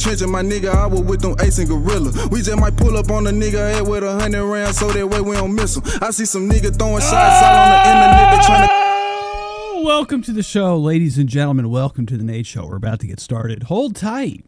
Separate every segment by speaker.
Speaker 1: Trenching my nigga, I was with them Ace and Gorilla. We just might pull up on a nigga head with 100 rounds so that way we don't miss him. I see some nigga throwing shots out on the end of nigga trying to...
Speaker 2: Welcome to the show, ladies and gentlemen. Welcome to the Nate Show. We're about to get started. Hold tight.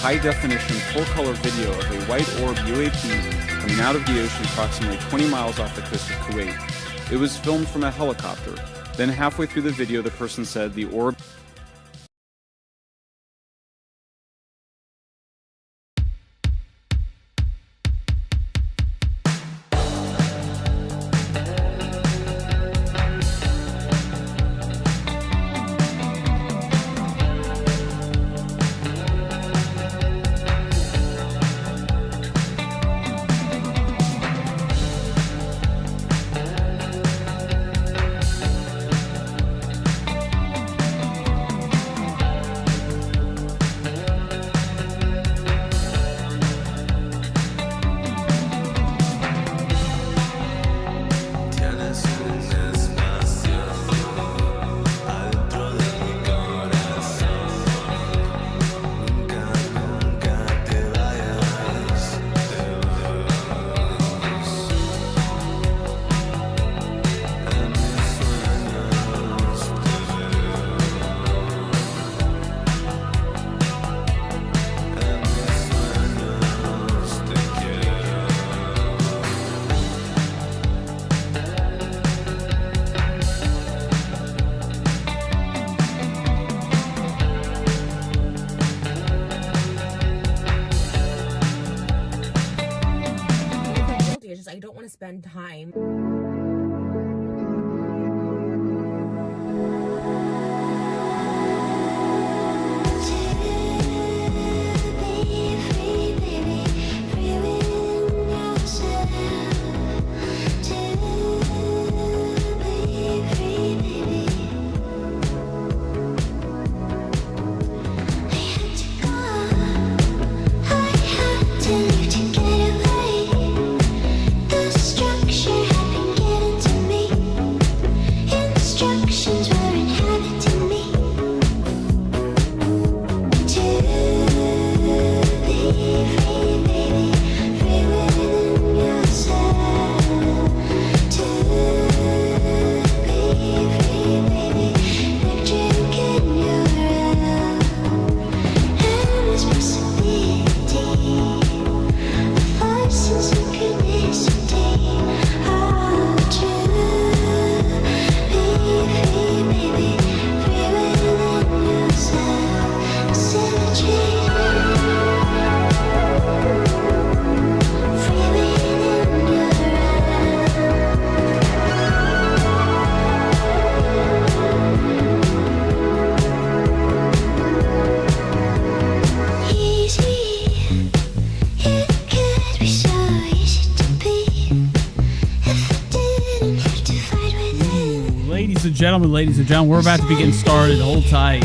Speaker 3: High-definition, full-color video of a white orb UAP coming out of the ocean approximately 20 miles off the coast of Kuwait. It was filmed from a helicopter. Then halfway through the video, the person said the orb...
Speaker 4: I don't want to spend time.
Speaker 5: To get away, the structure had been getting
Speaker 2: Ladies and gentlemen, we're about to be getting started. Hold tight.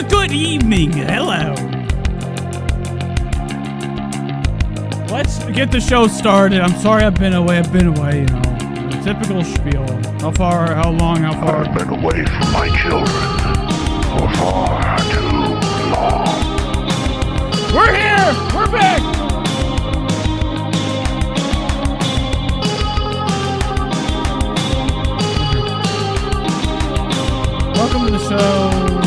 Speaker 2: Good evening. Hello. Let's get the show started. I'm sorry I've been away, you know. The typical spiel. How far, how long, how far?
Speaker 5: I've been away from my children for far too long.
Speaker 2: We're here! We're back! Welcome to the show.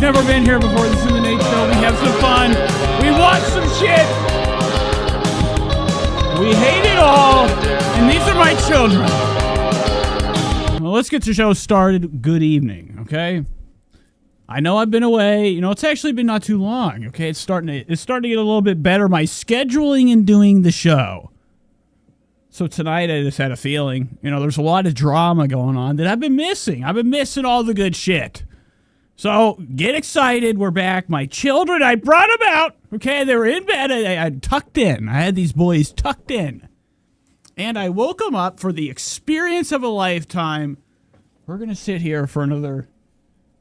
Speaker 2: Never been here before. This is the Nate Show. We have some fun. We watch some shit. We hate it all. And These are my children. Well, let's get the show started. Good evening, okay? I know I've been away. You know, it's actually been not too long, okay? It's starting to get a little bit better, my scheduling and doing the show. So tonight I just had a feeling, you know, there's a lot of drama going on that I've been missing. I've been missing all the good shit. So get excited. We're back. My children, I brought them out, okay? They were in bed. I tucked in. I had these boys tucked in. And I woke them up for the experience of a lifetime. We're going to sit here for another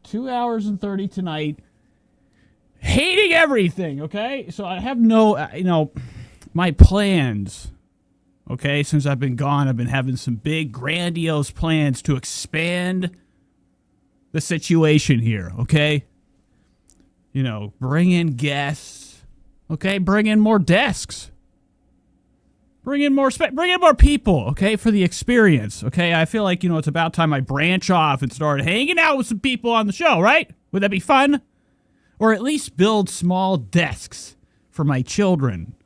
Speaker 2: 2 hours and 30 tonight, hating everything, okay? So I have no, my plans, okay? Since I've been gone, I've been having some big, grandiose plans to expand the situation here, okay? You know, bring in guests, okay? Bring in more desks. Bring in more people, okay, for the experience, okay? I feel like, you know, it's about time I branch off and start hanging out with some people on the show, right? Would that be fun? Or at least build small desks for my children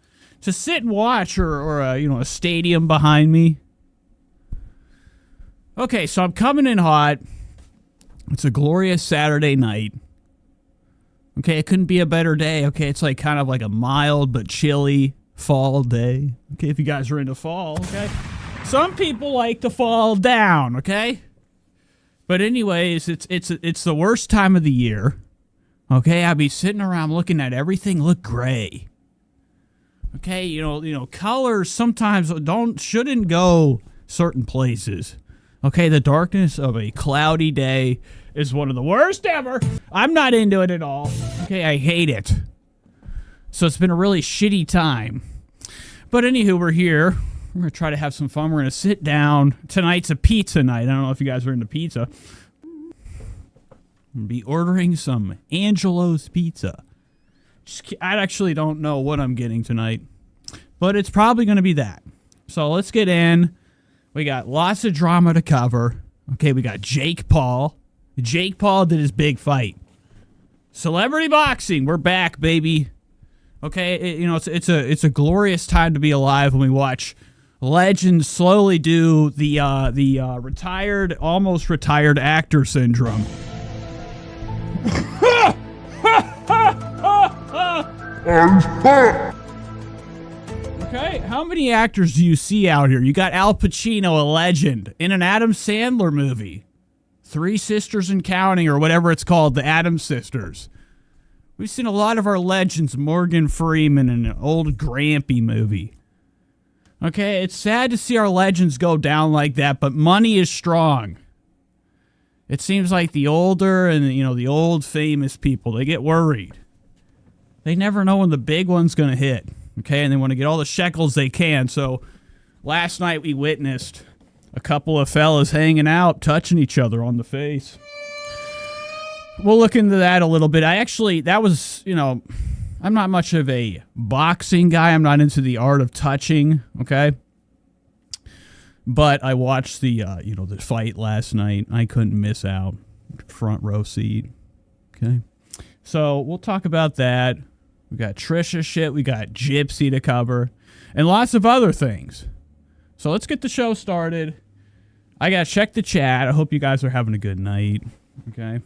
Speaker 2: to sit and watch, or a stadium behind me. Okay, so I'm coming in hot. It's a glorious Saturday night. Okay, it couldn't be a better day. Okay, it's like kind of like a mild but chilly fall day. Okay, if you guys are into fall, okay? Some people like to fall down, okay? But anyways, it's the worst time of the year. Okay, I'd be sitting around looking at everything look gray. Okay, you know, colors sometimes shouldn't go certain places. Okay, the darkness of a cloudy day is one of the worst ever. I'm not into it at all. Okay, I hate it. So it's been a really shitty time. But anywho, we're here. We're going to try to have some fun. We're going to sit down. Tonight's a pizza night. I don't know if you guys are into pizza. I'm going to be ordering some Angelo's pizza. I actually don't know what I'm getting tonight. But it's probably going to be that. So let's get in. We got lots of drama to cover. Okay, we got Jake Paul. Jake Paul did his big fight. Celebrity boxing. We're back, baby. Okay, it's a glorious time to be alive when we watch legends slowly do the almost retired actor syndrome. Okay, how many actors do you see out here? You got Al Pacino, a legend, in an Adam Sandler movie. Three Sisters and Counting, or whatever it's called, the Addams Sisters. We've seen a lot of our legends, Morgan Freeman in an old Grampy movie. Okay, it's sad to see our legends go down like that, but money is strong. It seems like the older and, the old famous people, they get worried. They never know when the big one's going to hit, okay? And they want to get all the shekels they can. So last night we witnessed a couple of fellas hanging out, touching each other on the face. We'll look into that a little bit. I'm not much of a boxing guy. I'm not into the art of touching, okay? But I watched the fight last night. I couldn't miss out. Front row seat, okay? So we'll talk about that. We got Trisha shit. We got Gypsy to cover. And lots of other things. So let's get the show started. I got to check the chat. I hope you guys are having a good night, okay?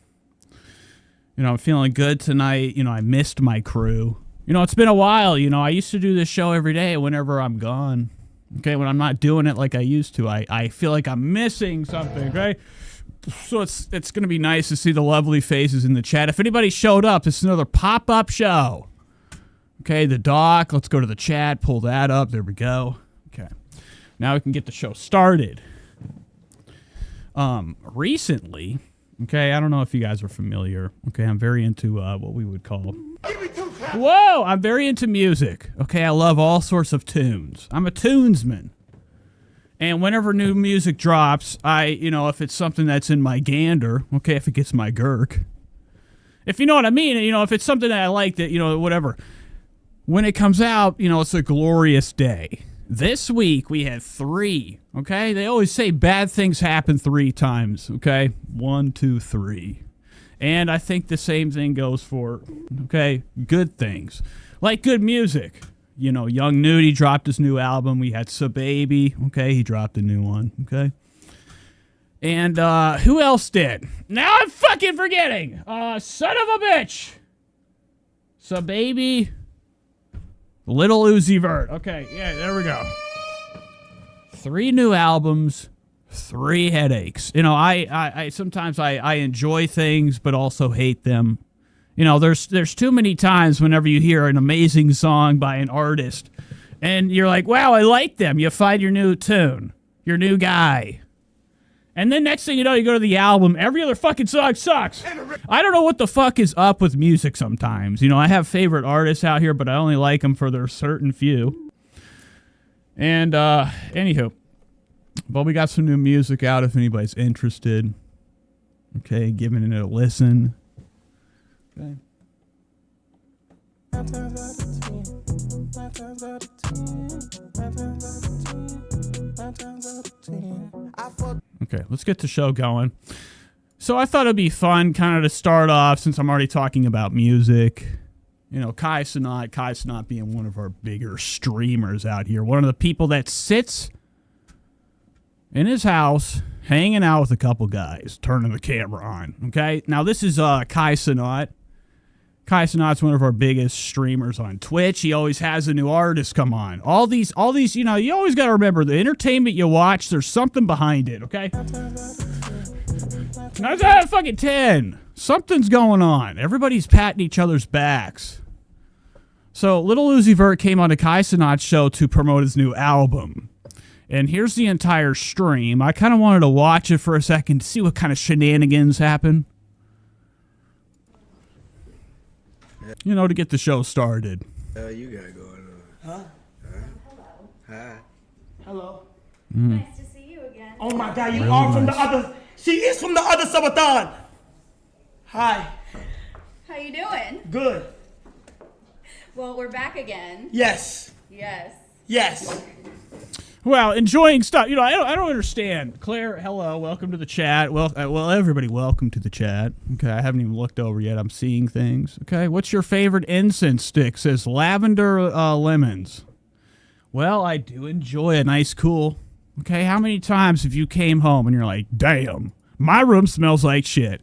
Speaker 2: I'm feeling good tonight. I missed my crew. It's been a while. I used to do this show every day whenever I'm gone. Okay, when I'm not doing it like I used to, I feel like I'm missing something, okay? So it's going to be nice to see the lovely faces in the chat. If anybody showed up, it's another pop-up show. Okay, the doc. Let's go to the chat. Pull that up. There we go. Okay. Now we can get the show started. Recently... Okay, I don't know if you guys are familiar. Okay, I'm very into what we would call... Whoa! I'm very into music. Okay, I love all sorts of tunes. I'm a tunesman. And whenever new music drops, if it's something that's in my gander, okay, if it gets my gurk, if you know what I mean, if it's something that I like, that, whatever. When it comes out, it's a glorious day. This week, we had 3, okay? They always say bad things happen 3 times, okay? 1, 2, 3. And I think the same thing goes for, okay, good things. Like good music. you know, Young Nudie dropped his new album. We had Sababy. Okay, he dropped a new one. Okay. And who else did? Now I'm fucking forgetting. Son of a bitch. Sababy. Little Uzi Vert. Okay, yeah, there we go. 3 new albums, 3 headaches. You know, I sometimes I enjoy things, but also hate them. You know, there's too many times whenever you hear an amazing song by an artist, and you're like, wow, I like them. You find your new tune, your new guy. And then next thing you know, you go to the album, every other fucking song sucks. I don't know what the fuck is up with music sometimes. You know, I have favorite artists out here, but I only like them for their certain few. And, anywho. But we got some new music out if anybody's interested. Okay, giving it a listen. Okay. Okay, let's get the show going. So I thought it'd be fun kind of to start off, since I'm already talking about music. You know, Kai Cenat being one of our bigger streamers out here. One of the people that sits in his house, hanging out with a couple guys, turning the camera on. Okay? Now, this is Kai Cenat. Kai Cenat's one of our biggest streamers on Twitch. He always has a new artist come on. All these, you know, you always got to remember, the entertainment you watch, there's something behind it, okay? Now, it's at fucking 10. Something's going on. Everybody's patting each other's backs. So, Little Uzi Vert came on to Kai Cenat's show to promote his new album. And here's the entire stream. I kind of wanted to watch it for a second to see what kind of shenanigans happen. You know, to get the show started.
Speaker 6: You got going on. Huh? Hi.
Speaker 7: Hello.
Speaker 8: Nice to see you again.
Speaker 7: Oh my God, you
Speaker 2: Really
Speaker 7: are from
Speaker 2: nice.
Speaker 7: the other. She is from the other subathon. Hi.
Speaker 8: How you doing?
Speaker 7: Good.
Speaker 8: Well, we're back again.
Speaker 7: Yes.
Speaker 8: Yes.
Speaker 7: Yes.
Speaker 2: Well, enjoying stuff. You know, I don't understand. Claire, hello. Welcome to the chat. Well, everybody, welcome to the chat. Okay, I haven't even looked over yet. I'm seeing things. Okay, what's your favorite incense stick? Says lavender lemons. Well, I do enjoy a nice cool. Okay, how many times have you came home and you're like, damn, my room smells like shit.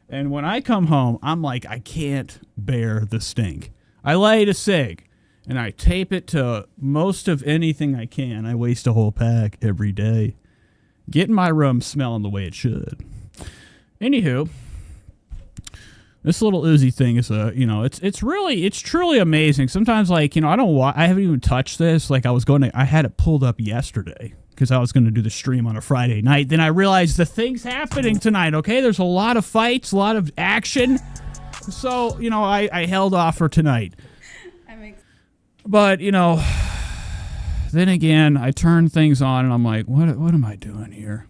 Speaker 2: And when I come home, I'm like, I can't bear the stink. I light a cig. And I tape it to most of anything I can. I waste a whole pack every day. Getting my room smelling the way it should. Anywho, this little Uzi thing is it's truly amazing. Sometimes, like, you know, I haven't even touched this. Like, I had it pulled up yesterday because I was going to do the stream on a Friday night. Then I realized the thing's happening tonight, okay? There's a lot of fights, a lot of action. So, you know, I held off for tonight. But, you know, then again, I turn things on and I'm like, what am I doing here?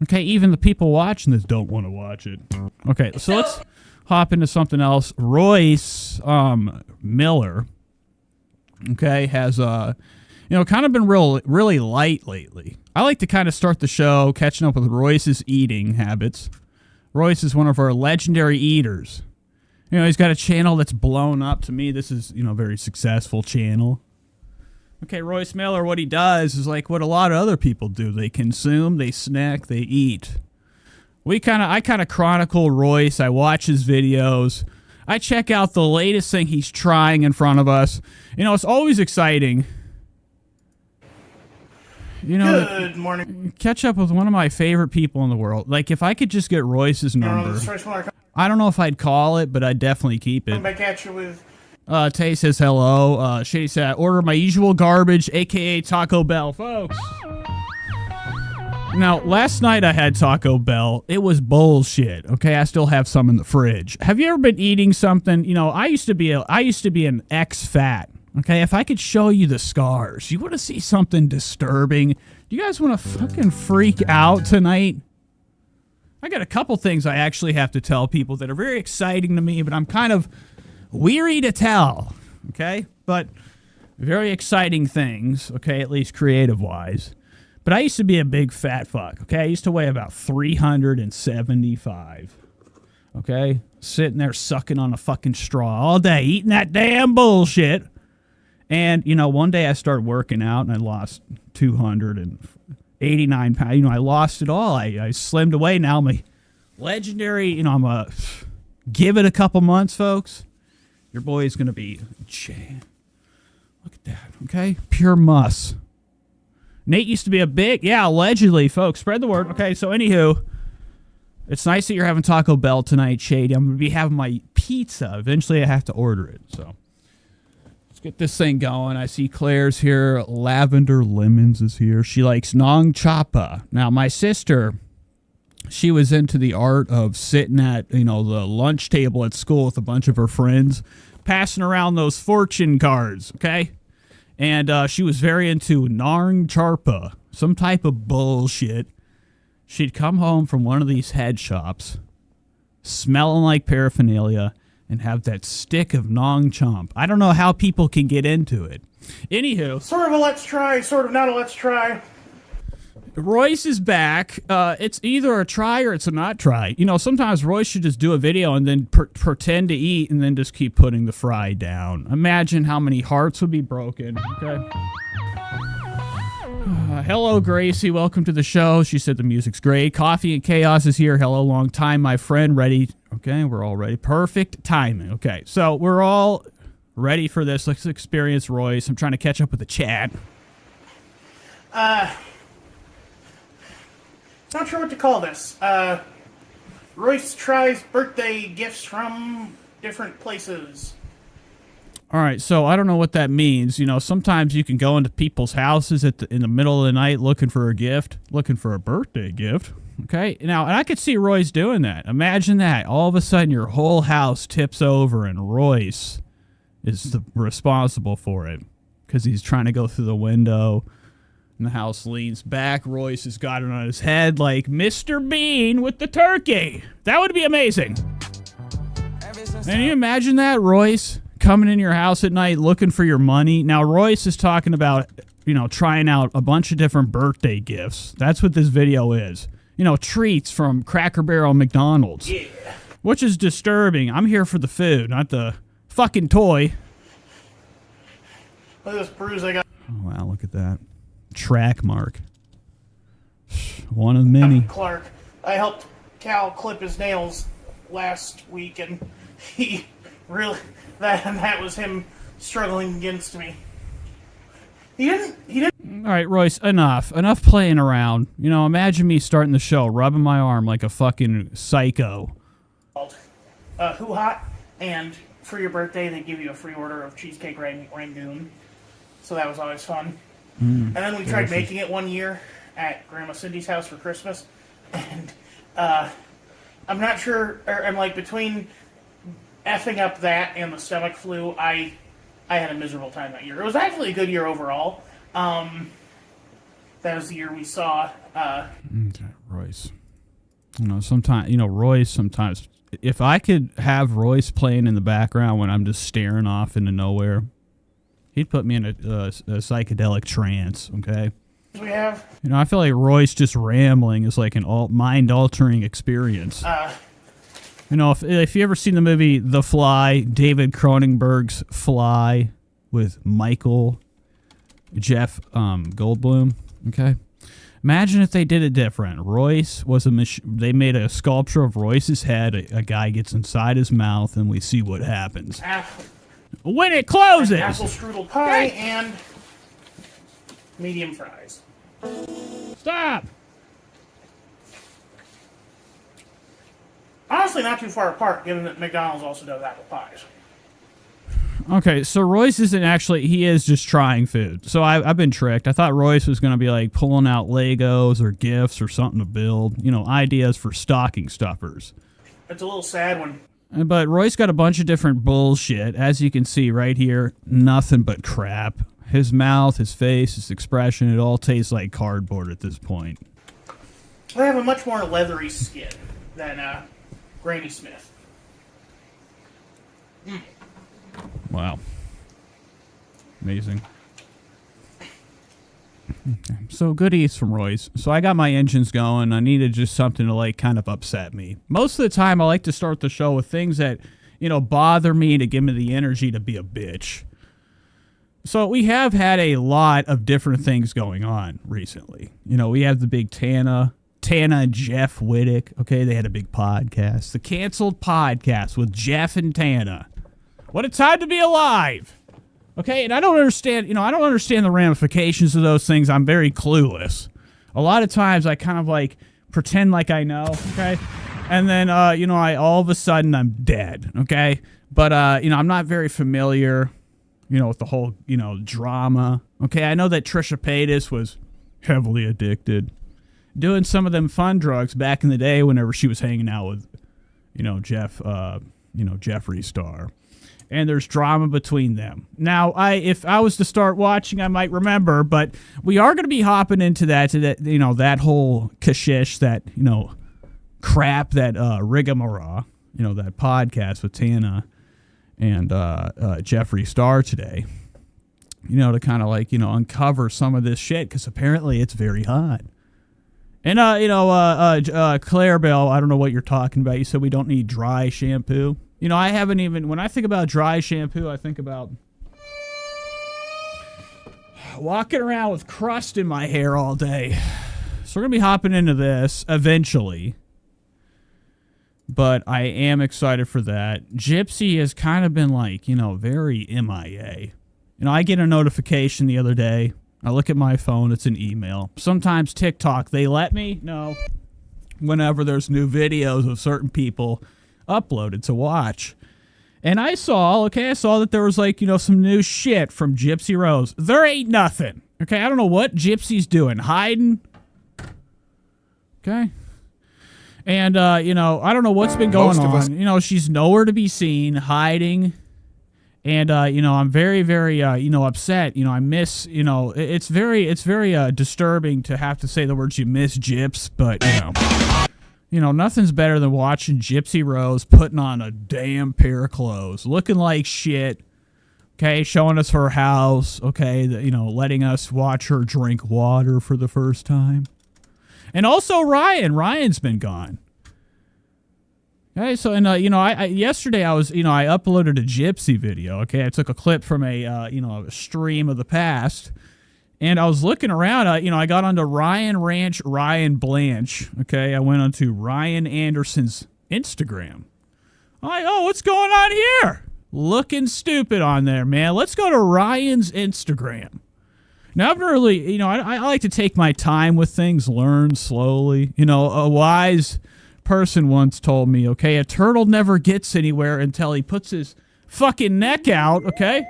Speaker 2: Okay, even the people watching this don't want to watch it. Okay, so let's hop into something else. Royce Miller, okay, has, kind of been really light lately. I like to kind of start the show catching up with Royce's eating habits. Royce is one of our legendary eaters. You know, he's got a channel that's blown up. To me, this is, a very successful channel. Okay, Royce Miller, what he does is like what a lot of other people do. They consume, they snack, they eat. I kind of chronicle Royce. I watch his videos. I check out the latest thing he's trying in front of us. You know, it's always exciting. You know,
Speaker 7: Good morning.
Speaker 2: Catch up with one of my favorite people in the world. Like, if I could just get Royce's number. I don't know if I'd call it, but I'd definitely keep it.
Speaker 7: Come back at you with.
Speaker 2: Tay says hello. Shady said, order my usual garbage, a.k.a. Taco Bell. Folks. Now, last night I had Taco Bell. It was bullshit. Okay, I still have some in the fridge. Have you ever been eating something? You know, I used to be an ex-fat. Okay, if I could show you the scars, you want to see something disturbing? Do you guys want to fucking freak out tonight? I got a couple things I actually have to tell people that are very exciting to me, but I'm kind of weary to tell, okay? But very exciting things, okay, at least creative-wise. But I used to be a big fat fuck, okay? I used to weigh about 375, okay? Sitting there sucking on a fucking straw all day, eating that damn bullshit. And, you know, one day I started working out and I lost 289 pounds. You know, I lost it all. I slimmed away. Now I'm a legendary, you know, give it a couple months, folks. Your boy is going to be, look at that, okay? Pure muss. Nate used to be a big, yeah, allegedly, folks. Spread the word. Okay, so anywho, it's nice that you're having Taco Bell tonight, Shady. I'm going to be having my pizza. Eventually I have to order it, so. Let's get this thing going. I see Claire's here. Lavender Lemons is here. She likes Nong Chapa. Now, my sister, she was into the art of sitting at, you know, the lunch table at school with a bunch of her friends, passing around those fortune cards, okay? And she was very into Nong Charpa, some type of bullshit. She'd come home from one of these head shops, smelling like paraphernalia, and have that stick of Nong Chomp. I don't know how people can get into it. Anywho.
Speaker 7: Sort of a let's try, sort of not a let's try.
Speaker 2: Royce is back. It's either a try or it's a not try. You know, sometimes Royce should just do a video and then pretend to eat and then just keep putting the fry down. Imagine how many hearts would be broken. Okay. Hello, Gracie. Welcome to the show. She said the music's great. Coffee and Chaos is here. Hello, long time, my friend. Ready? Okay, we're all ready. Perfect timing. Okay, so we're all ready for this. Let's experience Royce. I'm trying to catch up with the chat.
Speaker 7: Not sure what to call this. Royce tries birthday gifts from different places.
Speaker 2: All right, so I don't know what that means. You know, sometimes you can go into people's houses in the middle of the night looking for a gift, looking for a birthday gift. Okay, now, and I could see Royce doing that. Imagine that. All of a sudden, your whole house tips over and Royce is responsible for it because he's trying to go through the window. And the house leans back. Royce has got it on his head like Mr. Bean with the turkey. That would be amazing. Can you imagine that, Royce? Coming in your house at night looking for your money. Now, Royce is talking about, you know, trying out a bunch of different birthday gifts. That's what this video is. You know, treats from Cracker Barrel and McDonald's. Yeah. Which is disturbing. I'm here for the food, not the fucking toy.
Speaker 7: Look at this bruise I got.
Speaker 2: Oh, wow, look at that. Track mark. One of many.
Speaker 7: Clark. I helped Cal clip his nails last week, and he really... That was him struggling against me. He didn't.
Speaker 2: All right, Royce, enough playing around. You know, imagine me starting the show, rubbing my arm like a fucking psycho.
Speaker 7: Who Hot, and for your birthday, they give you a free order of cheesecake rangoon. So that was always fun. And then we tried making it one year at Grandma Cindy's house for Christmas, and I'm not sure. I'm like between effing up that and the stomach flu, I had a miserable time that year. It was actually a good year overall. That was the year we saw.
Speaker 2: Okay, Royce. You know, sometimes, you know, Royce sometimes. If I could have Royce playing in the background when I'm just staring off into nowhere, he'd put me in a psychedelic trance. Okay.
Speaker 7: We have.
Speaker 2: You know, I feel like Royce just rambling is like an mind-altering experience. You know, if you ever seen the movie The Fly, David Cronenberg's Fly with Jeff Goldblum, okay? Imagine if they did it different. Royce was they made a sculpture of Royce's head. A guy gets inside his mouth, and we see what happens. When it closes!
Speaker 7: Apple strudel pie and medium fries.
Speaker 2: Stop!
Speaker 7: Honestly, not too far apart, given that McDonald's also does apple pies.
Speaker 2: Okay, so Royce isn't actually, he is just trying food. So I've been tricked. I thought Royce was going to be like pulling out Legos or gifts or something to build, you know, ideas for stocking stuffers.
Speaker 7: It's a little sad when...
Speaker 2: But Royce got a bunch of different bullshit. As you can see right here, nothing but crap. His mouth, his face, his expression, it all tastes like cardboard at this point.
Speaker 7: I have a much more leathery skin than Granny Smith.
Speaker 2: Wow. Amazing. So good eats from Royce. So I got my engines going. I needed just something to like kind of upset me. Most of the time I like to start the show with things that, you know, bother me to give me the energy to be a bitch. So we have had a lot of different things going on recently. You know, we have the big Tana and Jeff Wittek. Okay, they had a big podcast. The canceled podcast with Jeff and Tana. What a time to be alive. Okay, and I don't understand, I don't understand the ramifications of those things. I'm very clueless. A lot of times I kind of like pretend like I know, okay? And then, I all of a sudden I'm dead, okay? But, I'm not very familiar, with the whole, drama. Okay, I know that Trisha Paytas was heavily addicted, doing some of them fun drugs back in the day whenever she was hanging out with, Jeffree Star. And there's drama between them. Now, if I was to start watching, I might remember, but we are going to be hopping into that whole kashish, that, crap, that rigmarole, that podcast with Tana and Jeffree Star today, to kind of like, uncover some of this shit, because apparently it's very hot. And, Claire Bell, I don't know what you're talking about. You said we don't need dry shampoo. I haven't even, when I think about dry shampoo, I think about walking around with crust in my hair all day. So we're going to be hopping into this eventually. But I am excited for that. Gypsy has kind of been like, very MIA. I get a notification the other day. I look at my phone, it's an email. Sometimes TikTok, they let me know whenever there's new videos of certain people uploaded to watch. And I saw that there was like, some new shit from Gypsy Rose. There ain't nothing. Okay, I don't know what Gypsy's doing. Hiding. Okay. And, I don't know what's been going on. She's nowhere to be seen, hiding. And, I'm very, very, upset. I miss, it's very disturbing to have to say the words you miss Gyps, but, nothing's better than watching Gypsy Rose putting on a damn pair of clothes, looking like shit, okay, showing us her house, okay, letting us watch her drink water for the first time. And also Ryan's been gone. Okay, so, and, yesterday I was, I uploaded a Gypsy video, okay, I took a clip from a stream of the past. And I was looking around, I got onto Ryan Ranch, Ryan Blanche, okay? I went onto Ryan Anderson's Instagram. I'm like, oh, what's going on here? Looking stupid on there, man. Let's go to Ryan's Instagram. Now, I've really, I like to take my time with things, learn slowly. A wise person once told me, okay, a turtle never gets anywhere until he puts his fucking neck out, okay?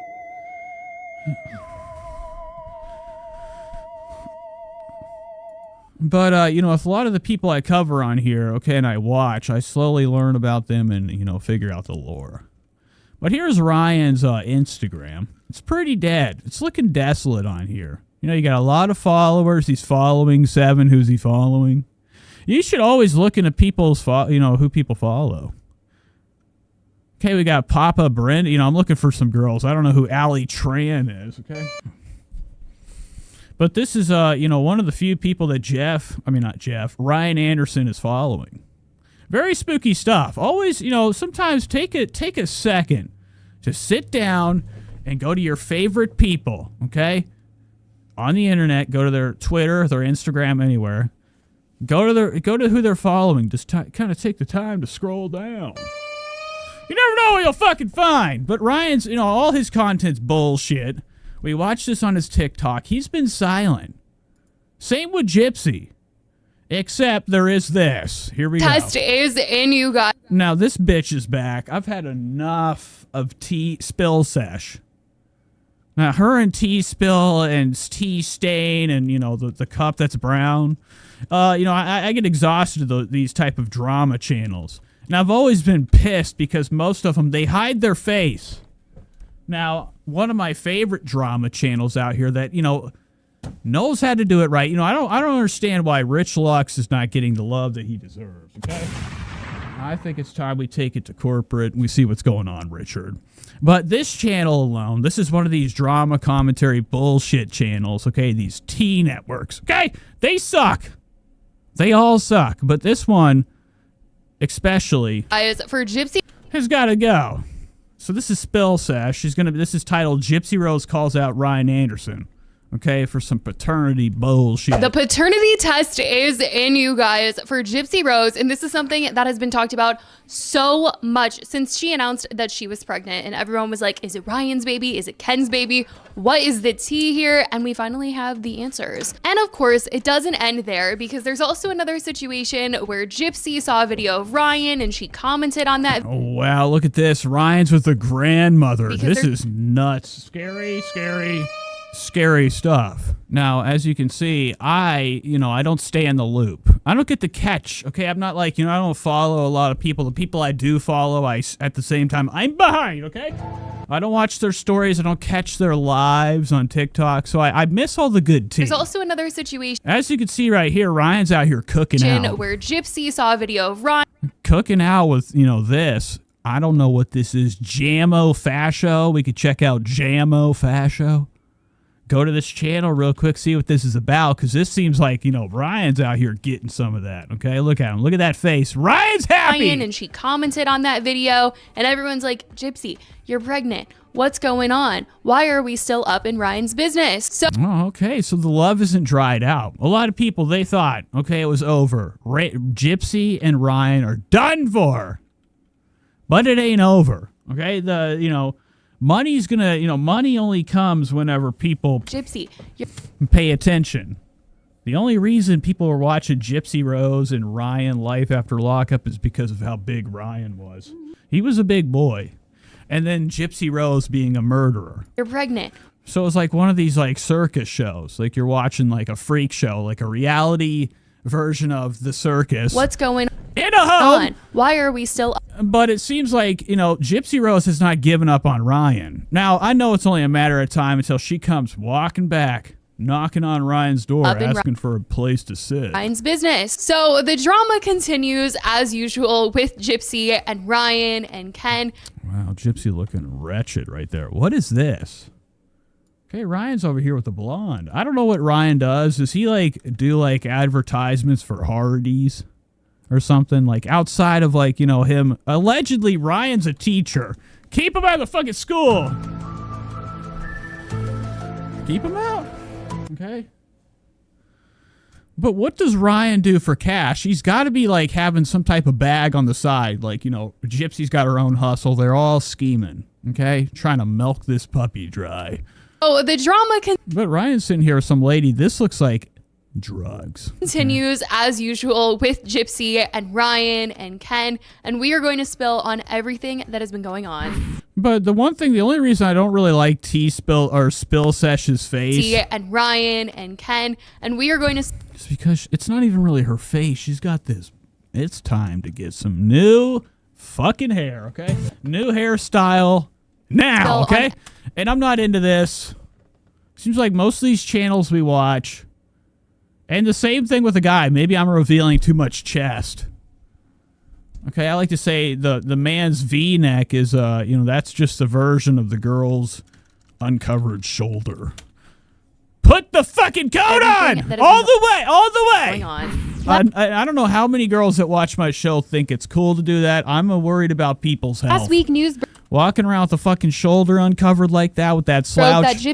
Speaker 2: But, with a lot of the people I cover on here, okay, and I watch, I slowly learn about them and, figure out the lore. But here's Ryan's Instagram. It's pretty dead. It's looking desolate on here. You got a lot of followers. He's following 7. Who's he following? You should always look into people's, who people follow. Okay, we got Papa Brenda. I'm looking for some girls. I don't know who Allie Tran is, okay? But this is, one of the few people that Ryan Anderson is following. Very spooky stuff. Always, sometimes take a second to sit down and go to your favorite people, okay? On the internet, go to their Twitter, their Instagram, anywhere. Go to who they're following. Just kind of take the time to scroll down. You never know what you'll fucking find. But Ryan's, all his content's bullshit. We watched this on his TikTok. He's been silent. Same with Gypsy. Except there is this. Here we go.
Speaker 9: Test is in, you guys.
Speaker 2: Now, this bitch is back. I've had enough of tea spill sesh. Now, her and tea spill and tea stain and, the cup that's brown. I get exhausted of these type of drama channels. And I've always been pissed because most of them, they hide their face. Now, one of my favorite drama channels out here that, knows how to do it right. I don't understand why Rich Lux is not getting the love that he deserves, okay? I think it's time we take it to corporate and we see what's going on, Richard. But this channel alone, this is one of these drama commentary bullshit channels, okay? These T networks, okay? They suck. They all suck. But this one, especially,
Speaker 9: For Gypsy
Speaker 2: has got to go. So this is Spill Sash. This is titled Gypsy Rose Calls Out Ryan Anderson. Okay, for some paternity bullshit.
Speaker 9: The paternity test is in, you guys, for Gypsy Rose, and this is something that has been talked about so much since she announced that she was pregnant, and everyone was like, is it Ryan's baby? Is it Ken's baby? What is the tea here? And we finally have the answers. And of course, it doesn't end there, because there's also another situation where Gypsy saw a video of Ryan, and she commented on that.
Speaker 2: Oh, wow, look at this. Ryan's with the grandmother. This is nuts. Scary stuff. Now, as you can see, I don't stay in the loop. I don't get the catch, okay? I'm not like, I don't follow a lot of people. The people I do follow, at the same time, I'm behind, okay? I don't watch their stories. I don't catch their lives on TikTok, so I miss all the good tea.
Speaker 9: There's also another situation.
Speaker 2: As you can see right here, Ryan's out here cooking out.
Speaker 9: Where Gypsy saw a video of Ryan.
Speaker 2: Cooking out with, this. I don't know what this is. Jammo Fascio. We could check out Jammo Fascio. Go to this channel real quick, see what this is about, because this seems like, Ryan's out here getting some of that, okay? Look at him. Look at that face. Ryan's happy!
Speaker 9: And she commented on that video, and everyone's like, Gypsy, you're pregnant. What's going on? Why are we still up in Ryan's business? So,
Speaker 2: okay, so the love isn't dried out. A lot of people, they thought, okay, it was over. Gypsy and Ryan are done for. But it ain't over, okay? Money's gonna, money only comes whenever people pay attention. The only reason people were watching Gypsy Rose and Ryan Life After Lockup is because of how big Ryan was. He was a big boy. And then Gypsy Rose being a murderer.
Speaker 9: You're pregnant.
Speaker 2: So it's like one of these like circus shows. Like you're watching like a freak show, like a reality version of the circus.
Speaker 9: What's going
Speaker 2: in a home?
Speaker 9: Why are we still up?
Speaker 2: But it seems like, Gypsy Rose has not given up on Ryan. Now, I know it's only a matter of time until she comes walking back, knocking on Ryan's door, asking for a place to sit.
Speaker 9: Ryan's business. So the drama continues as usual with Gypsy and Ryan and Ken.
Speaker 2: Wow, Gypsy looking wretched right there. What is this? Okay, Ryan's over here with the blonde. I don't know what Ryan does. Does he do advertisements for Hardee's? Or something like outside of him. Allegedly, Ryan's a teacher. Keep him out of the fucking school. Keep him out. Okay. But what does Ryan do for cash? He's got to be having some type of bag on the side. Gypsy's got her own hustle. They're all scheming. Okay. Trying to milk this puppy dry.
Speaker 9: Oh, the drama
Speaker 2: But Ryan's sitting here with some lady. This looks like drugs.
Speaker 9: Continues as usual with Gypsy and Ryan and Ken, and we are going to spill on everything that has been going on.
Speaker 2: But the only reason I don't really like Spill Sesh's face.
Speaker 9: Gypsy and Ryan and Ken, and we are going to
Speaker 2: just because it's not even really her face. She's got this. It's time to get some new fucking hair, okay? New hairstyle now, okay? And I'm not into this. Seems like most of these channels we watch. And the same thing with the guy. Maybe I'm revealing too much chest. Okay, I like to say the man's V-neck is, that's just a version of the girl's uncovered shoulder. Put the fucking coat on! All the way! I don't know how many girls that watch my show think it's cool to do that. I'm worried about people's health.
Speaker 9: Last week, news
Speaker 2: walking around with the fucking shoulder uncovered like that with that slouch.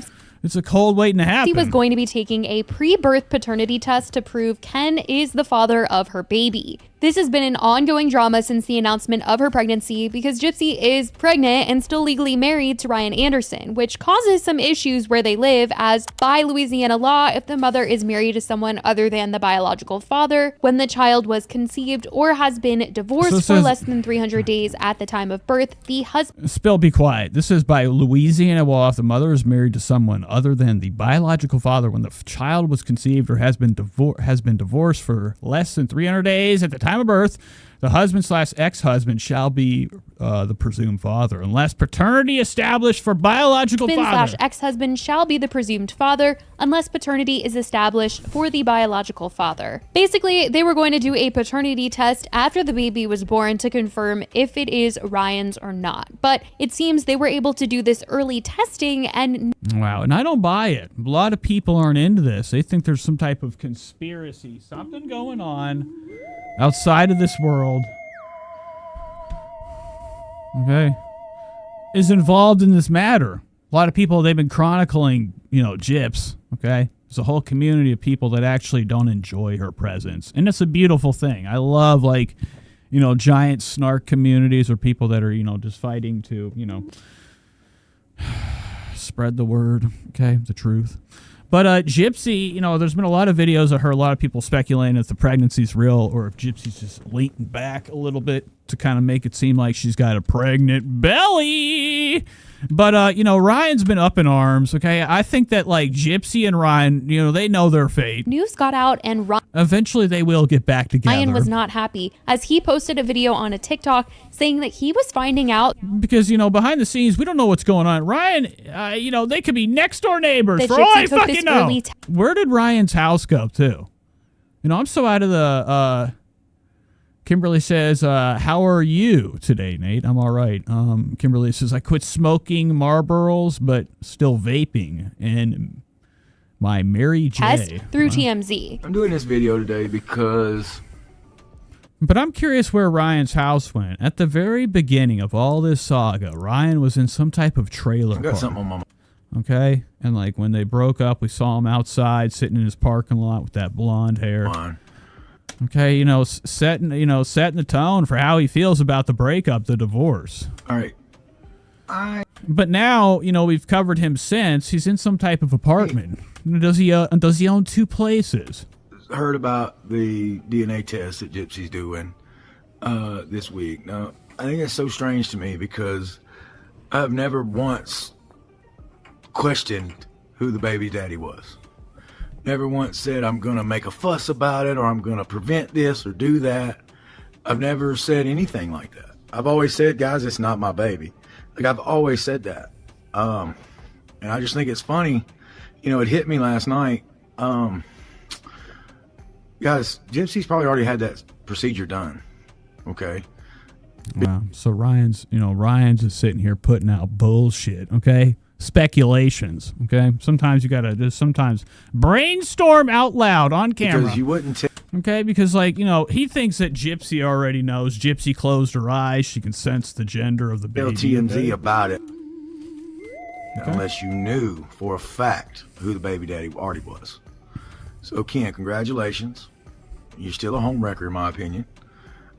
Speaker 2: It's a cold waiting to happen.
Speaker 9: She was going to be taking a pre-birth paternity test to prove Ken is the father of her baby. This has been an ongoing drama since the announcement of her pregnancy because Gypsy is pregnant and still legally married to Ryan Anderson, which causes some issues where they live, as by Louisiana law, if the mother is married to someone other than the biological father when the child was conceived or has been divorced for less than 300 days at the time of birth, the husband...
Speaker 2: Spill, be quiet. This is by Louisiana law. If the mother is married to someone other than the biological father when the child was conceived or has been divorced for less than 300 days at the time of birth, the husband/ex-husband shall be the presumed father, unless paternity established for biological father.
Speaker 9: Husband/ex-husband shall be the presumed father, unless paternity is established for the biological father. Basically, they were going to do a paternity test after the baby was born to confirm if it is Ryan's or not. But it seems they were able to do this early testing and...
Speaker 2: Wow, and I don't buy it. A lot of people aren't into this. They think there's some type of conspiracy, something going on outside of this world. Okay. is involved in this matter. A lot of people, they've been chronicling, Gyps, okay? There's a whole community of people that actually don't enjoy her presence. And it's a beautiful thing. I love, giant snark communities or people that are, just fighting to, spread the word, okay, the truth. But Gypsy, there's been a lot of videos of her, a lot of people speculating if the pregnancy's real or if Gypsy's just leaning back a little bit to kind of make it seem like she's got a pregnant belly. But, Ryan's been up in arms, okay? I think that, Gypsy and Ryan, they know their fate.
Speaker 9: News got out and
Speaker 2: Eventually they will get back together.
Speaker 9: Ryan was not happy as he posted a video on a TikTok saying that he was finding out.
Speaker 2: Because, behind the scenes, we don't know what's going on. Ryan, they could be next door neighbors
Speaker 9: that
Speaker 2: for
Speaker 9: Gypsy
Speaker 2: all I
Speaker 9: took
Speaker 2: fucking
Speaker 9: this
Speaker 2: know.
Speaker 9: early
Speaker 2: Where did Ryan's house go, too? I'm so out of the... Kimberly says, how are you today, Nate? I'm all right. Kimberly says, I quit smoking Marlboros, but still vaping. And my Mary J.
Speaker 9: Test through TMZ.
Speaker 6: I'm doing this video today because...
Speaker 2: But I'm curious where Ryan's house went. At the very beginning of all this saga, Ryan was in some type of trailer
Speaker 6: I got
Speaker 2: park.
Speaker 6: something on my mind.
Speaker 2: Okay? And, when they broke up, we saw him outside sitting in his parking lot with that blonde hair. Okay, setting the tone for how he feels about the breakup, the divorce.
Speaker 6: All right.
Speaker 2: But now, we've covered him since. He's in some type of apartment. Does he own two places?
Speaker 6: Heard about the DNA test that Gypsy's doing this week. Now, I think it's so strange to me because I've never once questioned who the baby daddy was. Never once said I'm going to make a fuss about it or I'm going to prevent this or do that. I've never said anything like that. I've always said, guys, it's not my baby. I've always said that. And I just think it's funny. It hit me last night. Guys, Gypsy's probably already had that procedure done. Okay.
Speaker 2: Wow. So Ryan's just sitting here putting out bullshit. Okay. Speculations, okay? Sometimes you gotta just brainstorm out loud on camera.
Speaker 6: Because you wouldn't
Speaker 2: okay, because he thinks that Gypsy already knows. Gypsy closed her eyes. She can sense the gender of the baby.
Speaker 6: Tell TMZ about it. Okay. Unless you knew for a fact who the baby daddy already was. So Ken, congratulations. You're still a homewrecker in my opinion.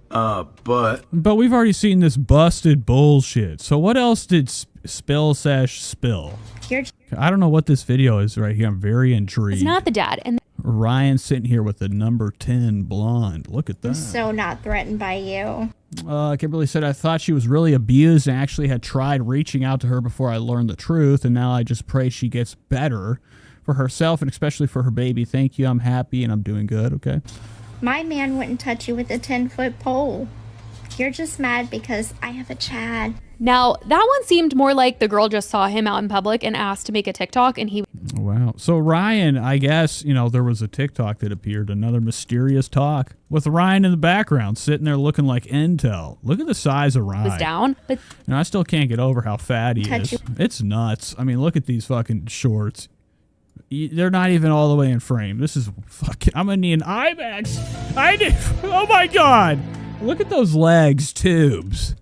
Speaker 6: But
Speaker 2: we've already seen this busted bullshit. So what else did spill? I don't know what this video is right here. I'm very intrigued.
Speaker 9: It's not the dad. And
Speaker 2: Ryan sitting here with the number 10 blonde. Look at that.
Speaker 10: I'm so not threatened by you.
Speaker 2: Kimberly said, I thought she was really abused and actually had tried reaching out to her before I learned the truth. And now I just pray she gets better for herself and especially for her baby. Thank you. I'm happy and I'm doing good. Okay.
Speaker 10: My man wouldn't touch you with a 10-foot pole. You're just mad because I have a Chad.
Speaker 9: Now, that one seemed more like the girl just saw him out in public and asked to make a TikTok and he...
Speaker 2: Wow. So Ryan, I guess, there was a TikTok that appeared, another mysterious talk with Ryan in the background, sitting there looking like Intel. Look at the size of Ryan.
Speaker 9: Was down, but...
Speaker 2: I still can't get over how fat he is. It's nuts. I mean, look at these fucking shorts. They're not even all the way in frame. This is fucking... I'm going to need an IMAX. Oh my God. Look at those legs, tubes.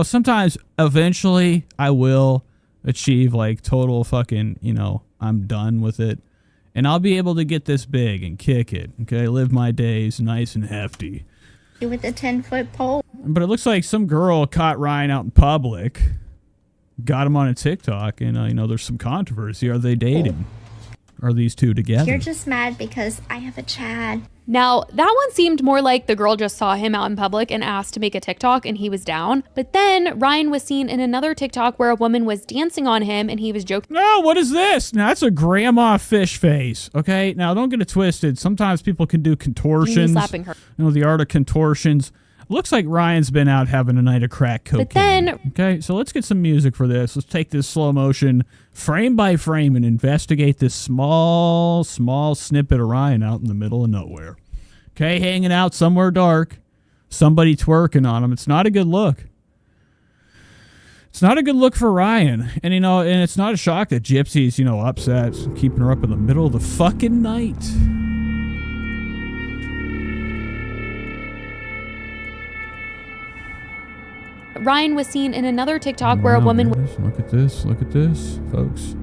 Speaker 2: Sometimes, eventually, I will achieve, total fucking, I'm done with it. And I'll be able to get this big and kick it, okay? Live my days nice and hefty.
Speaker 10: With a 10-foot pole.
Speaker 2: But it looks like some girl caught Ryan out in public, got him on a TikTok, and, there's some controversy. Are they dating? Are these two together?
Speaker 10: You're just mad because I have a Chad.
Speaker 9: Now, that one seemed more like the girl just saw him out in public and asked to make a TikTok and he was down. But then Ryan was seen in another TikTok where a woman was dancing on him and he was joking.
Speaker 2: No, what is this? Now, that's a grandma fish face, okay? Now, don't get it twisted. Sometimes people can do contortions.
Speaker 9: Slapping her.
Speaker 2: The art of contortions. Looks like Ryan's been out having a night of crack cocaine.
Speaker 9: But then...
Speaker 2: Okay, so let's get some music for this. Let's take this slow motion, frame by frame, and investigate this small snippet of Ryan out in the middle of nowhere. Okay, hanging out somewhere dark. Somebody twerking on him. It's not a good look. It's not a good look for Ryan. And, and it's not a shock that Gypsy's, upset, keeping her up in the middle of the fucking night.
Speaker 9: Ryan was seen in another TikTok where a woman...
Speaker 2: Look at this, folks.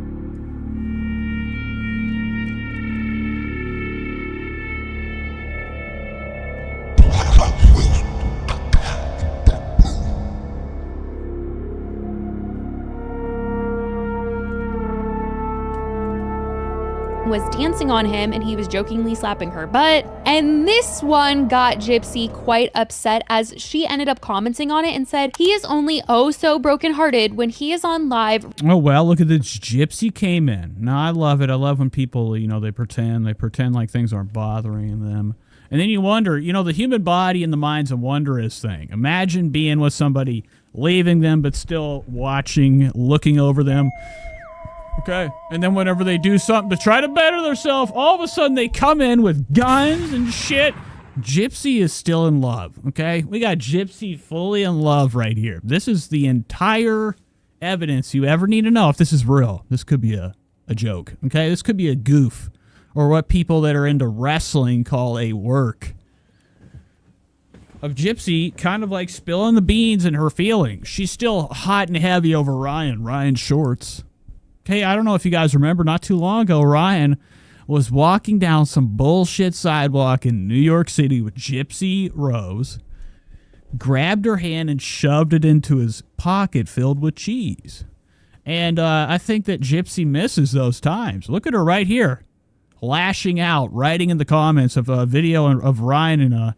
Speaker 9: was dancing on him and he was jokingly slapping her butt. And this one got Gypsy quite upset as she ended up commenting on it and said, he is only oh so brokenhearted when he is on live.
Speaker 2: Oh, well, look at this. Gypsy came in. Now, I love it. I love when people, you know, they pretend like things aren't bothering them. And then you wonder, you know, the human body and the mind's a wondrous thing. Imagine being with somebody, leaving them, but still watching, looking over them. Okay. And then whenever they do something to try to better themselves, all of a sudden they come in with guns and shit. Gypsy is still in love. Okay. We got Gypsy fully in love right here. This is the entire evidence you ever need to know if this is real. This could be a joke. Okay. This could be a goof, or what people that are into wrestling call a work. Of Gypsy kind of like spilling the beans in her feelings. She's still hot and heavy over Ryan Shorts. Okay, I don't know if you guys remember, not too long ago, Ryan was walking down some bullshit sidewalk in New York City with Gypsy Rose, grabbed her hand and shoved it into his pocket filled with cheese. And I think that Gypsy misses those times. Look at her right here, lashing out, writing in the comments of a video of Ryan and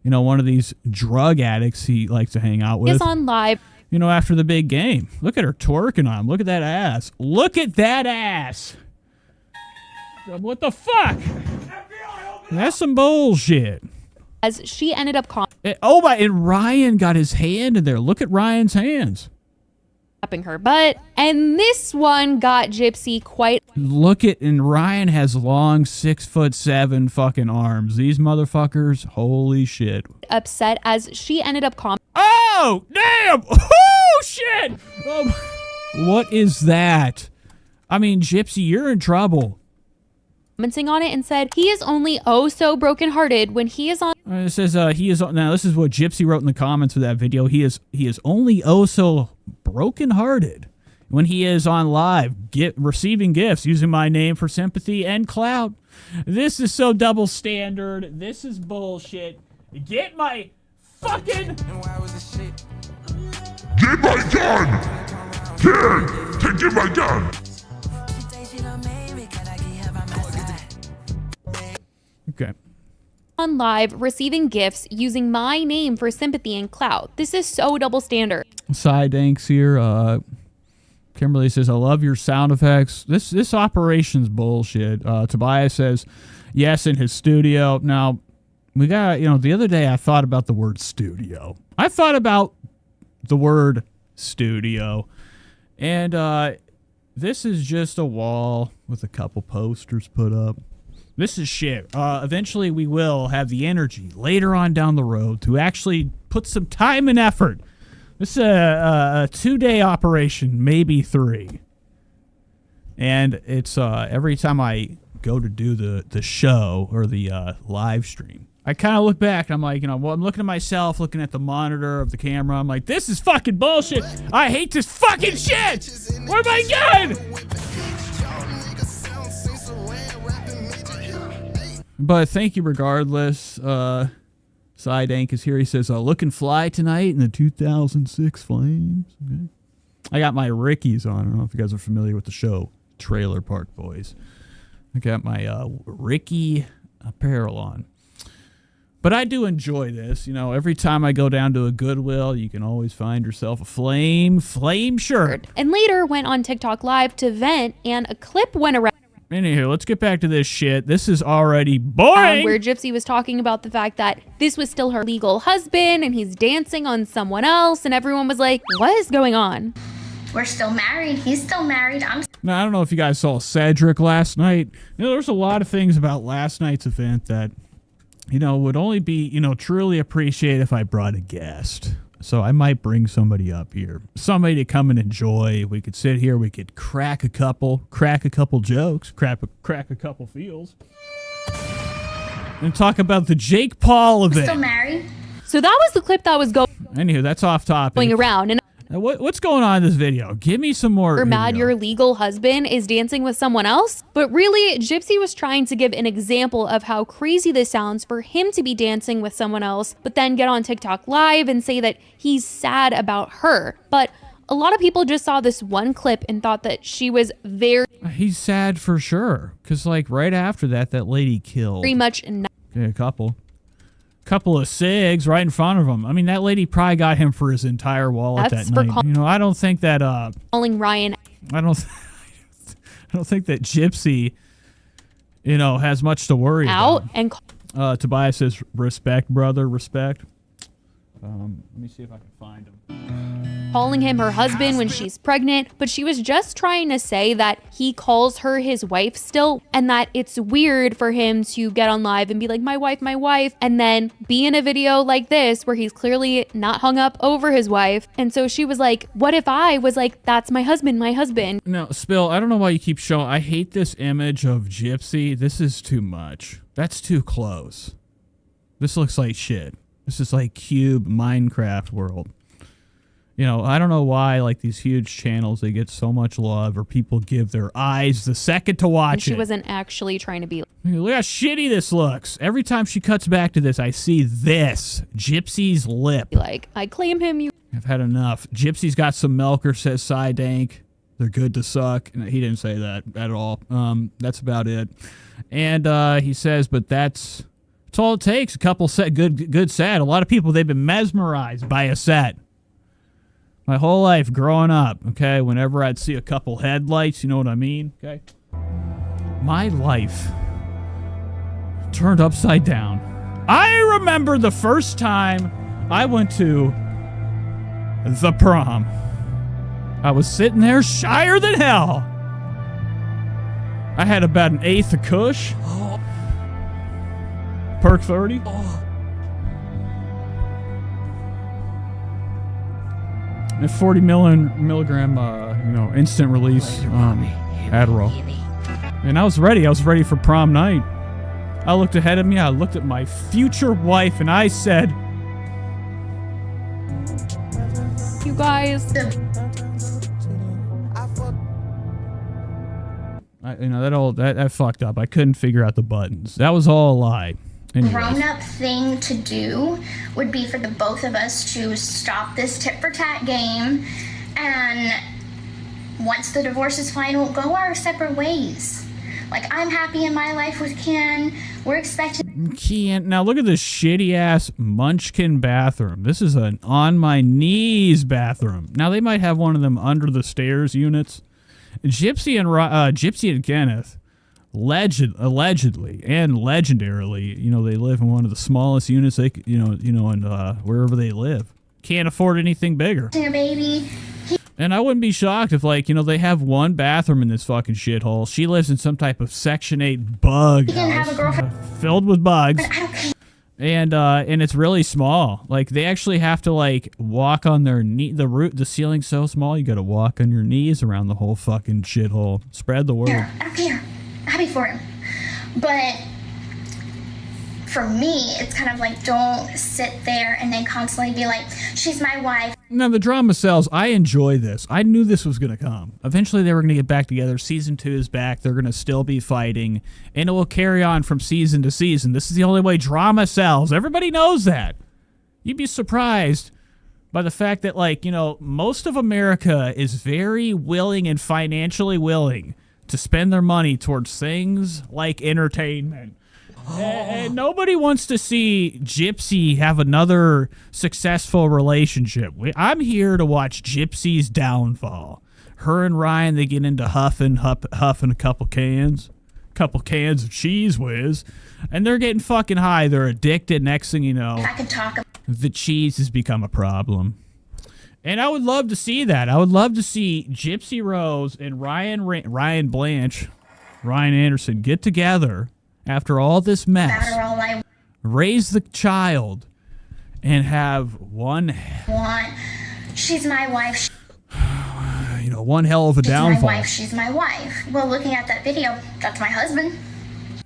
Speaker 2: you know, one of these drug addicts he likes to hang out with.
Speaker 9: Is on live.
Speaker 2: You know, after the big game. Look at her twerking on him. Look at that ass. Look at that ass. What the fuck? That's some bullshit.
Speaker 9: As she ended up
Speaker 2: oh my, and Ryan got his hand in there. Look at Ryan's hands.
Speaker 9: Slapping her butt. And this one got Gypsy quite...
Speaker 2: Look at, and Ryan has long 6'7" fucking arms. These motherfuckers, holy shit.
Speaker 9: Upset as she ended up
Speaker 2: Oh, damn! Oh, shit! What is that? I mean, Gypsy, you're in trouble.
Speaker 9: Commenting on it and said, he is only oh so brokenhearted when he is on...
Speaker 2: It says, he is... Now, this is what Gypsy wrote in the comments of that video. He is only oh so brokenhearted when he is on live, receiving gifts, using my name for sympathy and clout. This is so double standard. This is bullshit. Get my fucking...
Speaker 5: Get my gun! Get my gun!
Speaker 2: Okay.
Speaker 9: On live, receiving gifts, using my name for sympathy and clout. This is so double standard.
Speaker 2: Side Danks here. Kimberly says, I love your sound effects. This operation's bullshit. Tobias says, yes, in his studio. Now, we got, you know, the other day I thought about the word studio. I thought about the word studio. And this is just a wall with a couple posters put up. This is shit. Eventually we will have the energy later on down the road to actually put some time and effort. This is a 2-day operation, maybe 3. And it's every time I go to do the show or the live stream, I kind of look back and I'm like, you know, well, I'm looking at myself, looking at the monitor of the camera. I'm like, this is fucking bullshit. I hate this fucking shit. Where's my gun? But thank you regardless. Side Ank is here. He says, looking fly tonight in the 2006 Flames. Okay. I got my Rickies on. I don't know if you guys are familiar with the show Trailer Park Boys. I got my Ricky apparel on. But I do enjoy this. You know, every time I go down to a Goodwill, you can always find yourself a flame shirt.
Speaker 9: And later went on TikTok Live to vent, and a clip went around.
Speaker 2: Anywho, let's get back to this shit. This is already boring.
Speaker 9: Where Gypsy was talking about the fact that this was still her legal husband and he's dancing on someone else, and everyone was like, what is going on?
Speaker 10: We're still married. He's still married.
Speaker 2: Now, I don't know if you guys saw Cedric last night. You know, there's a lot of things about last night's event that, you know, would only be, you know, truly appreciated if I brought a guest. So I might bring somebody up here, somebody to come and enjoy. We could sit here, we could crack a couple jokes, crack a couple feels, and talk about the Jake Paul event.
Speaker 10: Still married.
Speaker 9: So that was the clip that was going.
Speaker 2: Anywho, that's off topic.
Speaker 9: going around. And
Speaker 2: what's going on in this video? Give me some more.
Speaker 9: you're mad
Speaker 2: video.
Speaker 9: your legal husband is dancing with someone else? But really, Gypsy was trying to give an example of how crazy this sounds for him to be dancing with someone else, but then get on TikTok live and say that he's sad about her. But a lot of people just saw this one clip and thought that she was very
Speaker 2: He's sad for sure. Because, like, right after that lady killed.
Speaker 9: much
Speaker 2: Okay, a couple of cigs right in front of him. I mean, that lady probably got him for his entire wallet
Speaker 9: That's
Speaker 2: that
Speaker 9: for
Speaker 2: night. You know, I don't think that
Speaker 9: calling Ryan
Speaker 2: I don't think that Gypsy, you know, has much to worry
Speaker 9: out
Speaker 2: about.
Speaker 9: and
Speaker 2: Tobias says, respect, brother, respect. Let me see if I can find him.
Speaker 9: calling him her husband when she's pregnant, but she was just trying to say that he calls her his wife still, and that it's weird for him to get on live and be like, my wife, and then be in a video like this where he's clearly not hung up over his wife. And so she was like, what if I was like, that's my husband.
Speaker 2: No, Spill, I don't know why you keep showing. I hate this image of Gypsy. This is too much. That's too close. This looks like shit. This is like Cube Minecraft world. You know, I don't know why, like, these huge channels, they get so much love, or people give their eyes the second to watch
Speaker 9: And she
Speaker 2: it.
Speaker 9: wasn't actually trying to be
Speaker 2: Look how shitty this looks. Every time she cuts back to this, I see this. Gypsy's lip.
Speaker 9: like, I claim him, you.
Speaker 2: I've had enough. Gypsy's got some milker, says Dank. They're good to suck. And he didn't say that at all. That's about it. And he says, but that's all it takes. A couple set, good set. A lot of people, they've been mesmerized by a set. My whole life growing up, okay, whenever I'd see a couple headlights, you know what I mean, okay? My life turned upside down. I remember the first time I went to the prom. I was sitting there shyer than hell. I had about an eighth of Kush. Perk 30. And 40 milligram, you know, instant release Adderall. And I was ready. I was ready for prom night. I looked ahead of me. I looked at my future wife, and I said,
Speaker 9: You guys.
Speaker 2: you know, that fucked up. I couldn't figure out the buttons. That was all a lie. Anyways.
Speaker 10: Grown-up thing to do would be for the both of us to stop this tit-for-tat game, and once the divorce is final, go our separate ways. Like, I'm happy in my life with Ken. We're expecting...
Speaker 2: Ken, now look at this shitty-ass Munchkin bathroom. This is an on-my-knees bathroom. Now, they might have one of them under-the-stairs units. Gypsy and Kenneth... allegedly and legendarily, you know, they live in one of the smallest units they, and wherever they live, can't afford anything bigger.
Speaker 10: A baby.
Speaker 2: And I wouldn't be shocked if, like, you know, they have one bathroom in this fucking shithole. She lives in some type of Section 8 bug house filled with bugs, and it's really small. Like, they actually have to, like, walk on their knee. The ceiling's so small, you got to walk on your knees around the whole fucking shithole. Spread the word.
Speaker 10: I don't care. Happy for him. But for me, it's kind of like, don't sit there and then constantly be like, she's my wife.
Speaker 2: Now, the drama sells. I enjoy this. I knew this was going to come. Eventually, they were going to get back together. Season 2 is back. They're going to still be fighting, and it will carry on from season to season. This is the only way drama sells. Everybody knows that. You'd be surprised by the fact that, like, you know, most of America is very willing and financially willing to spend their money towards things like entertainment. And nobody wants to see Gypsy have another successful relationship. I'm here to watch Gypsy's downfall. Her and Ryan, they get into huffing a couple cans of Cheese Whiz, and they're getting fucking high. They're addicted. Next thing you know,
Speaker 10: I could talk.
Speaker 2: The cheese has become a problem. And I would love to see that. I would love to see Gypsy Rose and Ryan Anderson get together after all this mess, raise the child, and have one...
Speaker 10: She's my wife.
Speaker 2: One hell of a downfall.
Speaker 10: She's my wife. Well, looking at that video, that's my husband.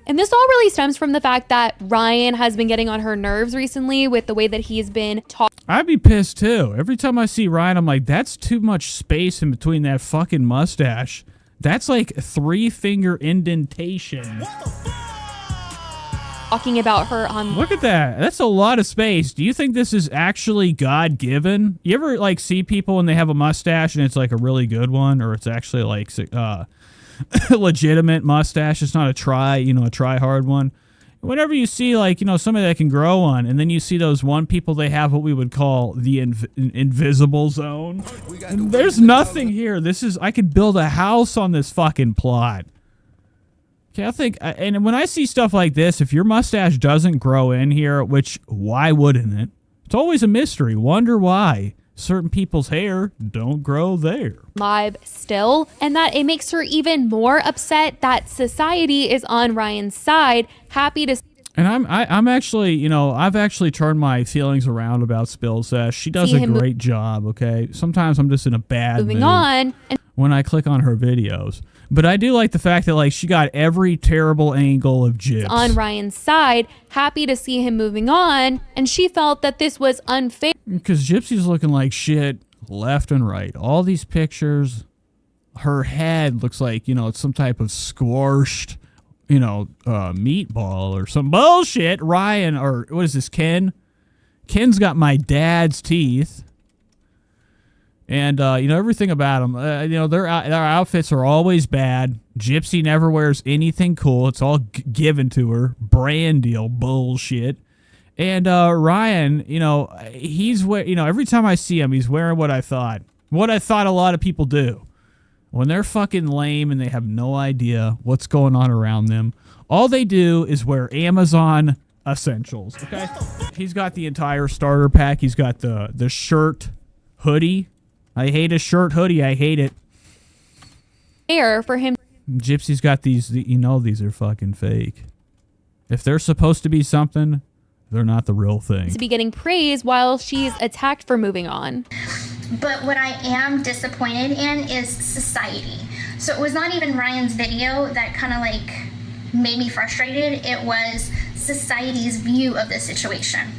Speaker 9: And this all really stems from the fact that Ryan has been getting on her nerves recently with the way that he's been talking.
Speaker 2: I'd be pissed too. Every time I see Ryan, I'm like, that's too much space in between that fucking mustache. That's like 3-finger indentation.
Speaker 9: Talking about her on.
Speaker 2: Look at that. That's a lot of space. Do you think this is actually God-given? You ever like see people when they have a mustache and it's like a really good one, or it's actually like legitimate mustache? It's not a try hard one. Whenever you see like, somebody that can grow one, and then you see those one people, they have what we would call the invisible zone. And there's nothing here. I could build a house on this fucking plot. Okay, I think, and when I see stuff like this, if your mustache doesn't grow in here, which why wouldn't it? It's always a mystery. Wonder why certain people's hair don't grow there.
Speaker 9: Live still, and that it makes her even more upset that society is on Ryan's side, happy to.
Speaker 2: And I'm actually, I've actually turned my feelings around about Spill Sesh. She does a great job, okay? Sometimes I'm just in a bad mood.
Speaker 9: Moving on.
Speaker 2: When I click on her videos. But I do like the fact that like she got every terrible angle of Gyps.
Speaker 9: On Ryan's side, happy to see him moving on, and she felt that this was unfair.
Speaker 2: Because Gypsy's looking like shit left and right. All these pictures, her head looks like, it's some type of squashed, meatball or some bullshit. Ryan, or what is this, Ken? Ken's got my dad's teeth. And, everything about them, their outfits are always bad. Gypsy never wears anything cool. It's all given to her. Brand deal bullshit. And Ryan, he's, every time I see him, he's wearing what I thought a lot of people do. When they're fucking lame and they have no idea what's going on around them, all they do is wear Amazon essentials, okay? He's got the entire starter pack. He's got the shirt, hoodie. I hate a shirt hoodie. I hate it.
Speaker 9: Fair for him.
Speaker 2: Gypsy's got these. These are fucking fake. If they're supposed to be something, they're not the real thing.
Speaker 9: To be getting praise while she's attacked for moving on.
Speaker 10: But what I am disappointed in is society. So it was not even Ryan's video that kind of like made me frustrated. It was society's view of the situation.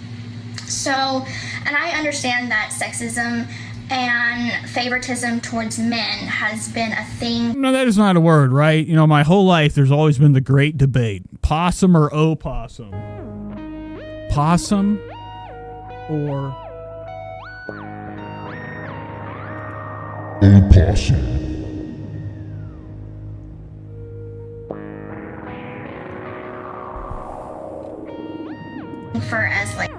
Speaker 10: So, and I understand that sexism and favoritism towards men has been a thing.
Speaker 2: No, that is not a word, right? My whole life there's always been the great debate. Possum or opossum? Possum or
Speaker 5: opossum?
Speaker 10: For as like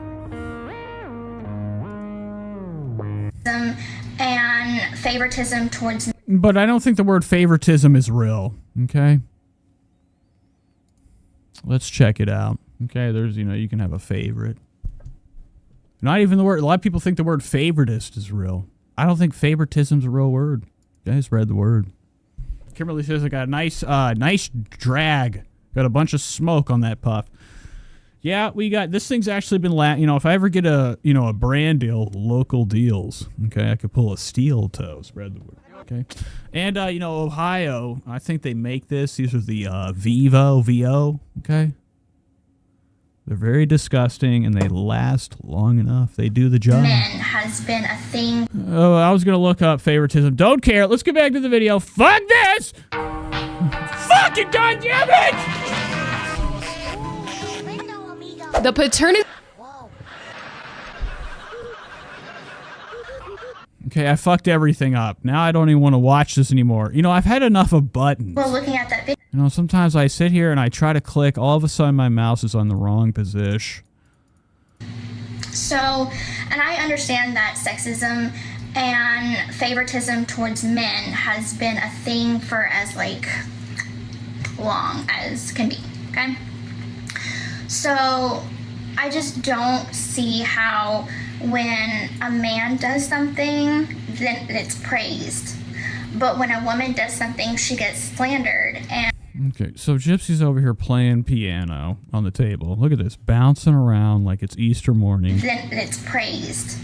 Speaker 10: and favoritism towards.
Speaker 2: But I don't think the word favoritism is real. Okay. Let's check it out. Okay, there's, you can have a favorite. Not even the word. A lot of people think the word favoritist is real. I don't think favoritism's a real word. You guys read the word. Kimberly says I got a nice drag. Got a bunch of smoke on that puff. Yeah, we got, this thing's actually been, if I ever get a brand deal, local deals, okay, I could pull a steel toe, spread the word, okay? And, Ohio, I think they make this. These are the VO, okay? They're very disgusting, and they last long enough. They do the job.
Speaker 10: Men has been a thing.
Speaker 2: Oh, I was going to look up favoritism. Don't care. Let's get back to the video. Fuck this! Fucking goddamn it!
Speaker 9: The paternity.
Speaker 2: Okay, I fucked everything up. Now I don't even want to watch this anymore. I've had enough of buttons.
Speaker 10: Well, looking at that video.
Speaker 2: Sometimes I sit here and I try to click. All of a sudden my mouse is on the wrong position.
Speaker 10: So, and I understand that sexism and favoritism towards men has been a thing for as like long as can be, okay? So I just don't see how when a man does something, then it's praised. But when a woman does something, she gets slandered. And
Speaker 2: okay, so Gypsy's over here playing piano on the table. Look at this, bouncing around like it's Easter morning.
Speaker 10: Then it's praised.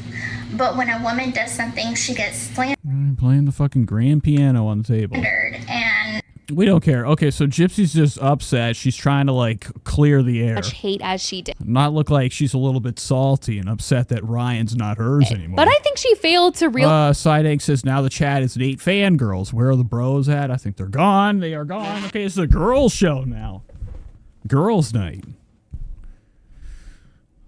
Speaker 10: But when a woman does something, she gets slandered.
Speaker 2: Playing the fucking grand piano on the table.
Speaker 10: And
Speaker 2: We don't care. Okay, so Gypsy's just upset. She's trying to, like, clear the air.
Speaker 9: Much hate as she did.
Speaker 2: Not look like she's a little bit salty and upset that Ryan's not hers anymore.
Speaker 9: But I think she failed to realize.
Speaker 2: Side Egg says, now the chat is 8 fangirls. Where are the bros at? I think they're gone. They are gone. Okay, it's a girls show now. Girls night.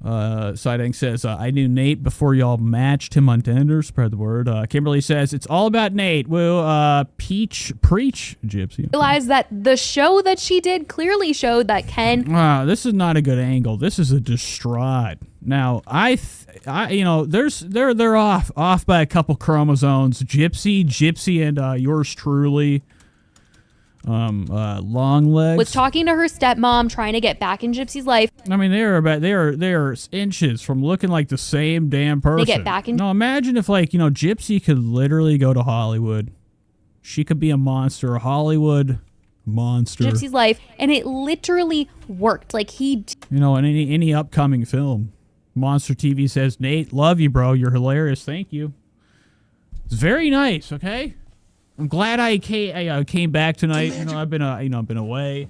Speaker 2: Side Egg says, I knew Nate before y'all matched him on Tinder. Spread the word. Kimberly says, it's all about Nate. Well, preach, Gypsy.
Speaker 9: Realize that the show that she did clearly showed that Ken.
Speaker 2: Wow, this is not a good angle. This is a distraught. Now, you know, they're off by a couple chromosomes. Gypsy, and yours truly. Long legs
Speaker 9: Was talking to her stepmom, trying to get back in Gypsy's life.
Speaker 2: I mean, they are inches from looking like the same damn person.
Speaker 9: They get back in.
Speaker 2: No, imagine if, like, you know, Gypsy could literally go to Hollywood. She could be a monster, a Hollywood monster.
Speaker 9: Gypsy's life, and it literally worked. Like you
Speaker 2: know, in any upcoming film, Monster TV says, Nate, love you, bro. You're hilarious. Thank you. It's very nice. Okay. I'm glad I came back tonight. You know, I've been away,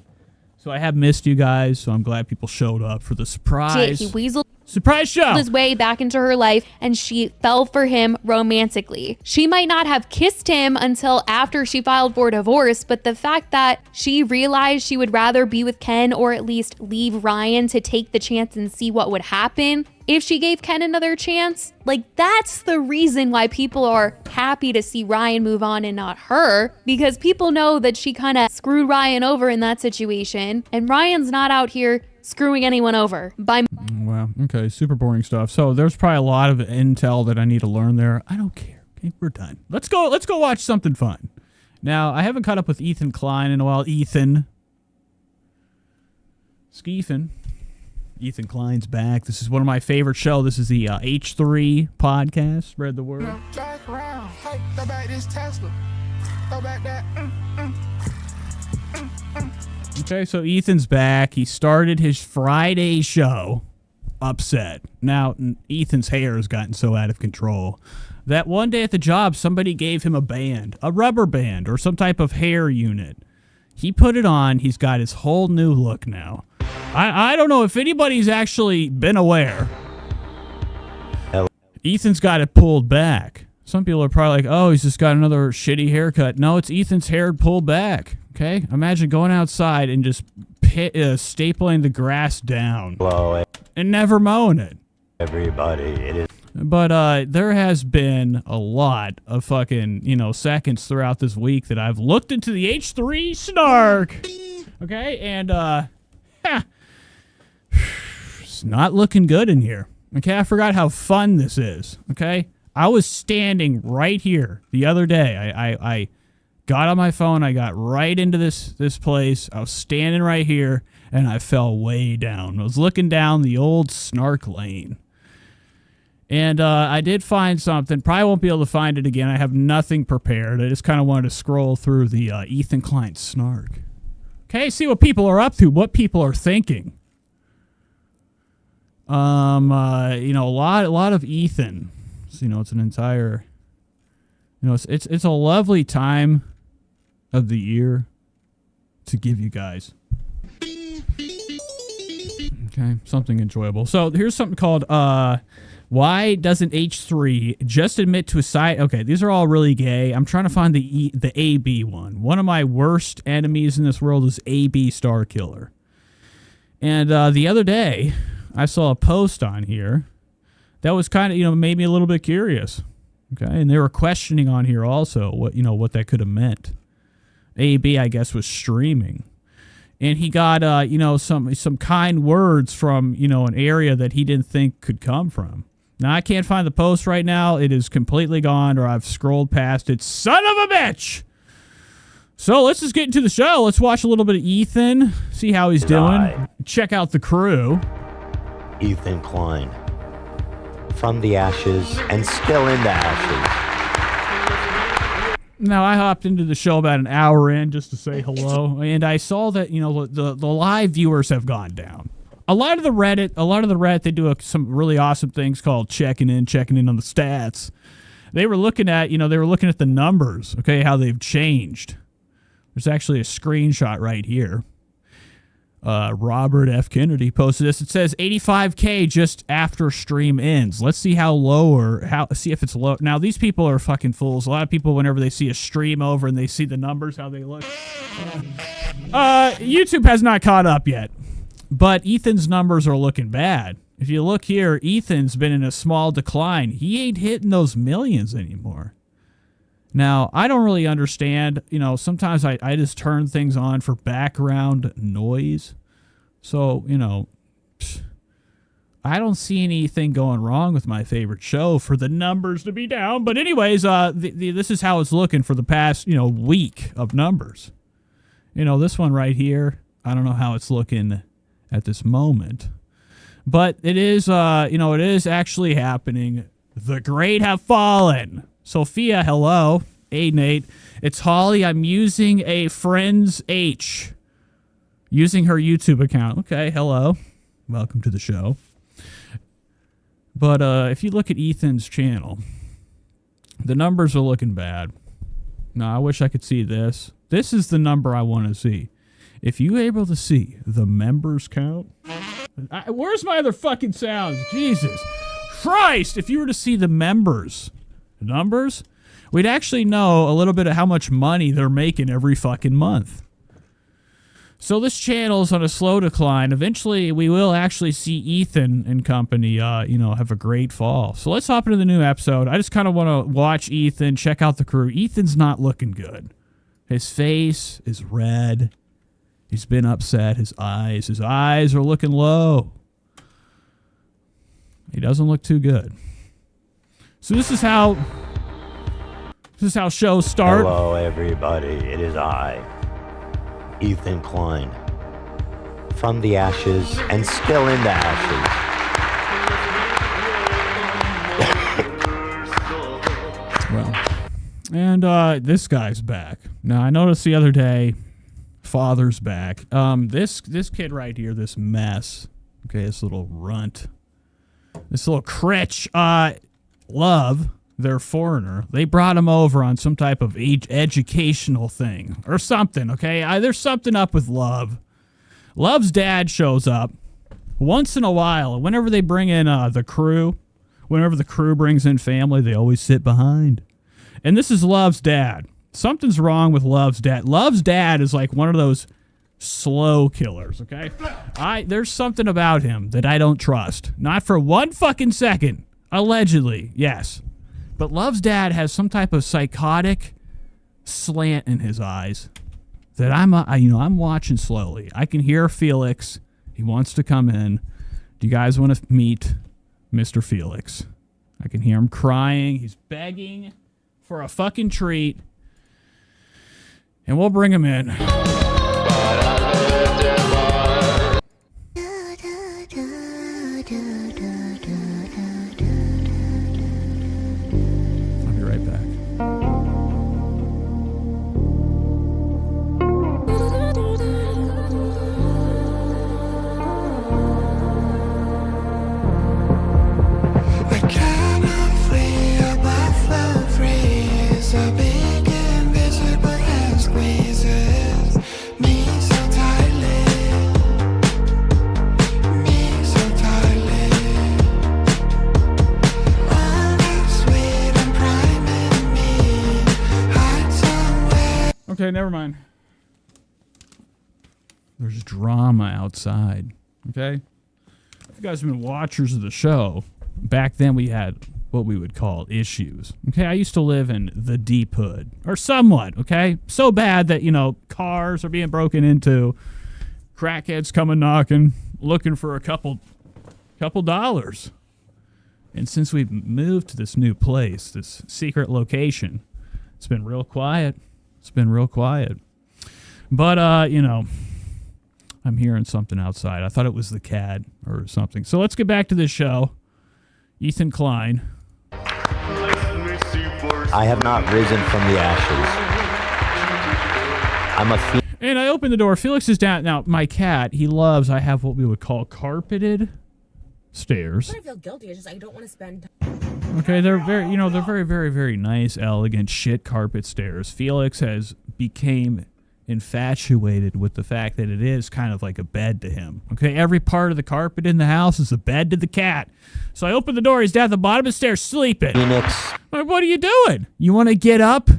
Speaker 2: so I have missed you guys. So I'm glad people showed up for the surprise.
Speaker 9: He weaseled
Speaker 2: surprise show
Speaker 9: his way back into her life, and she fell for him romantically. She might not have kissed him until after she filed for divorce, but the fact that she realized she would rather be with Ken, or at least leave Ryan to take the chance and see what would happen if she gave Ken another chance, like, that's the reason why people are happy to see Ryan move on and not her, because people know that she kind of screwed Ryan over in that situation, and Ryan's not out here screwing anyone over by.
Speaker 2: Wow. Okay. Super boring stuff. So there's probably a lot of intel that I need to learn there. I don't care. Okay, we're done. Let's go watch something fun. Now, I haven't caught up with Ethan Klein in a while. Ethan Klein's back. This is one of my favorite shows. This is the H3 podcast. Spread the word.
Speaker 11: Back around. Hey, throw back this Tesla. Throw back that.
Speaker 2: Okay, so Ethan's back. He started his Friday show upset. Now, Ethan's hair has gotten so out of control that one day at the job, somebody gave him a band, a rubber band, or some type of hair unit. He put it on. He's got his whole new look now. I don't know if anybody's actually been aware. Ethan's got it pulled back. Some people are probably like, oh, he's just got another shitty haircut. No, it's Ethan's hair pulled back. Okay? Imagine going outside and just stapling the grass down. And never mowing it.
Speaker 12: Everybody, it is.
Speaker 2: But there has been a lot of fucking, you know, seconds throughout this week that I've looked into the H3 snark. Okay? And, it's not looking good in here. Okay, I forgot how fun this is. Okay, I was standing right here the other day. I got on my phone. I got right into this place. I was standing right here, and I fell way down. I was looking down the old snark lane, and I did find something. Probably won't be able to find it again. I have nothing prepared. I just kind of wanted to scroll through the Ethan Klein snark. Okay, see what people are up to, what people are thinking. You know, a lot of Ethan. So, you know, it's an entire, you know, it's a lovely time of the year to give you guys. Okay, something enjoyable. So here's something called, why doesn't H3 just admit to a side? Okay, these are all really gay. I'm trying to find the AB one. One of my worst enemies in this world is AB Star Killer. And the other day, I saw a post on here that was kind of, you know, made me a little bit curious. Okay, and they were questioning on here also what that could have meant. AB, I guess, was streaming, and he got you know, some kind words from, you know, an area that he didn't think could come from. Now I can't find the post right now. It is completely gone, or I've scrolled past it. Son of a bitch! So let's just get into the show. Let's watch a little bit of Ethan, see how he's doing. Check out the crew.
Speaker 12: Ethan Klein. From the ashes and still in the ashes.
Speaker 2: Now, I hopped into the show about an hour in just to say hello, and I saw that, you know, the live viewers have gone down. A lot of the Reddit, they do some really awesome things called checking in on the stats. They were looking at, you know, the numbers, okay, how they've changed. There's actually a screenshot right here. Robert F. Kennedy posted this. It says 85K just after stream ends. Let's see see if it's low. Now, these people are fucking fools. A lot of people, whenever they see a stream over and they see the numbers, how they look. YouTube has not caught up yet, but Ethan's numbers are looking bad. If you look here, Ethan's been in a small decline. He ain't hitting those millions anymore. Now, I don't really understand. You know, sometimes I just turn things on for background noise. So, you know, I don't see anything going wrong with my favorite show for the numbers to be down. But anyways, this is how it's looking for the past, week of numbers. This one right here, I don't know how it's looking at this moment. But it is, it is actually happening. The great have fallen. Sophia, hello. Hey, Nate. It's Holly. I'm using a friend's H. Using her YouTube account. Okay, hello. Welcome to the show. But if you look at Ethan's channel, the numbers are looking bad. Now, I wish I could see this. This is the number I want to see. If you're able to see the members count... where's my other fucking sounds? Jesus Christ! If you were to see the numbers, we'd actually know a little bit of how much money they're making every fucking month. So this channel's on a slow decline. Eventually, we will actually see Ethan and company, have a great fall. So let's hop into the new episode. I just kind of want to watch Ethan, check out the crew. Ethan's not looking good. His face is red. He's been upset. His eyes are looking low. He doesn't look too good. So this is how shows start.
Speaker 12: Hello, everybody. It is I, Ethan Klein. From the ashes and still in the ashes.
Speaker 2: Well, and this guy's back. Now, I noticed the other day, Father's back. This kid right here, this mess. Okay, this little runt. This little critch. Love, their foreigner. They brought him over on some type of educational thing or something, okay? There's something up with Love. Love's dad shows up once in a while. Whenever they bring in the crew, whenever the crew brings in family, they always sit behind. And this is Love's dad. Something's wrong with Love's dad. Love's dad is like one of those slow killers, okay? There's something about him that I don't trust. Not for one fucking second. Allegedly, yes. But Love's dad has some type of psychotic slant in his eyes that I'm watching slowly. I can hear Felix. He wants to come in. Do you guys want to meet Mr. Felix? I can hear him crying. He's begging for a fucking treat. And we'll bring him in. I'll be right back.
Speaker 11: I cannot flee above the freeze. A big invisible hand squeezes me so tightly. Me so tightly. All that sweet and prime in me hides somewhere.
Speaker 2: Okay, never mind. There's drama outside. Okay? If you guys have been watchers of the show, back then we had what we would call issues. Okay? I used to live in the deep hood. Or somewhat, okay? So bad that, cars are being broken into, crackheads coming knocking, looking for a couple dollars. And since we've moved to this new place, this secret location, it's been real quiet. But, I'm hearing something outside. I thought it was the cat or something. So let's get back to this show. Ethan Klein.
Speaker 12: I have not risen from the ashes.
Speaker 2: And I opened the door. Felix is down. Now, my cat, I have what we would call carpeted stairs.
Speaker 4: I feel guilty. It's just I don't want to spend
Speaker 2: Okay, they're very, very, very nice, elegant shit carpet stairs. Felix has became infatuated with the fact that it is kind of like a bed to him. Okay, every part of the carpet in the house is a bed to the cat. So I open the door. He's down at the bottom of the stairs sleeping.
Speaker 12: Phoenix.
Speaker 2: Like, what are you doing? You want to get up?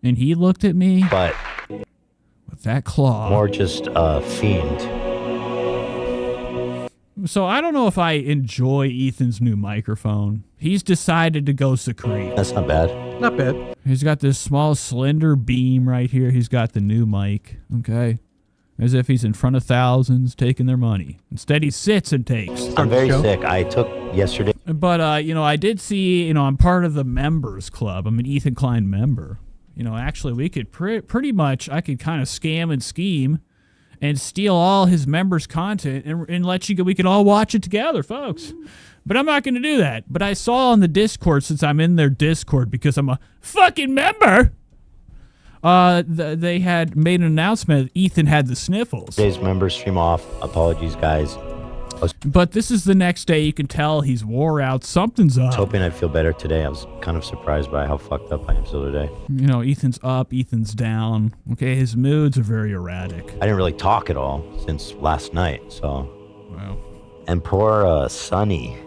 Speaker 2: And he looked at me.
Speaker 12: But
Speaker 2: with that claw.
Speaker 12: More just a fiend.
Speaker 2: So I don't know if I enjoy Ethan's new microphone. He's decided to go secrete.
Speaker 12: That's not bad.
Speaker 13: Not bad.
Speaker 2: He's got this small, slender beam right here. He's got the new mic, okay? As if he's in front of thousands taking their money. Instead, he sits and takes.
Speaker 12: I'm very sick. I took yesterday.
Speaker 2: But, I did see, I'm part of the members club. I'm an Ethan Klein member. Actually, we could pretty much, I could kind of scam and scheme and steal all his members' content and let you go. We could all watch it together, folks. But I'm not going to do that. But I saw on the Discord, since I'm in their Discord because I'm a fucking member, they had made an announcement that Ethan had the sniffles.
Speaker 12: Today's member stream off. Apologies, guys.
Speaker 2: But this is the next day. You can tell he's wore out. Something's up.
Speaker 12: I was hoping I'd feel better today. I was kind of surprised by how fucked up I am still today.
Speaker 2: Ethan's up, Ethan's down. Okay, his moods are very erratic.
Speaker 12: I didn't really talk at all since last night, so.
Speaker 2: Wow.
Speaker 12: And poor Sonny.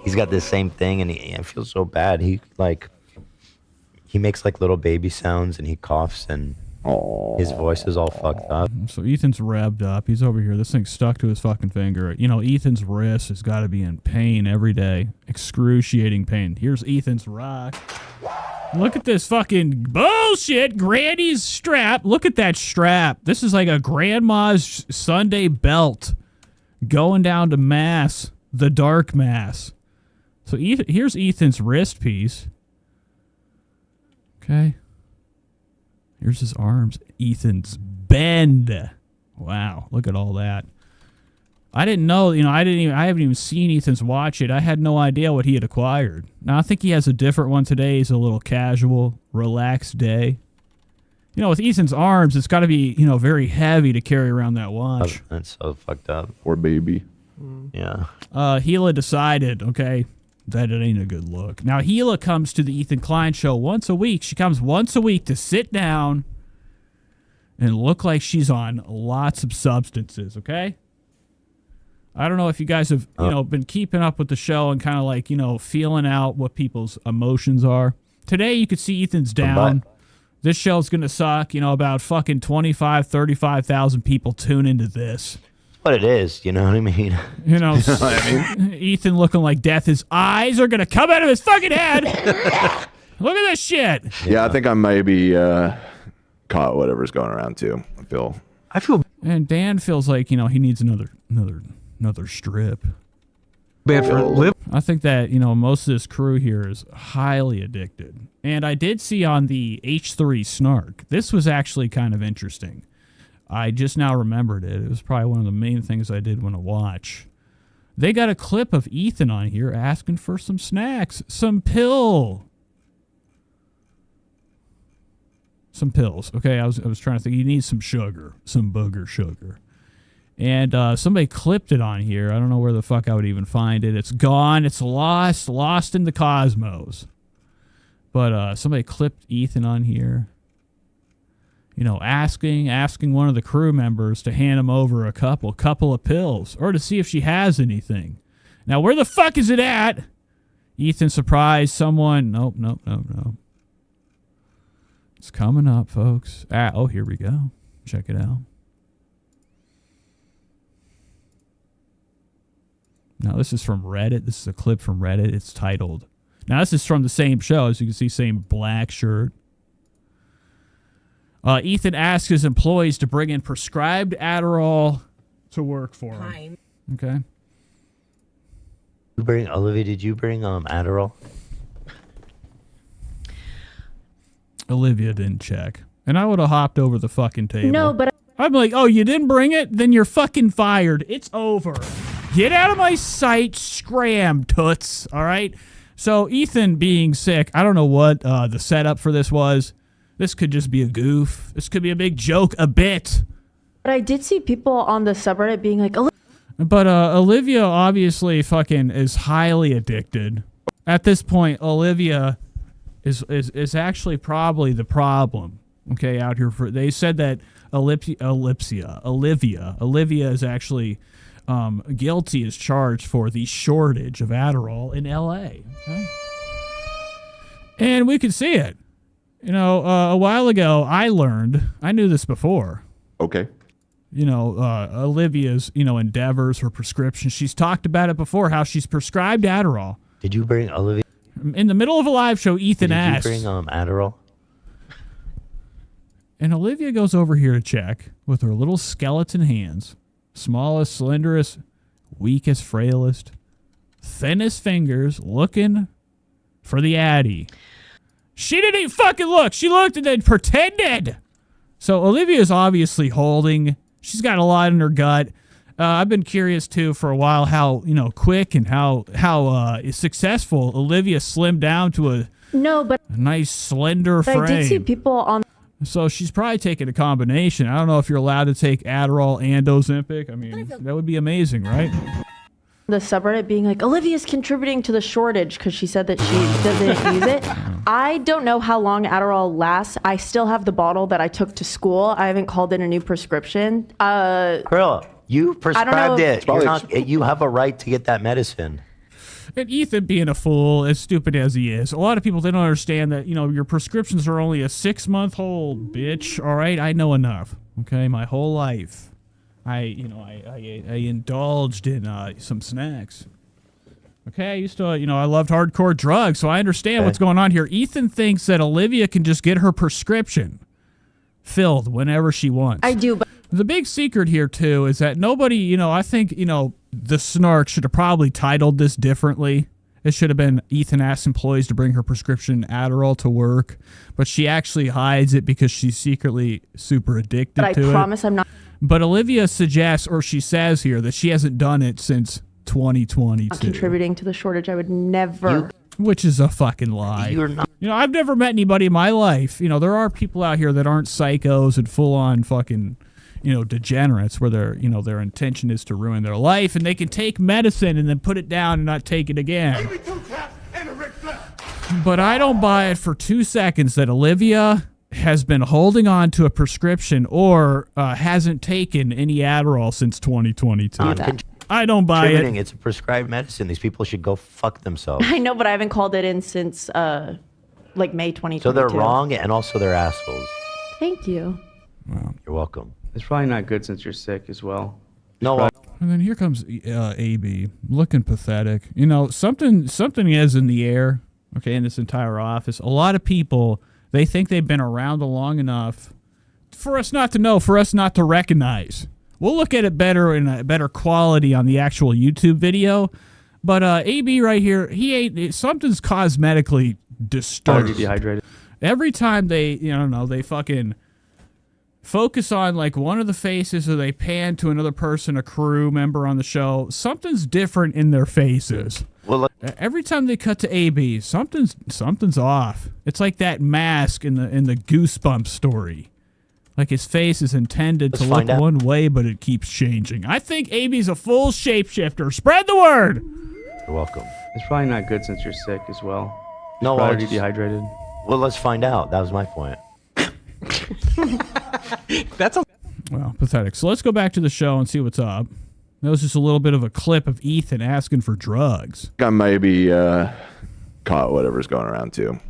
Speaker 12: He's got this same thing, and I feel so bad. He makes like little baby sounds, and he coughs, and his voice is all fucked up.
Speaker 2: So Ethan's revved up. He's over here. This thing's stuck to his fucking finger. Ethan's wrist has got to be in pain every day. Excruciating pain. Here's Ethan's rock. Look at this fucking bullshit granny's strap. Look at that strap. This is like a grandma's Sunday belt going down to mass, the dark mass. So here's Ethan's wrist piece. Okay. Here's his arms. Ethan's bend. Wow, look at all that. I didn't know, I haven't even seen Ethan's watch it. I had no idea what he had acquired. Now, I think he has a different one today. He's a little casual, relaxed day. With Ethan's arms, it's got to be, very heavy to carry around that watch.
Speaker 12: That's so fucked up.
Speaker 14: Poor baby.
Speaker 12: Yeah.
Speaker 2: Gila decided, okay, that it ain't a good look. Now, Gila comes to the Ethan Klein show once a week. She comes once a week to sit down and look like she's on lots of substances, okay? I don't know if you guys have, been keeping up with the show and kind of like, feeling out what people's emotions are. Today, you could see Ethan's down. This show's going to suck. About fucking 25, 35,000 people tune into this.
Speaker 12: What it is, you know what I mean?
Speaker 2: Ethan looking like death. His eyes are going to come out of his fucking head. Look at this shit.
Speaker 14: Yeah, I think I might be caught whatever's going around too. I feel
Speaker 2: and Dan feels like, he needs another strip.
Speaker 13: Bad for live.
Speaker 2: I think that, most of this crew here is highly addicted. And I did see on the H3 Snark, this was actually kind of interesting. I just now remembered it. It was probably one of the main things I did want to watch. They got a clip of Ethan on here asking for some snacks, some pills. Okay, I was trying to think. He needs some sugar, some booger sugar. And somebody clipped it on here. I don't know where the fuck I would even find it. It's gone. It's lost in the cosmos. But somebody clipped Ethan on here. Asking one of the crew members to hand him over a couple of pills, or to see if she has anything. Now, where the fuck is it at? Ethan surprised someone. Nope. It's coming up, folks. Oh, here we go. Check it out. Now, this is from Reddit. This is a clip from Reddit. It's titled. Now, this is from the same show. As you can see, same black shirt. Ethan asks his employees to bring in prescribed Adderall to work for him. Okay.
Speaker 12: Olivia, did you bring Adderall?
Speaker 2: Olivia didn't check. And I would have hopped over the fucking table.
Speaker 15: No, but
Speaker 2: I'm like, oh, you didn't bring it? Then you're fucking fired. It's over. Get out of my sight, scram, toots. All right? So Ethan being sick, I don't know what the setup for this was. This could just be a goof. This could be a big joke, a bit.
Speaker 15: I did see people on the subreddit being like,
Speaker 2: but Olivia obviously fucking is highly addicted. At this point, Olivia is actually probably the problem. okay, out here for. They said that Olivia is actually guilty as charged for the shortage of Adderall in L.A. Okay? And we could see it. You know, a while ago, I knew this before.
Speaker 14: Okay.
Speaker 2: You know, Olivia's, endeavors, her prescription. She's talked about it before, how she's prescribed Adderall.
Speaker 12: Did you bring Olivia?
Speaker 2: In the middle of a live show, Ethan asked.
Speaker 12: Did you bring Adderall?
Speaker 2: And Olivia goes over here to check with her little skeleton hands. Smallest, slenderest, weakest, frailest, thinnest fingers, looking for the Addy. She didn't even fucking look. She looked and then pretended. So Olivia's obviously holding. She's got a lot in her gut. I've been curious, too, for a while how, quick and how successful Olivia slimmed down to a nice, slender frame.
Speaker 15: I did see people on...
Speaker 2: So she's probably taking a combination. I don't know if you're allowed to take Adderall and Ozempic. I mean, that would be amazing, right?
Speaker 15: The subreddit being like, Olivia's contributing to the shortage because she said that she doesn't use it. I don't know how long Adderall lasts. I still have the bottle that I took to school. I haven't called in a new prescription.
Speaker 12: Girl, you prescribed it. You have a right to get that medicine.
Speaker 2: And Ethan being a fool, as stupid as he is, a lot of people, they don't understand that, your prescriptions are only a 6-month hold, bitch. All right, I know enough. Okay, my whole life. I indulged in some snacks. Okay, I used to, I loved hardcore drugs, so I understand what's going on here. Ethan thinks that Olivia can just get her prescription filled whenever she wants.
Speaker 15: I do, but...
Speaker 2: The big secret here, too, is that nobody, I think, the snark should have probably titled this differently. It should have been Ethan asks employees to bring her prescription Adderall to work, but she actually hides it because she's secretly super addicted to it.
Speaker 15: But I promise I'm not...
Speaker 2: But Olivia suggests, or she says here, that she hasn't done it since 2022.
Speaker 15: Not contributing to the shortage. I would never...
Speaker 2: Which is a fucking lie.
Speaker 12: You're not...
Speaker 2: I've never met anybody in my life. There are people out here that aren't psychos and full-on fucking... degenerates where their intention is to ruin their life, and they can take medicine and then put it down and not take it again. But I don't buy it for 2 seconds that Olivia has been holding on to a prescription or hasn't taken any Adderall since 2022. I don't buy it.
Speaker 12: It's a prescribed medicine. These people should go fuck themselves.
Speaker 15: I know, but I haven't called it in since May 2022.
Speaker 12: So they're wrong, and also they're assholes.
Speaker 15: Thank you.
Speaker 2: Wow.
Speaker 12: You're welcome.
Speaker 16: It's probably not good since you're sick as well.
Speaker 12: No.
Speaker 2: And then here comes AB, looking pathetic. Something is in the air, okay, in this entire office. A lot of people, they think they've been around long enough for us not to know, for us not to recognize. We'll look at it better in a better quality on the actual YouTube video. But AB right here, something's cosmetically disturbed.
Speaker 16: Dehydrated.
Speaker 2: Every time they, they fucking... focus on like one of the faces or they pan to another person, a crew member on the show, something's different in their faces.
Speaker 12: Well,
Speaker 2: every time they cut to AB, something's off. It's like that mask in the Goosebumps story. Like his face is intended to look one way, but it keeps changing. I think AB's a full shapeshifter. Spread the word.
Speaker 12: You're welcome.
Speaker 16: It's probably not good since you're sick as well.
Speaker 12: No,
Speaker 16: already dehydrated.
Speaker 12: Well, let's find out. That was my point.
Speaker 2: Well, pathetic. So let's go back to the show and see what's up. That was just a little bit of a clip of Ethan asking for drugs.
Speaker 14: I maybe caught whatever's going around too.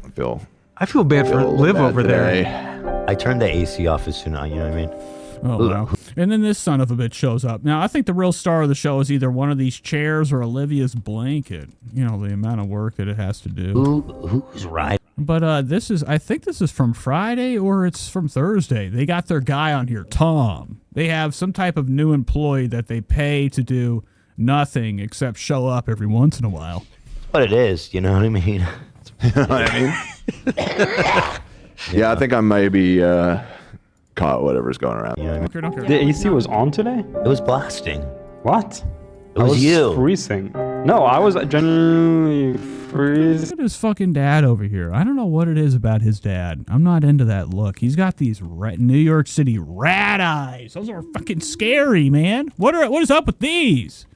Speaker 13: I feel bad for Liv over there.
Speaker 12: I turned the AC off as soon as, you know what I mean?
Speaker 2: Oh, wow. And then this son of a bitch shows up. Now, I think the real star of the show is either one of these chairs or Olivia's blanket. The amount of work that it has to do.
Speaker 12: Who's right?
Speaker 2: But I think this is from Friday or it's from Thursday. They got their guy on here, Tom. They have some type of new employee that they pay to do nothing except show up every once in a while.
Speaker 12: What it is, you know what I mean?
Speaker 14: You know what I mean? Yeah, I think I maybe caught whatever's going around.
Speaker 12: You know what I mean?
Speaker 16: The AC was on today?
Speaker 12: It was blasting.
Speaker 16: What?
Speaker 12: It was you.
Speaker 16: Freezing. No, I was genuinely freezing.
Speaker 2: Look at his fucking dad over here. I don't know what it is about his dad. I'm not into that look. He's got these New York City rat eyes. Those are fucking scary, man. What is up with these?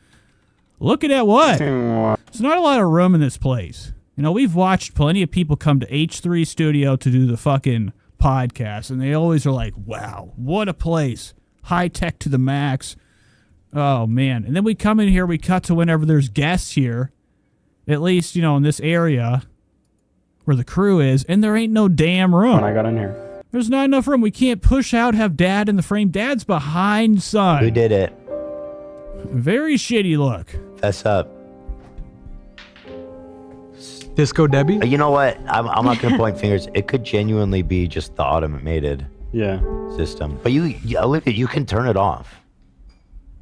Speaker 2: Looking at what? There's not a lot of room in this place. We've watched plenty of people come to H3 Studio to do the fucking podcasts, and they always are like, wow, what a place. High tech to the max. Oh, man. And then we come in here, we cut to whenever there's guests here, at least, you know, in this area where the crew is, and there ain't no damn room.
Speaker 16: When I got in here.
Speaker 2: There's not enough room. We can't push out, have Dad in the frame. Dad's behind, son.
Speaker 12: Who did it?
Speaker 2: Very shitty look.
Speaker 12: Fess up.
Speaker 13: Disco Debbie?
Speaker 12: You know what? I'm not going to point fingers. It could genuinely be just the automated system. But Olivia, you can turn it off.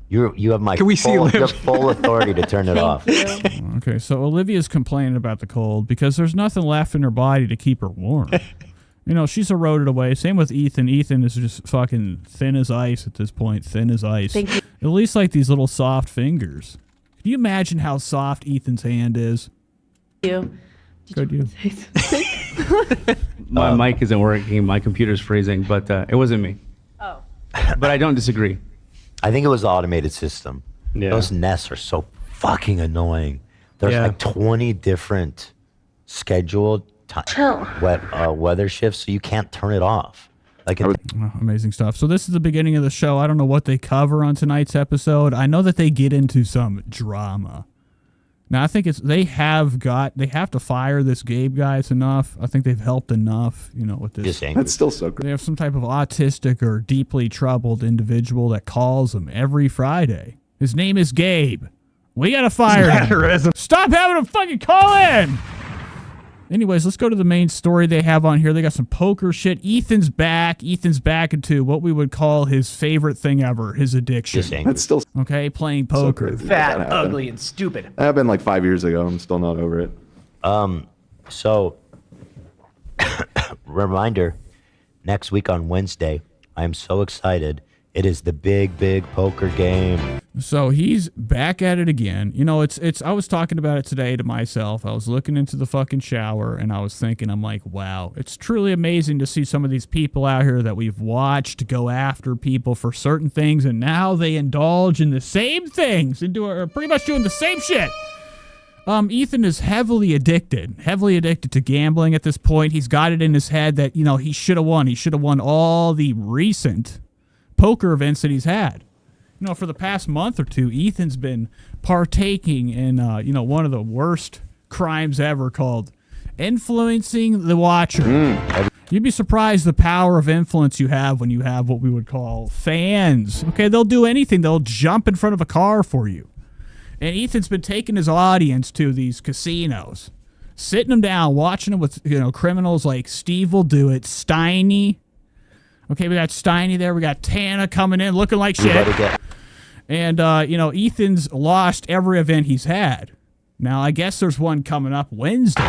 Speaker 12: You have my
Speaker 13: Can we see
Speaker 12: you
Speaker 13: Liv?
Speaker 12: have full authority to turn it off.
Speaker 2: Okay, so Olivia's complaining about the cold because there's nothing left in her body to keep her warm. You know, she's eroded away. Same with Ethan. Ethan is just fucking thin as ice at this point. Thin as ice.
Speaker 15: Thank you.
Speaker 2: At least like these little soft fingers. Can you imagine how soft Ethan's hand is?
Speaker 15: You.
Speaker 2: Could you?
Speaker 17: My mic isn't working. My computer's freezing, but it wasn't me.
Speaker 15: Oh.
Speaker 17: But I don't disagree.
Speaker 12: I think it was the automated system.
Speaker 17: Yeah.
Speaker 12: Those nests are so fucking annoying. There's like 20 different scheduled weather shifts, so you can't turn it off. Like
Speaker 2: amazing stuff. So this is the beginning of the show. I don't know what they cover on tonight's episode. I know that they get into some drama. Now I think they have to fire this Gabe guy. It's enough. I think they've helped enough, you know, with this.
Speaker 14: That's still so great.
Speaker 2: They have some type of autistic or deeply troubled individual that calls them every Friday. His name is Gabe. We gotta fire him. Stop having him fucking call in. Anyways, let's go to the main story they have on here. They got some poker shit. Ethan's back. Ethan's back into what we would call his favorite thing ever, his addiction.
Speaker 14: That's still
Speaker 2: okay, playing poker.
Speaker 14: So crazy that
Speaker 18: Fat, ugly, and stupid.
Speaker 14: That happened like 5 years ago. I'm still not over it.
Speaker 12: So, reminder, next week on Wednesday, I am so excited. It is the big poker game.
Speaker 2: So he's back at it again. You know, it's. I was talking about it today to myself. I was looking into the fucking shower and I was thinking, I'm like, wow, it's truly amazing to see some of these people out here that we've watched go after people for certain things, and now they indulge in the same things and are pretty much doing the same shit. Ethan is heavily addicted to gambling at this point. He's got it in his head that, you know, he should have won. He should have won all the recent poker events that he's had. You know, for the past month or two, Ethan's been partaking in, you know, one of the worst crimes ever called influencing the watcher. You'd be surprised the power of influence you have when you have what we would call fans. Okay, they'll do anything. They'll jump in front of a car for you. And Ethan's been taking his audience to these casinos, sitting them down, watching them with, you know, criminals like Steve will do it, Steiny. Okay, we got Steiny there. We got Tana coming in looking like shit. And, you know, Ethan's lost every event he's had. Now, I guess there's one coming up Wednesday.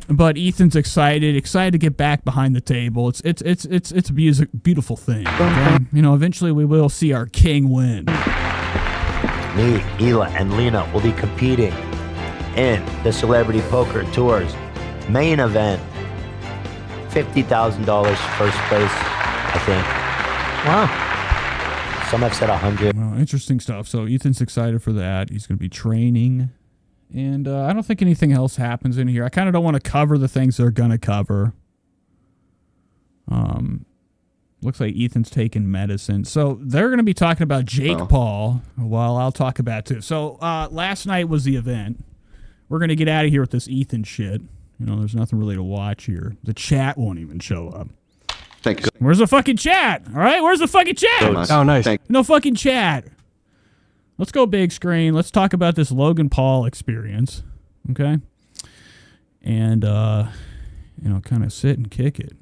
Speaker 2: But Ethan's excited to get back behind the table. It's a beautiful thing. Okay? You know, eventually we will see our king win.
Speaker 12: Me, Hila, and Lena will be competing in the Celebrity Poker Tour's main event. $50,000 first place, I think.
Speaker 13: Wow.
Speaker 12: Some have said 100.
Speaker 2: Well, interesting stuff. So Ethan's excited for that. He's going to be training. And I don't think anything else happens in here. I kind of don't want to cover the things they're going to cover. Looks like Ethan's taking medicine. So they're going to be talking about Jake Paul while I'll talk about too. So last night was the event. We're going to get out of here with this Ethan shit. You know, there's nothing really to watch here. The chat won't even show up.
Speaker 14: Thank you.
Speaker 2: Where's the fucking chat? All right, where's the fucking chat?
Speaker 13: Oh, nice.
Speaker 2: No fucking chat. Let's go big screen. Let's talk about this Logan Paul experience, okay? And, you know, kind of sit and kick it.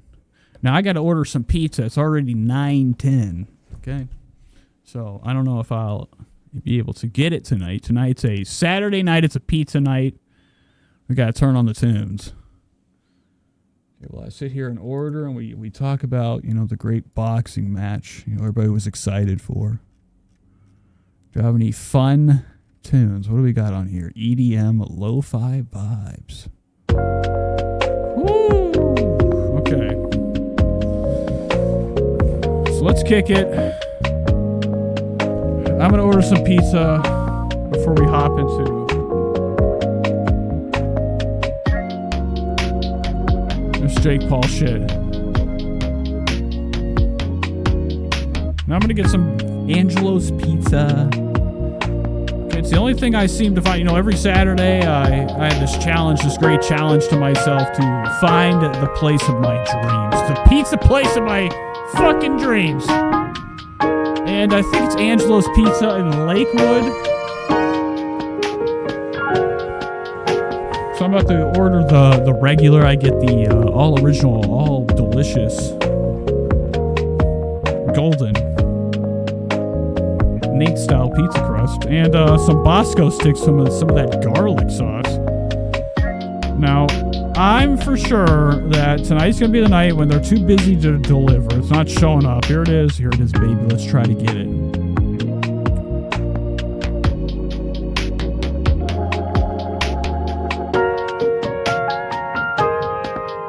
Speaker 2: Now, I got to order some pizza. It's already 9:10, okay? So, I don't know if I'll be able to get it tonight. Tonight's a Saturday night. It's a pizza night. We got to turn on the tunes. Okay, well, I sit here and order, and we talk about, you know, the great boxing match, you know, everybody was excited for. Do you have any fun tunes? What do we got on here? EDM lo-fi vibes. Woo! Okay. So let's kick it. I'm going to order some pizza before we hop into... There's Jake Paul shit. Now I'm gonna get some Angelo's Pizza. Okay, it's the only thing I seem to find. You know, every Saturday I have this challenge, this great challenge to myself to find the place of my dreams. The pizza place of my fucking dreams. And I think it's Angelo's Pizza in Lakewood. So I'm about to order the regular. I get the all original, all delicious, golden Nate style pizza crust, and some Bosco sticks, some of that garlic sauce. Now, I'm for sure that tonight's gonna be the night when they're too busy to deliver. It's not showing up. Here it is, baby. Let's try to get it.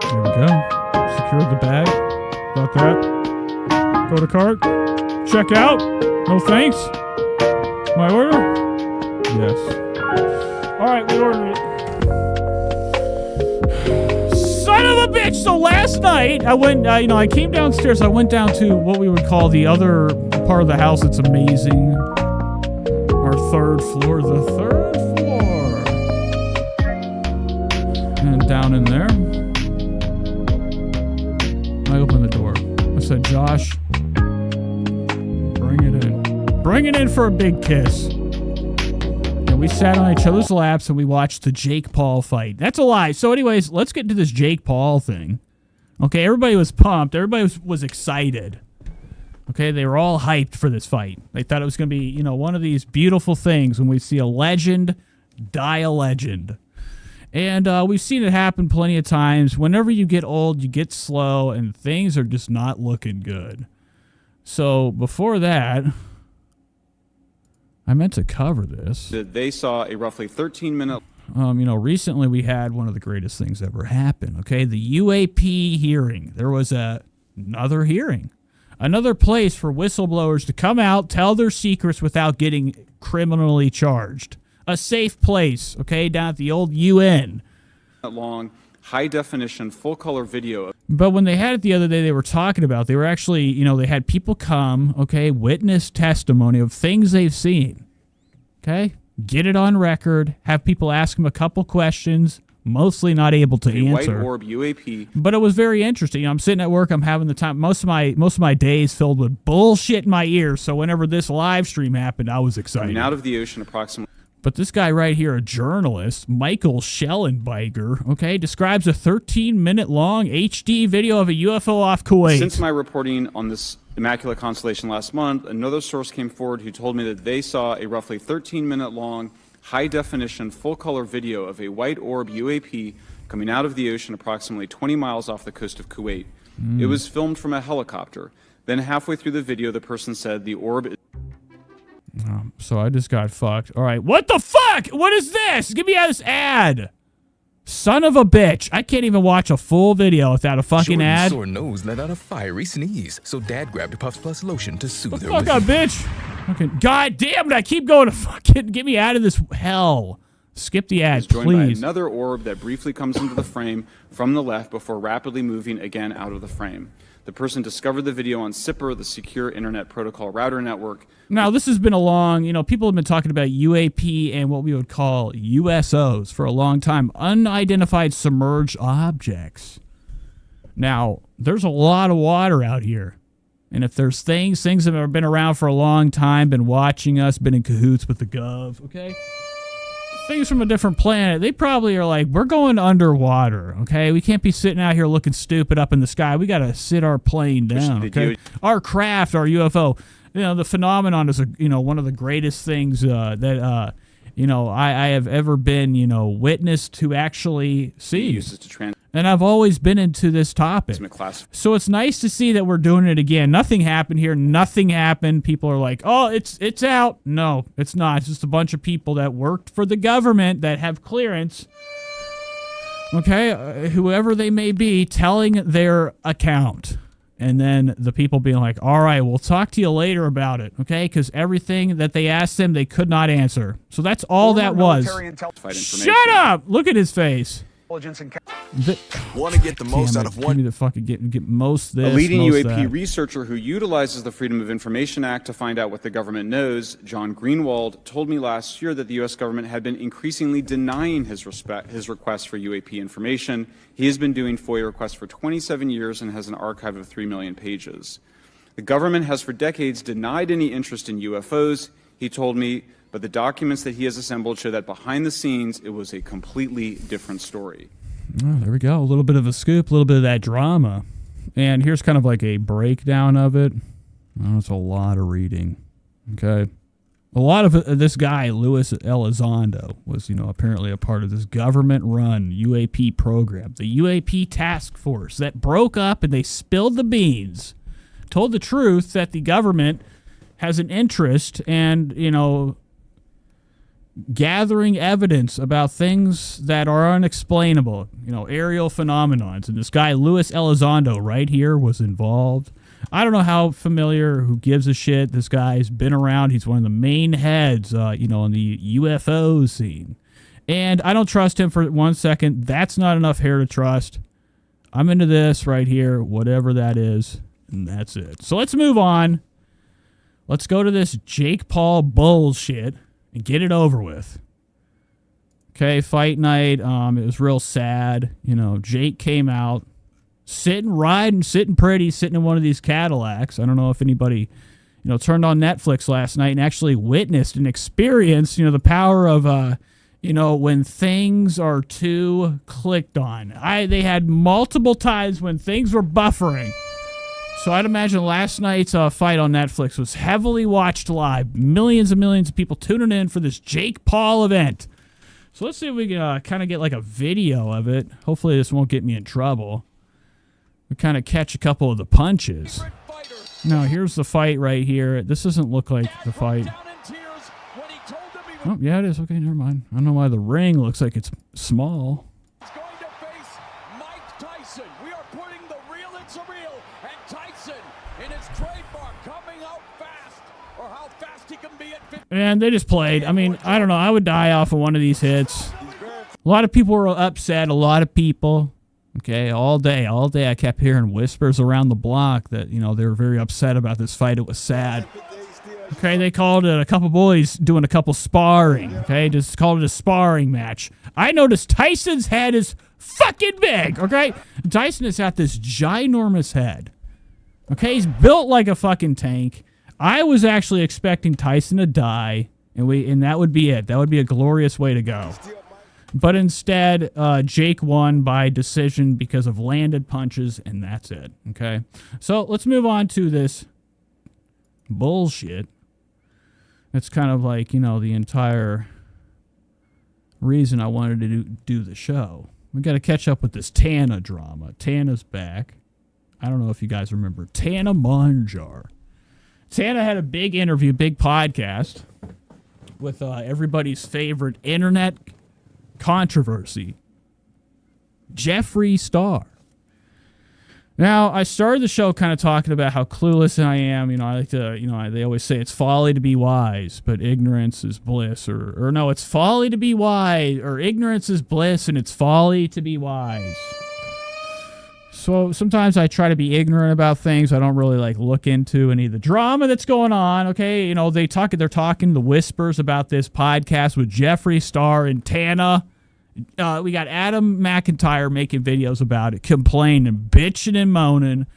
Speaker 2: There we go. Secure the bag. Got that. Go to cart. Check out. No thanks. My order? Yes. All right, we ordered it. Son of a bitch! So last night I went. I came downstairs. I went down to what we would call the other part of the house. It's amazing. Our third floor. The third floor. And down in there, I opened the door. I said, Josh, bring it in. Bring it in for a big kiss. And we sat on each other's laps and we watched the Jake Paul fight. That's a lie. So anyways, let's get to this Jake Paul thing. Okay, everybody was pumped. Everybody was excited. Okay, they were all hyped for this fight. They thought it was going to be, one of these beautiful things when we see a legend die a legend. And we've seen it happen plenty of times. Whenever you get old, you get slow, and things are just not looking good. So before that, I meant to cover this.
Speaker 3: They saw a roughly 13-minute...
Speaker 2: recently we had one of the greatest things ever happen, okay? The UAP hearing. There was another hearing. Another place for whistleblowers to come out, tell their secrets without getting criminally charged. A safe place, okay, down at the old UN.
Speaker 3: Long, high-definition, full-color video.
Speaker 2: But when they had it the other day, they were talking about, they were actually, they had people come, okay, witness testimony of things they've seen, okay? Get it on record, have people ask them a couple questions, mostly not able to answer.
Speaker 3: White orb UAP.
Speaker 2: But it was very interesting. I'm sitting at work, I'm having the time, most of my days filled with bullshit in my ears, so whenever this live stream happened, I was excited.
Speaker 3: Coming out of the ocean approximately...
Speaker 2: But this guy right here, a journalist, Michael Schellenberger, okay, describes a 13-minute long HD video of a UFO off Kuwait.
Speaker 3: Since my reporting on this immaculate constellation last month, another source came forward who told me that they saw a roughly 13-minute long, high-definition, full-color video of a white orb UAP coming out of the ocean approximately 20 miles off the coast of Kuwait. It was filmed from a helicopter. Then halfway through the video, the person said the orb is...
Speaker 2: So I just got fucked. All right. What the fuck? What is this? Give me out of this ad. Son of a bitch. I can't even watch a full video without a fucking ad.
Speaker 18: Sore nose let out a fiery sneeze, so Dad grabbed a Puffs Plus lotion to soothe her.
Speaker 2: Fuck up, bitch. Okay. God damn it. I keep going to fucking get me out of this hell. Skip the ad,
Speaker 3: joined by
Speaker 2: please.
Speaker 3: Another orb that briefly comes into the frame from the left before rapidly moving again out of the frame. The person discovered the video on SIPR, the Secure Internet Protocol Router Network.
Speaker 2: Now, this has been a long, people have been talking about UAP and what we would call USOs for a long time. Unidentified submerged objects. Now, there's a lot of water out here. And if there's things that have been around for a long time, been watching us, been in cahoots with the gov, okay? Things from a different planet, they probably are like, we're going underwater, okay? We can't be sitting out here looking stupid up in the sky. We got to sit our plane down, okay? Our craft, our UFO, the phenomenon is, one of the greatest things that, I have ever been, witness to actually see. And I've always been into this topic. So it's nice to see that we're doing it again. Nothing happened here. Nothing happened. People are like, oh, it's out. No, it's not. It's just a bunch of people that worked for the government that have clearance. Okay, whoever they may be, telling their account. And then the people being like, all right, we'll talk to you later about it, okay? Because everything that they asked them, they could not answer. So that's all that was. Shut up! Look at his face. Want to get the most out of one? Give me the fucking get most this.
Speaker 3: A leading
Speaker 2: most
Speaker 3: UAP
Speaker 2: that.
Speaker 3: researcher who utilizes the Freedom of Information Act to find out what the government knows, John Greenwald, told me last year that the U.S. government had been increasingly denying his request for UAP information. He has been doing FOIA requests for 27 years and has an archive of 3 million pages. The government has for decades denied any interest in UFOs, he told me, but the documents that he has assembled show that behind the scenes, it was a completely different story.
Speaker 2: Oh, there we go. A little bit of a scoop, a little bit of that drama. And here's kind of like a breakdown of it. Oh, it's a lot of reading. Okay. A lot of this guy, Luis Elizondo, was, apparently a part of this government-run UAP program, the UAP task force that broke up and they spilled the beans, told the truth that the government has an interest and, gathering evidence about things that are unexplainable, aerial phenomenons. And this guy, Luis Elizondo, right here, was involved. I don't know how familiar, who gives a shit. This guy's been around. He's one of the main heads, in the UFO scene. And I don't trust him for 1 second. That's not enough hair to trust. I'm into this right here, whatever that is, and that's it. So let's move on. Let's go to this Jake Paul bullshit and get it over with. Okay, fight night. It was real sad. Jake came out, sitting pretty, sitting in one of these Cadillacs. I don't know if anybody, turned on Netflix last night and actually witnessed and experienced, the power of, when things are too clicked on. They had multiple times when things were buffering. So I'd imagine last night's fight on Netflix was heavily watched live. Millions and millions of people tuning in for this Jake Paul event. So let's see if we can kind of get like a video of it. Hopefully this won't get me in trouble. We kind of catch a couple of the punches. Now here's the fight right here. This doesn't look like the fight. Oh, yeah, it is. Okay, never mind. I don't know why the ring looks like it's small. And they just played. I mean, I don't know. I would die off of one of these hits. A lot of people were upset. A lot of people. Okay, all day I kept hearing whispers around the block that, they were very upset about this fight. It was sad. Okay, they called it a couple boys doing a couple sparring. Okay, just called it a sparring match. I noticed Tyson's head is fucking big. Okay, Tyson has got this ginormous head. Okay, he's built like a fucking tank. I was actually expecting Tyson to die, and that would be it. That would be a glorious way to go. But instead, Jake won by decision because of landed punches, and that's it. Okay, so let's move on to this bullshit. It's kind of like, the entire reason I wanted to do the show. We got to catch up with this Tana drama. Tana's back. I don't know if you guys remember Tana Monjar. Tana had a big interview, big podcast with everybody's favorite internet controversy, Jeffree Star. Now, I started the show kind of talking about how clueless I am. I like to, they always say it's folly to be wise, but ignorance is bliss. Or no, it's folly to be wise, or ignorance is bliss, and it's folly to be wise. So sometimes I try to be ignorant about things. I don't really look into any of the drama that's going on. Okay, they're talking the whispers about this podcast with Jeffree Star and Tana. We got Adam McIntyre making videos about it, complaining, bitching and moaning.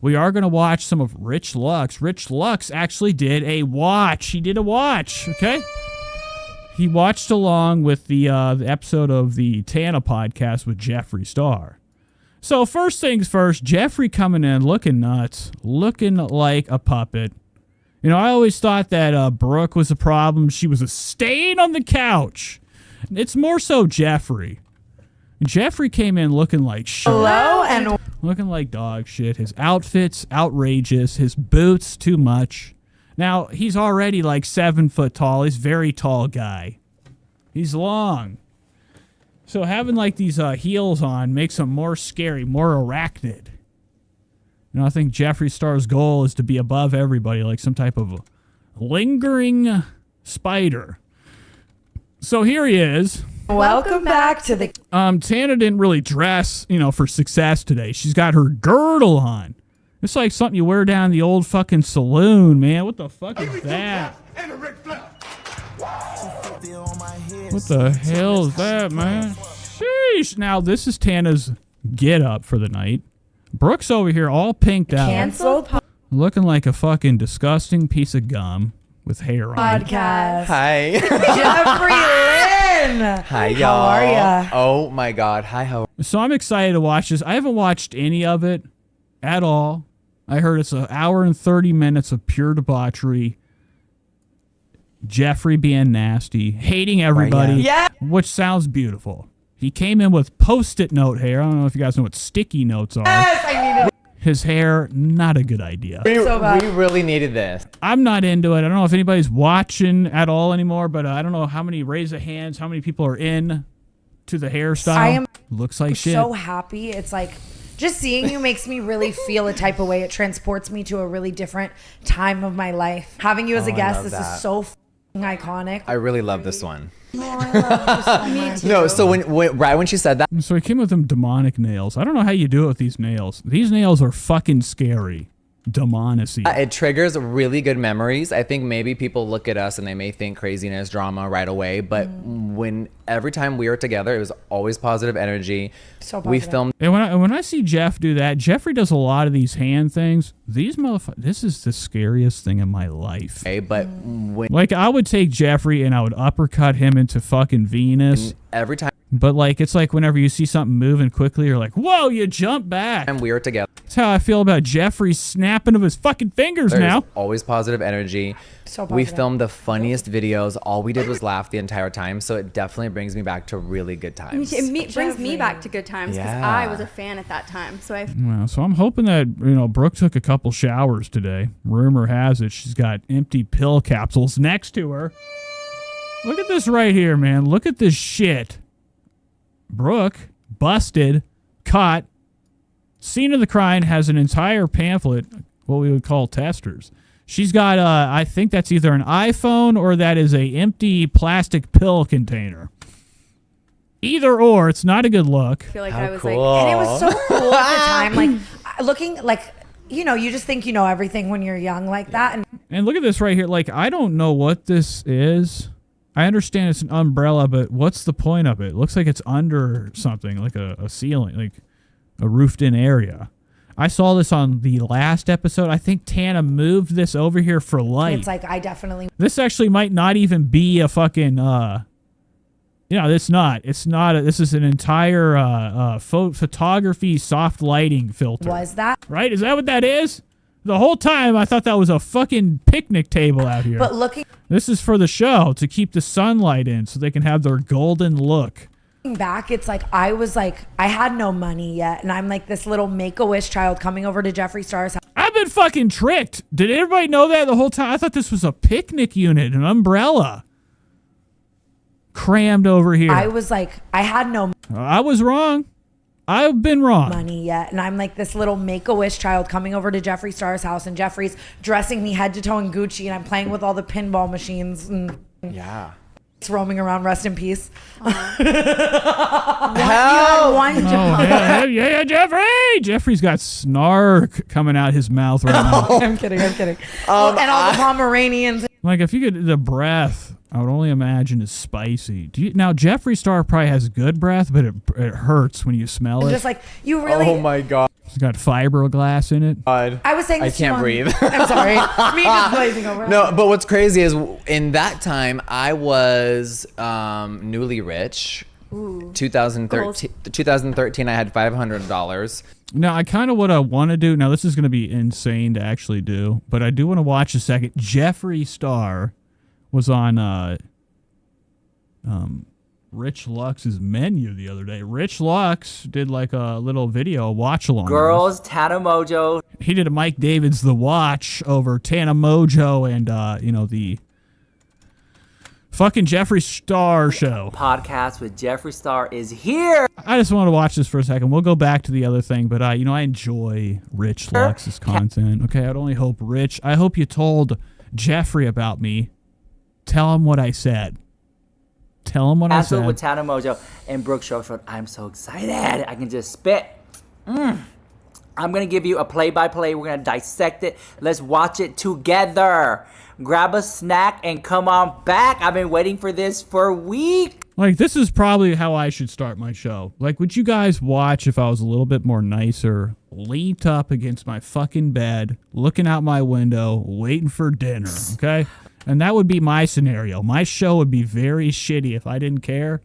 Speaker 2: We are going to watch some of Rich Lux. Rich Lux actually did a watch. He did a watch, okay? He watched along with the episode of the Tana podcast with Jeffree Star. So first things first, Jeffree coming in looking nuts, looking like a puppet. I always thought that Brooke was a problem. She was a stain on the couch. It's more so Jeffree. Jeffree came in looking like shit.
Speaker 19: Hello and
Speaker 2: looking like dog shit. His outfit's outrageous. His boots too much. Now, he's already 7 foot tall. He's a very tall guy. He's long. So having these heels on makes him more scary, more arachnid. I think Jeffree Star's goal is to be above everybody, like some type of lingering spider. So here he is.
Speaker 19: Welcome back to the.
Speaker 2: Tana didn't really dress, for success today. She's got her girdle on. It's like something you wear down the old fucking saloon, man. What the fuck is that? What the hell is that, man? Sheesh. Now, this is Tana's get up for the night. Brooke's over here all pinked out.
Speaker 19: Canceled
Speaker 2: Looking like a fucking disgusting piece of gum with hair on it.
Speaker 19: podcast.
Speaker 20: Hi.
Speaker 19: Jeffree Lynn.
Speaker 20: Hi, y'all.
Speaker 19: How are ya?
Speaker 20: Oh my God. Hi, how?
Speaker 2: So I'm excited to watch this. I haven't watched any of it at all. I heard it's an hour and 30 minutes of pure debauchery. Jeffree being nasty, hating everybody,
Speaker 19: Yeah.
Speaker 2: which sounds beautiful. He came in with Post-it note hair. I don't know if you guys know what sticky notes are.
Speaker 19: Yes, I needed it.
Speaker 2: His hair, not a good idea.
Speaker 20: We
Speaker 19: bad.
Speaker 20: really needed this.
Speaker 2: I'm not into it. I don't know if anybody's watching at all anymore, but I don't know how many raise of hands, how many people are in to the hairstyle.
Speaker 19: I am
Speaker 2: Looks like shit.
Speaker 19: so happy. It's like just seeing you makes me really feel a type of way. It transports me to a really different time of my life. Having you as a
Speaker 20: I
Speaker 19: guest,
Speaker 20: love
Speaker 19: this
Speaker 20: that.
Speaker 19: is so iconic.
Speaker 20: I really love this one.
Speaker 19: Oh, I love you so much.
Speaker 20: No, so when she said that,
Speaker 2: So he came with them demonic nails. I don't know how you do it with these nails. These nails are fucking scary. Demonacy.
Speaker 20: it triggers really good memories. I think maybe people look at us and they may think craziness, drama right away, but when every time we were together, it was always positive energy.
Speaker 19: So
Speaker 20: We
Speaker 19: positive.
Speaker 20: filmed
Speaker 2: And when I see Jeff do that, Jeffree does a lot of these hand things. These motherfuckers, this is the scariest thing in my life.
Speaker 20: but when
Speaker 2: Like, I would take Jeffree and I would uppercut him into fucking Venus.
Speaker 20: every time
Speaker 2: But, like, it's like whenever you see something moving quickly, you're like, whoa, you jump back.
Speaker 20: we were together,
Speaker 2: That's how I feel about Jeffree snapping of his fucking fingers
Speaker 20: there's
Speaker 2: now.
Speaker 20: always positive energy.
Speaker 19: So
Speaker 20: We
Speaker 19: positive.
Speaker 20: filmed the funniest videos. All we did was laugh the entire time, so it definitely brings me back to really good times.
Speaker 8: It brings me back to good times because
Speaker 20: Yeah.
Speaker 8: I was a fan at that time. So I
Speaker 2: Well, so I'm hoping that, Brooke took a couple showers today. Rumor has it she's got empty pill capsules next to her. Look at this right here, man. Look at this shit. Brooke, busted, caught. Scene of the crime has an entire pamphlet, what we would call testers. She's got, I think that's either an iPhone or that is a empty plastic pill container. Either or, it's not a good look.
Speaker 8: feel like
Speaker 20: How
Speaker 8: I was
Speaker 20: cool.
Speaker 8: like,
Speaker 19: And it was so cool at the time. Like looking like, you just think you know everything when you're young like that. And
Speaker 2: And look at this right here. Like, I don't know what this is. I understand it's an umbrella, but what's the point of it? It looks like it's under something, like a ceiling, like a roofed-in area. I saw this on the last episode. I think Tana moved this over here for light.
Speaker 19: it's like, I definitely.
Speaker 2: This actually might not even be a fucking, it's not. It's not. This is an entire photography soft lighting filter.
Speaker 19: Was that?
Speaker 2: Right? Is that what that is? The whole time I thought that was a fucking picnic table out here.
Speaker 19: But looking
Speaker 2: This is for the show, to keep the sunlight in so they can have their golden look.
Speaker 19: back, it's like I was like, I had no money yet. And I'm like this little Make-A-Wish child coming over to Jeffree Star's house.
Speaker 2: I've been fucking tricked. Did everybody know that the whole time? I thought this was a picnic unit, an umbrella. Crammed over here.
Speaker 19: I was like, I had no
Speaker 2: I was wrong. I've been wrong.
Speaker 19: money yet. And I'm like this little Make-A-Wish child coming over to Jeffree Star's house. And Jeffree's dressing me head to toe in Gucci. And I'm playing with all the pinball machines. And
Speaker 20: Yeah.
Speaker 19: it's roaming around. Rest in peace.
Speaker 20: Help!
Speaker 19: One
Speaker 2: Oh, yeah, Jeffree! Jeffree's got snark coming out his mouth right now.
Speaker 19: I'm kidding. And all the Pomeranians.
Speaker 2: Like, if you could, the breath, I would only imagine is spicy. Now, Jeffree Star probably has good breath, but it hurts when you smell
Speaker 19: I'm
Speaker 2: it.
Speaker 19: just like, you really.
Speaker 20: Oh my God.
Speaker 2: It's got fiberglass in it.
Speaker 19: I was saying
Speaker 20: I
Speaker 19: this to you
Speaker 20: can't
Speaker 19: on-
Speaker 20: breathe.
Speaker 19: I'm sorry. Me just glazing over.
Speaker 20: No, but what's crazy is in that time I was newly rich. 2013 I had $500.
Speaker 2: Now, I kind of what I want to do. Now, this is going to be insane to actually do, but I do want to watch a second. Jeffree Star was on Rich Lux's menu the other day. Rich Lux did like a little video watch along.
Speaker 21: Girls, Tana Mojo.
Speaker 2: He did a Mike David's The Watch over Tana Mojo and the fucking Jeffree Star show.
Speaker 21: Podcast with Jeffree Star is here.
Speaker 2: I just want to watch this for a second. We'll go back to the other thing, but I enjoy Rich Lux's content. Okay, I'd only hope I hope you told Jeffree about me. Tell him what I said. Tell them what I
Speaker 21: Cancelled
Speaker 2: said.
Speaker 21: with Tana Mojo and Brooke Showshot. I'm so excited. I can just spit. I'm going to give you a play-by-play. We're going to dissect it. Let's watch it together. Grab a snack and come on back. I've been waiting for this for a week.
Speaker 2: Like, this is probably how I should start my show. Like, would you guys watch if I was a little bit more nicer, leaned up against my fucking bed, looking out my window, waiting for dinner, okay? And that would be my scenario. My show would be very shitty if I didn't care,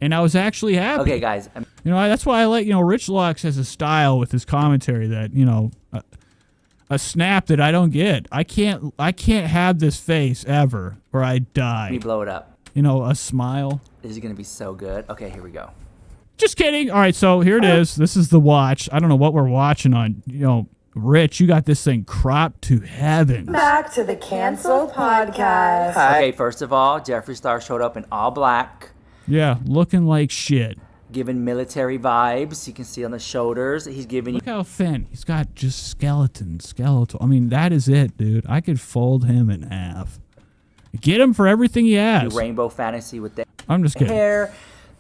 Speaker 2: and I was actually happy.
Speaker 21: Okay, guys.
Speaker 2: You know, that's why I like, Rich Lux has a style with his commentary that, a snap that I don't get. I can't have this face ever, or I die.
Speaker 21: Let me blow it up.
Speaker 2: A smile.
Speaker 21: This is going to be so good. Okay, here we go.
Speaker 2: Just kidding. All right, so here it is. This is the watch. I don't know what we're watching on. Rich, you got this thing cropped to heaven.
Speaker 19: Back to the Cancel Podcast.
Speaker 21: Okay, first of all, Jeffree Star showed up in all black.
Speaker 2: Yeah, looking like shit.
Speaker 21: Giving military vibes. You can see on the shoulders. He's giving
Speaker 2: Look how thin. He's got just skeletal. I mean, that is it, dude. I could fold him in half. Get him for everything he has.
Speaker 21: Rainbow fantasy with the
Speaker 2: I'm just kidding.
Speaker 21: hair,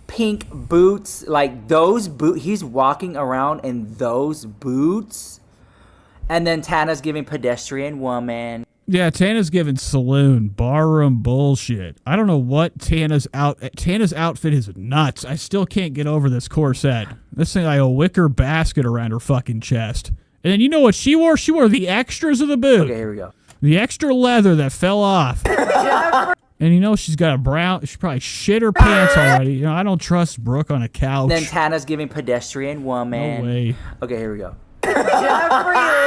Speaker 21: pink boots, like those boots. He's walking around in those boots. And then Tana's giving pedestrian woman.
Speaker 2: Yeah, Tana's giving saloon, barroom bullshit. I don't know what Tana's outfit is nuts. I still can't get over this corset. This thing like a wicker basket around her fucking chest. And then you know what she wore? She wore the extras of the boot.
Speaker 21: Okay, here we go.
Speaker 2: The extra leather that fell off. And she's got a brown, she probably shit her pants already. I don't trust Brooke on a couch.
Speaker 21: Then Tana's giving pedestrian woman.
Speaker 2: No way.
Speaker 21: Okay, here we go.
Speaker 19: Jeffree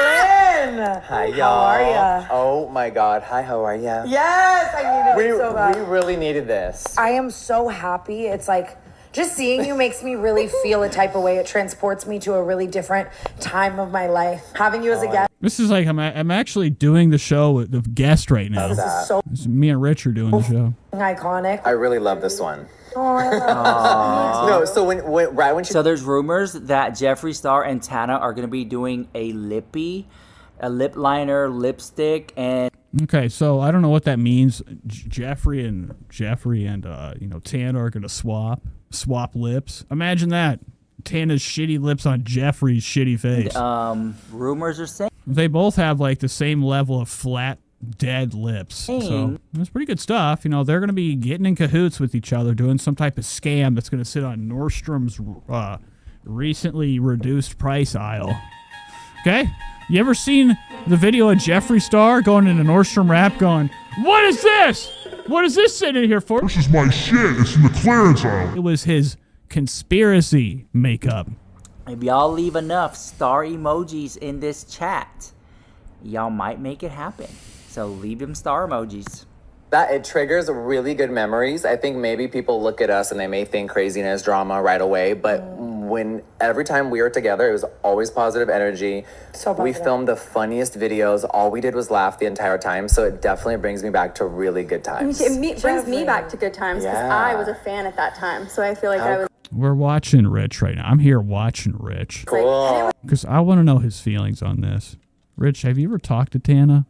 Speaker 19: Lynn.
Speaker 20: Hi, y'all.
Speaker 19: How are ya?
Speaker 20: Oh my God. Hi, how are ya?
Speaker 19: Yes, I needed it so bad.
Speaker 20: We really needed this.
Speaker 19: I am so happy. It's like, just seeing you makes me really feel a type of way. It transports me to a really different time of my life. Having you as a guest.
Speaker 2: This is like, I'm actually doing the show with the guest right now.
Speaker 19: This is so
Speaker 2: This is me and Rich are doing the show.
Speaker 19: iconic.
Speaker 20: I really love this one.
Speaker 19: Oh, I love
Speaker 20: No, so when she...
Speaker 21: So there's rumors that Jeffree Star and Tana are going to be doing a lip liner, lipstick, and...
Speaker 2: Okay, so I don't know what that means. Jeffree and Tana are gonna swap lips. Imagine that. Tana's shitty lips on Jeffree's shitty face.
Speaker 21: Rumors are saying
Speaker 2: they both have like the same level of flat, dead lips. So it's pretty good stuff. They're gonna be getting in cahoots with each other, doing some type of scam that's gonna sit on Nordstrom's recently reduced price aisle. Okay. You ever seen the video of Jeffree Star going into Nordstrom Rack going, "What is this? What is this sitting here for?"
Speaker 5: This is my shit. It's in the clearance aisle.
Speaker 2: It was his conspiracy makeup.
Speaker 21: if y'all leave enough star emojis in this chat, y'all might make it happen. So leave them star emojis.
Speaker 20: That it triggers really good memories. I think maybe people look at us and they may think craziness, drama right away, but when every time we were together, it was always positive energy.
Speaker 19: So
Speaker 20: we filmed the funniest videos. All we did was laugh the entire time, so it definitely brings me back to really good times.
Speaker 8: It brings me back to good times because I was a fan at that time, so I feel like I was.
Speaker 2: We're watching Rich right now. I'm here watching Rich.
Speaker 20: Cool.
Speaker 2: Because I want to know his feelings on this. Rich, have you ever talked to Tana?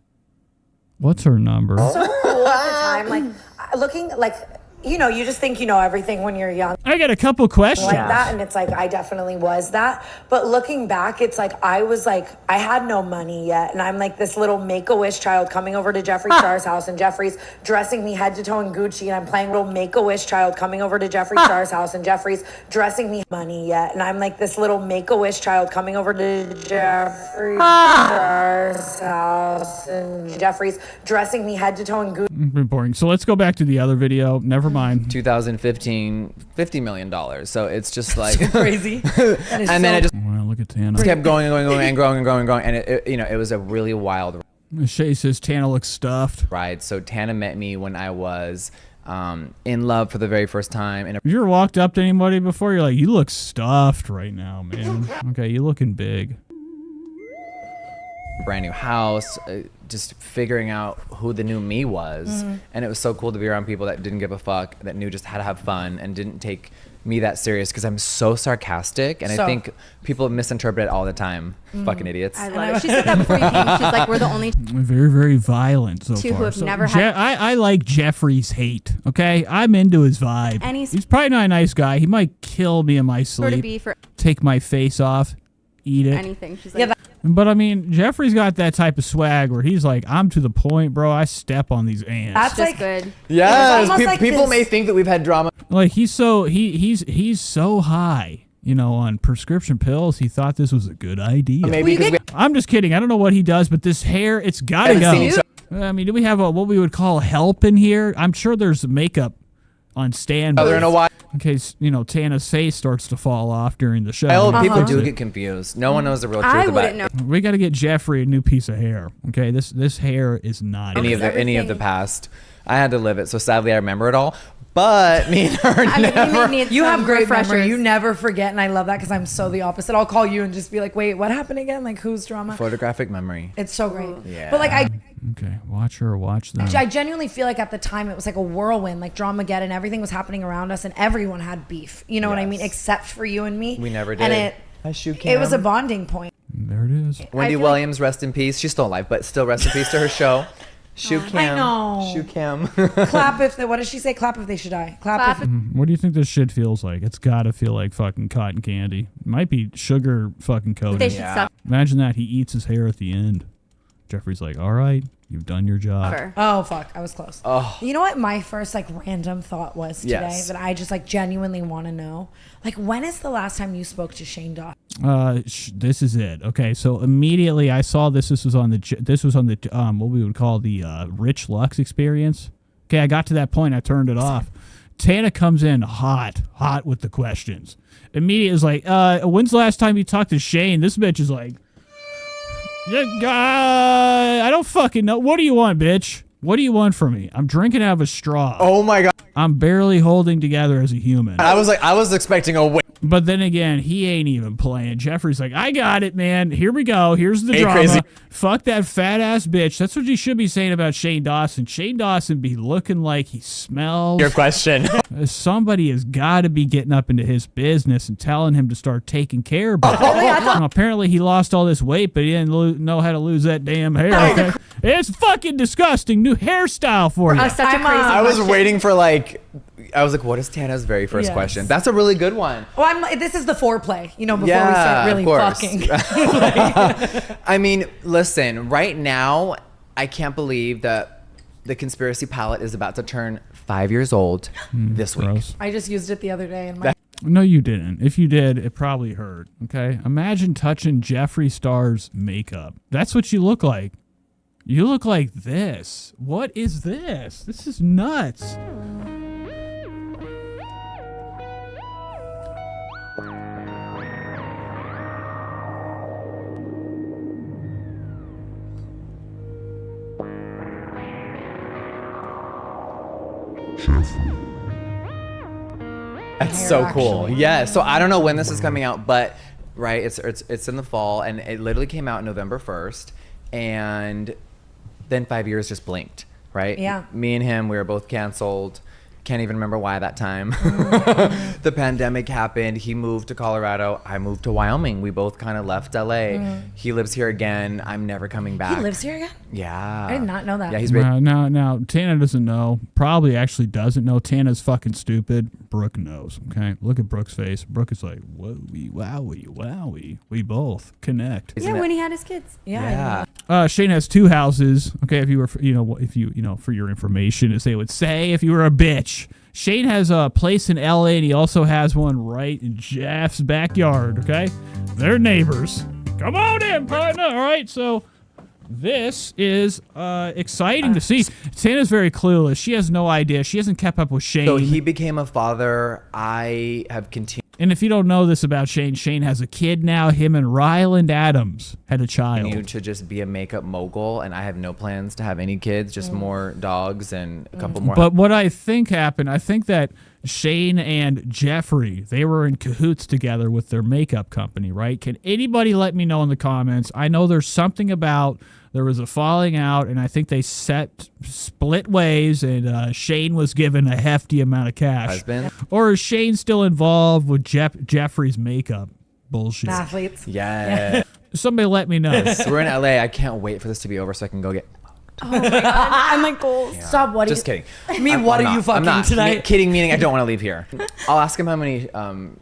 Speaker 2: What's her number?
Speaker 19: So cool at the time, like looking like, you know, you just think you know everything when you're young.
Speaker 2: I got a couple questions.
Speaker 19: Like that, and it's like, I definitely was that. But looking back, it's like, I was like, I had no money yet. And I'm like this little Make-A-Wish child coming over to Jeffree Star's house, and Jeffree's dressing me head to toe in Gucci. And I'm playing little Make-A-Wish child coming over to Jeffree Star's house, and Jeffree's dressing me money yet. And I'm like this little Make-A-Wish child coming over to Jeffree Star's house, and Jeffree's dressing me head to toe in Gucci.
Speaker 2: Boring. So let's go back to the other video. Never mind.
Speaker 20: 2015, $50 million. So it's just like
Speaker 19: crazy.
Speaker 20: And then it just
Speaker 2: look at Tana.
Speaker 20: kept going and going and growing and growing and growing. And it was a really wild
Speaker 2: Shay says Tana looks stuffed.
Speaker 20: ride. So Tana met me when I was in love for the very first time. And
Speaker 2: Have you ever walked up to anybody before? You're like, you look stuffed right now, man. Okay, you looking big.
Speaker 20: brand new house, just figuring out who the new me was. And it was so cool to be around people that didn't give a fuck, that knew just how to have fun and didn't take me that serious because I'm so sarcastic, and I think people misinterpret it all the time. Fucking idiots.
Speaker 15: I love it. She said that before you came. She's like, we're the only
Speaker 2: Very, very violent so
Speaker 15: two
Speaker 2: far.
Speaker 15: who have never had.
Speaker 2: I like Jeffree's hate. Okay, I'm into his vibe.
Speaker 15: And
Speaker 2: he's probably not a nice guy. He might kill me in my
Speaker 15: Sort of
Speaker 2: sleep.
Speaker 15: be for
Speaker 2: Take my face off, eat it.
Speaker 15: anything. She's like,
Speaker 2: But I mean, Jeffree's got that type of swag where he's like, I'm to the point, bro. I step on these ants.
Speaker 15: that's just good.
Speaker 20: Yes,
Speaker 19: almost like
Speaker 20: people
Speaker 19: this-
Speaker 20: may think that we've had drama.
Speaker 2: Like he's so high, you know, on prescription pills. He thought this was a good idea.
Speaker 20: Maybe because
Speaker 2: I'm just kidding. I don't know what he does, but this hair, it's gotta
Speaker 20: Haven't seen each
Speaker 2: go. I mean, do we have what we would call help in here? I'm sure there's makeup on standby.
Speaker 20: Other in a while.
Speaker 2: In case, you know, Tana's face starts to fall off during the show.
Speaker 20: People do get confused. No one knows the real truth
Speaker 15: I
Speaker 20: about
Speaker 15: wouldn't know.
Speaker 2: We got to get Jeffree a new piece of hair. Okay, this hair is not
Speaker 20: any of the past. I had to live it, so sadly I remember it all. But me and her never.
Speaker 19: You have great
Speaker 15: refreshers.
Speaker 19: memory. You never forget, and I love that because I'm so the opposite. I'll call you and just be like, "Wait, what happened again? Like, whose drama?"
Speaker 20: Photographic memory.
Speaker 19: It's so great.
Speaker 20: Yeah.
Speaker 19: But like,
Speaker 2: Okay, watch her, watch them.
Speaker 19: I genuinely feel like at the time it was like a whirlwind, like Dramageddon. Everything was happening around us, and everyone had beef. You know what I mean? Except for you and me.
Speaker 20: We never did.
Speaker 19: And it was a bonding point.
Speaker 2: There it is.
Speaker 20: Wendy Williams, rest in peace. She's still alive, but still rest in peace to her show. Shoe Cam.
Speaker 19: I know.
Speaker 20: Shoe Cam.
Speaker 19: Clap if they. What does she say? Clap if they should die. Clap if.
Speaker 2: What do you think this shit feels like? It's got to feel like fucking cotton candy. It might be sugar fucking coated.
Speaker 15: They should stop.
Speaker 2: Imagine that he eats his hair at the end. Jeffree's like, all right, you've done your job.
Speaker 19: Oh fuck, I was close.
Speaker 20: Oh.
Speaker 19: You know what my first like random thought was today
Speaker 20: Yes.
Speaker 19: that I just like genuinely want to know? Like, when is the last time you spoke to Shane Dawson?
Speaker 2: This is it. Okay, so immediately I saw this. This was on the what we would call the Rich Lux experience. Okay, I got to that point. I turned it off. Tana comes in hot with the questions. Immediately is like, when's the last time you talked to Shane? This bitch is like, I don't fucking know. What do you want, bitch? What do you want from me? I'm drinking out of a straw.
Speaker 20: Oh my god.
Speaker 2: I'm barely holding together as a human.
Speaker 20: I was expecting a win.
Speaker 2: But then again, he ain't even playing. Jeffree's like, I got it, man. Here we go. Here's the drama.
Speaker 20: Crazy.
Speaker 2: Fuck that fat ass bitch. That's what you should be saying about Shane Dawson. Shane Dawson be looking like he smells.
Speaker 20: Your question.
Speaker 2: Somebody has got to be getting up into his business and telling him to start taking care of it. Apparently he lost all this weight, but he didn't know how to lose that damn hair. Okay? It's fucking disgusting. New hairstyle for you.
Speaker 15: Such a crazy
Speaker 20: I was
Speaker 15: question.
Speaker 20: waiting for I was like, what is Tana's very first question? That's a really good one.
Speaker 19: Well, this is the foreplay, you know, before we start really fucking.
Speaker 20: I mean, listen, right now, I can't believe that the conspiracy palette is about to turn 5 years old this week.
Speaker 19: I just used it the other day in my.
Speaker 2: No, you didn't. If you did, it probably hurt. Okay? Imagine touching Jeffree Star's makeup. That's what you look like. You look like this. What is this? This is nuts.
Speaker 20: That's so cool. Yeah. So I don't know when this is coming out, but right, it's in the fall, and it literally came out November 1st, and then 5 years just blinked. Right.
Speaker 19: Yeah.
Speaker 20: Me and him, we were both canceled. Can't even remember why that time. The pandemic happened. He moved to Colorado. I moved to Wyoming. We both kind of left LA. He lives here again. I'm never coming back.
Speaker 19: He lives here again?
Speaker 20: Yeah.
Speaker 19: I did not know that.
Speaker 20: Yeah, he's
Speaker 2: now Tana doesn't know. Probably actually doesn't know. Tana's fucking stupid. Brooke knows. Okay, look at Brooke's face. Brooke is like, whoa-wee, wowie, wowie. We both connect.
Speaker 15: Yeah, when he had his kids.
Speaker 19: Yeah.
Speaker 2: Shane has 2 houses. Okay, if you were, for your information, as they would say, if you were a bitch. Shane has a place in LA, and he also has one right in Jeff's backyard. Okay, they're neighbors. Come on in, partner. All right, so this is exciting to see. Tana's very clueless. She has no idea. She hasn't kept up with Shane.
Speaker 20: So he became a father. I have continued.
Speaker 2: And if you don't know this about Shane, Shane has a kid now. Him and Ryland Adams had a child.
Speaker 20: To just be a makeup mogul, and I have no plans to have any kids, just more dogs and a couple more.
Speaker 2: But what I think happened, I think that Shane and Jeffree, they were in cahoots together with their makeup company, right? Can anybody let me know in the comments? I know there's something about there was a falling out, and I think they split ways, and Shane was given a hefty amount of cash.
Speaker 20: Husband?
Speaker 2: Or is Shane still involved with Jeffree's makeup bullshit?
Speaker 19: Athletes.
Speaker 20: Yeah.
Speaker 2: Somebody let me know.
Speaker 20: So we're in LA. I can't wait for this to be over so I can go get.
Speaker 15: Oh my god, I'm like goals.
Speaker 20: Yeah.
Speaker 19: Stop. What?
Speaker 20: Just kidding.
Speaker 19: What are you fucking
Speaker 20: I'm not.
Speaker 19: tonight?
Speaker 20: Kidding, meaning I don't want to leave here. I'll ask him how many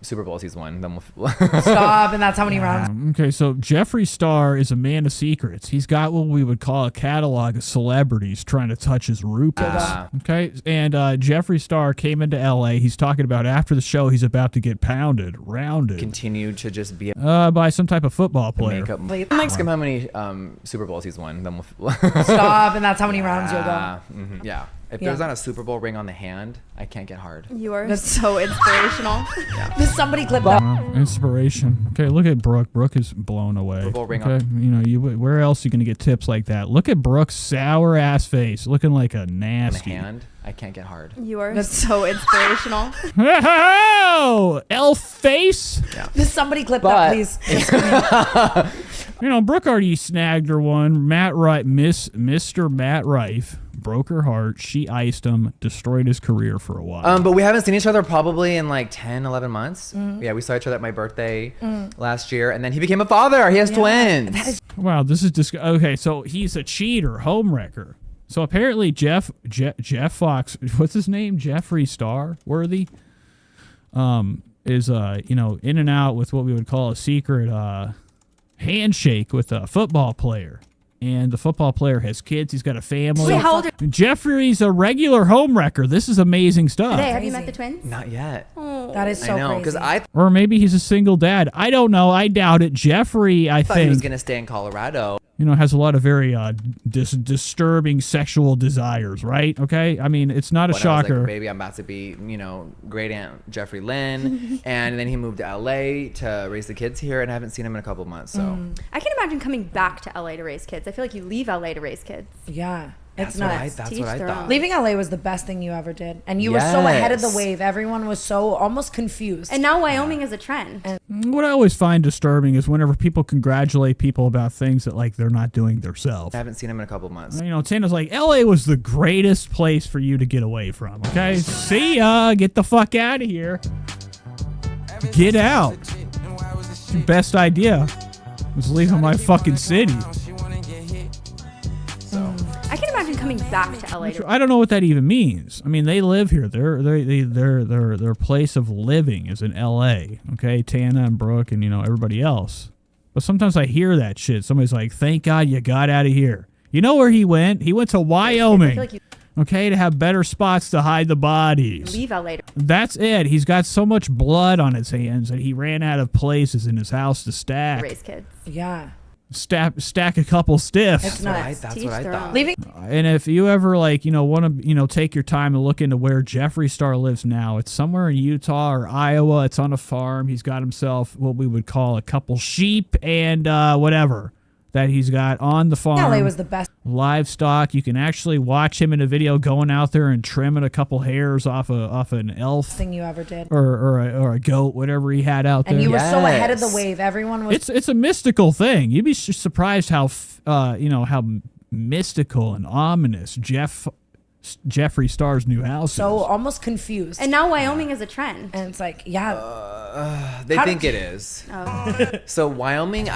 Speaker 20: Super Bowls he's won. Then we'll.
Speaker 19: Stop, and that's how many rounds.
Speaker 2: Okay, so Jeffree Star is a man of secrets. He's got what we would call a catalog of celebrities trying to touch his rupus. Okay, and Jeffree Star came into L.A. He's talking about after the show he's about to get rounded.
Speaker 20: Continued to just be
Speaker 2: by some type of football player.
Speaker 20: Ask him how many Super Bowls he's won. Then we'll.
Speaker 19: Stop, and that's how many rounds you'll go.
Speaker 20: Yeah. If there's not a Super Bowl ring on the hand, I can't get hard.
Speaker 15: You are so inspirational.
Speaker 19: Does somebody clip that?
Speaker 2: Inspiration. Okay, look at Brooke. Brooke is blown away.
Speaker 20: Super Bowl ring
Speaker 2: okay, you know, where else are you gonna get tips like that? Look at Brooke's sour ass face, looking like a nasty.
Speaker 20: On the hand, I can't get hard.
Speaker 15: You are so inspirational.
Speaker 2: Oh, elf face.
Speaker 20: Yeah.
Speaker 19: Does somebody clip that, please?
Speaker 2: You know, Brooke already snagged her one. Mr. Matt Rife broke her heart. She iced him, destroyed his career for a while.
Speaker 20: But we haven't seen each other probably in like 10, 11 months. Yeah, we saw each other at my birthday last year, and then he became a father. He has twins.
Speaker 2: Wow, this is okay. So he's a cheater, homewrecker. So apparently Jeff Fox, what's his name? Jeffree Star worthy, is in and out with what we would call a secret handshake with a football player. And the football player has kids. He's got a family.
Speaker 15: Wait, how old are
Speaker 2: Jeffree's a regular homewrecker. This is amazing stuff.
Speaker 15: Hey, have you met the twins?
Speaker 20: Not yet.
Speaker 15: Oh.
Speaker 19: That is so
Speaker 20: I know,
Speaker 19: crazy.
Speaker 2: Or maybe he's a single dad. I don't know. I doubt it. Jeffree, I
Speaker 20: thought
Speaker 2: think,
Speaker 20: he was gonna stay in Colorado.
Speaker 2: has a lot of very disturbing sexual desires, right? Okay? I mean, it's not a
Speaker 20: When I was
Speaker 2: shocker.
Speaker 20: like, baby, I'm about to be, great aunt Jeffree Lynn. And then he moved to LA to raise the kids here, and I haven't seen him in a couple of months. So
Speaker 15: I can imagine coming back to LA to raise kids. I feel like you leave LA to raise kids.
Speaker 19: Yeah.
Speaker 20: That's
Speaker 19: It's
Speaker 20: what
Speaker 19: nuts.
Speaker 20: that's what I thought.
Speaker 19: Leaving LA was the best thing you ever did. And you were so ahead of the wave. Everyone was so almost confused.
Speaker 15: And now Wyoming is a trend.
Speaker 2: What I always find disturbing is whenever people congratulate people about things that they're not doing themselves.
Speaker 20: I haven't seen him in a couple of months.
Speaker 2: Tana's like, LA was the greatest place for you to get away from. Okay, see ya. Get the fuck out of here. Get out. Best idea was leaving my fucking city.
Speaker 15: I can imagine coming back to LA.
Speaker 2: I don't know what that even means. I mean, they live here. Their place of living is in L.A. Okay, Tana and Brooke and everybody else. But sometimes I hear that shit. Somebody's like, "Thank God you got out of here." You know where he went? He went to Wyoming. Okay, to have better spots to hide the bodies.
Speaker 15: Leave LA.
Speaker 2: That's it. He's got so much blood on his hands that he ran out of places in his house to stack.
Speaker 15: Raise kids.
Speaker 19: Yeah.
Speaker 2: Stack a couple stiffs.
Speaker 19: It's nuts.
Speaker 20: That's what I thought.
Speaker 19: Leaving.
Speaker 2: And if you ever want to take your time to look into where Jeffree Star lives now, it's somewhere in Utah or Iowa. It's on a farm. He's got himself what we would call a couple sheep and whatever that he's got on the farm.
Speaker 19: LA was the best.
Speaker 2: Livestock. You can actually watch him in a video going out there and trimming a couple hairs off an elf
Speaker 19: Thing you ever did.
Speaker 2: or a goat, whatever he had out there.
Speaker 19: And you were so ahead of the wave. Everyone was.
Speaker 2: It's a mystical thing. You'd be surprised how how mystical and ominous Jeffree Star's new house
Speaker 19: so
Speaker 2: is.
Speaker 19: almost confused.
Speaker 15: And now Wyoming is a trend.
Speaker 19: And it's like, yeah.
Speaker 20: They think it is.
Speaker 15: Oh.
Speaker 20: So Wyoming,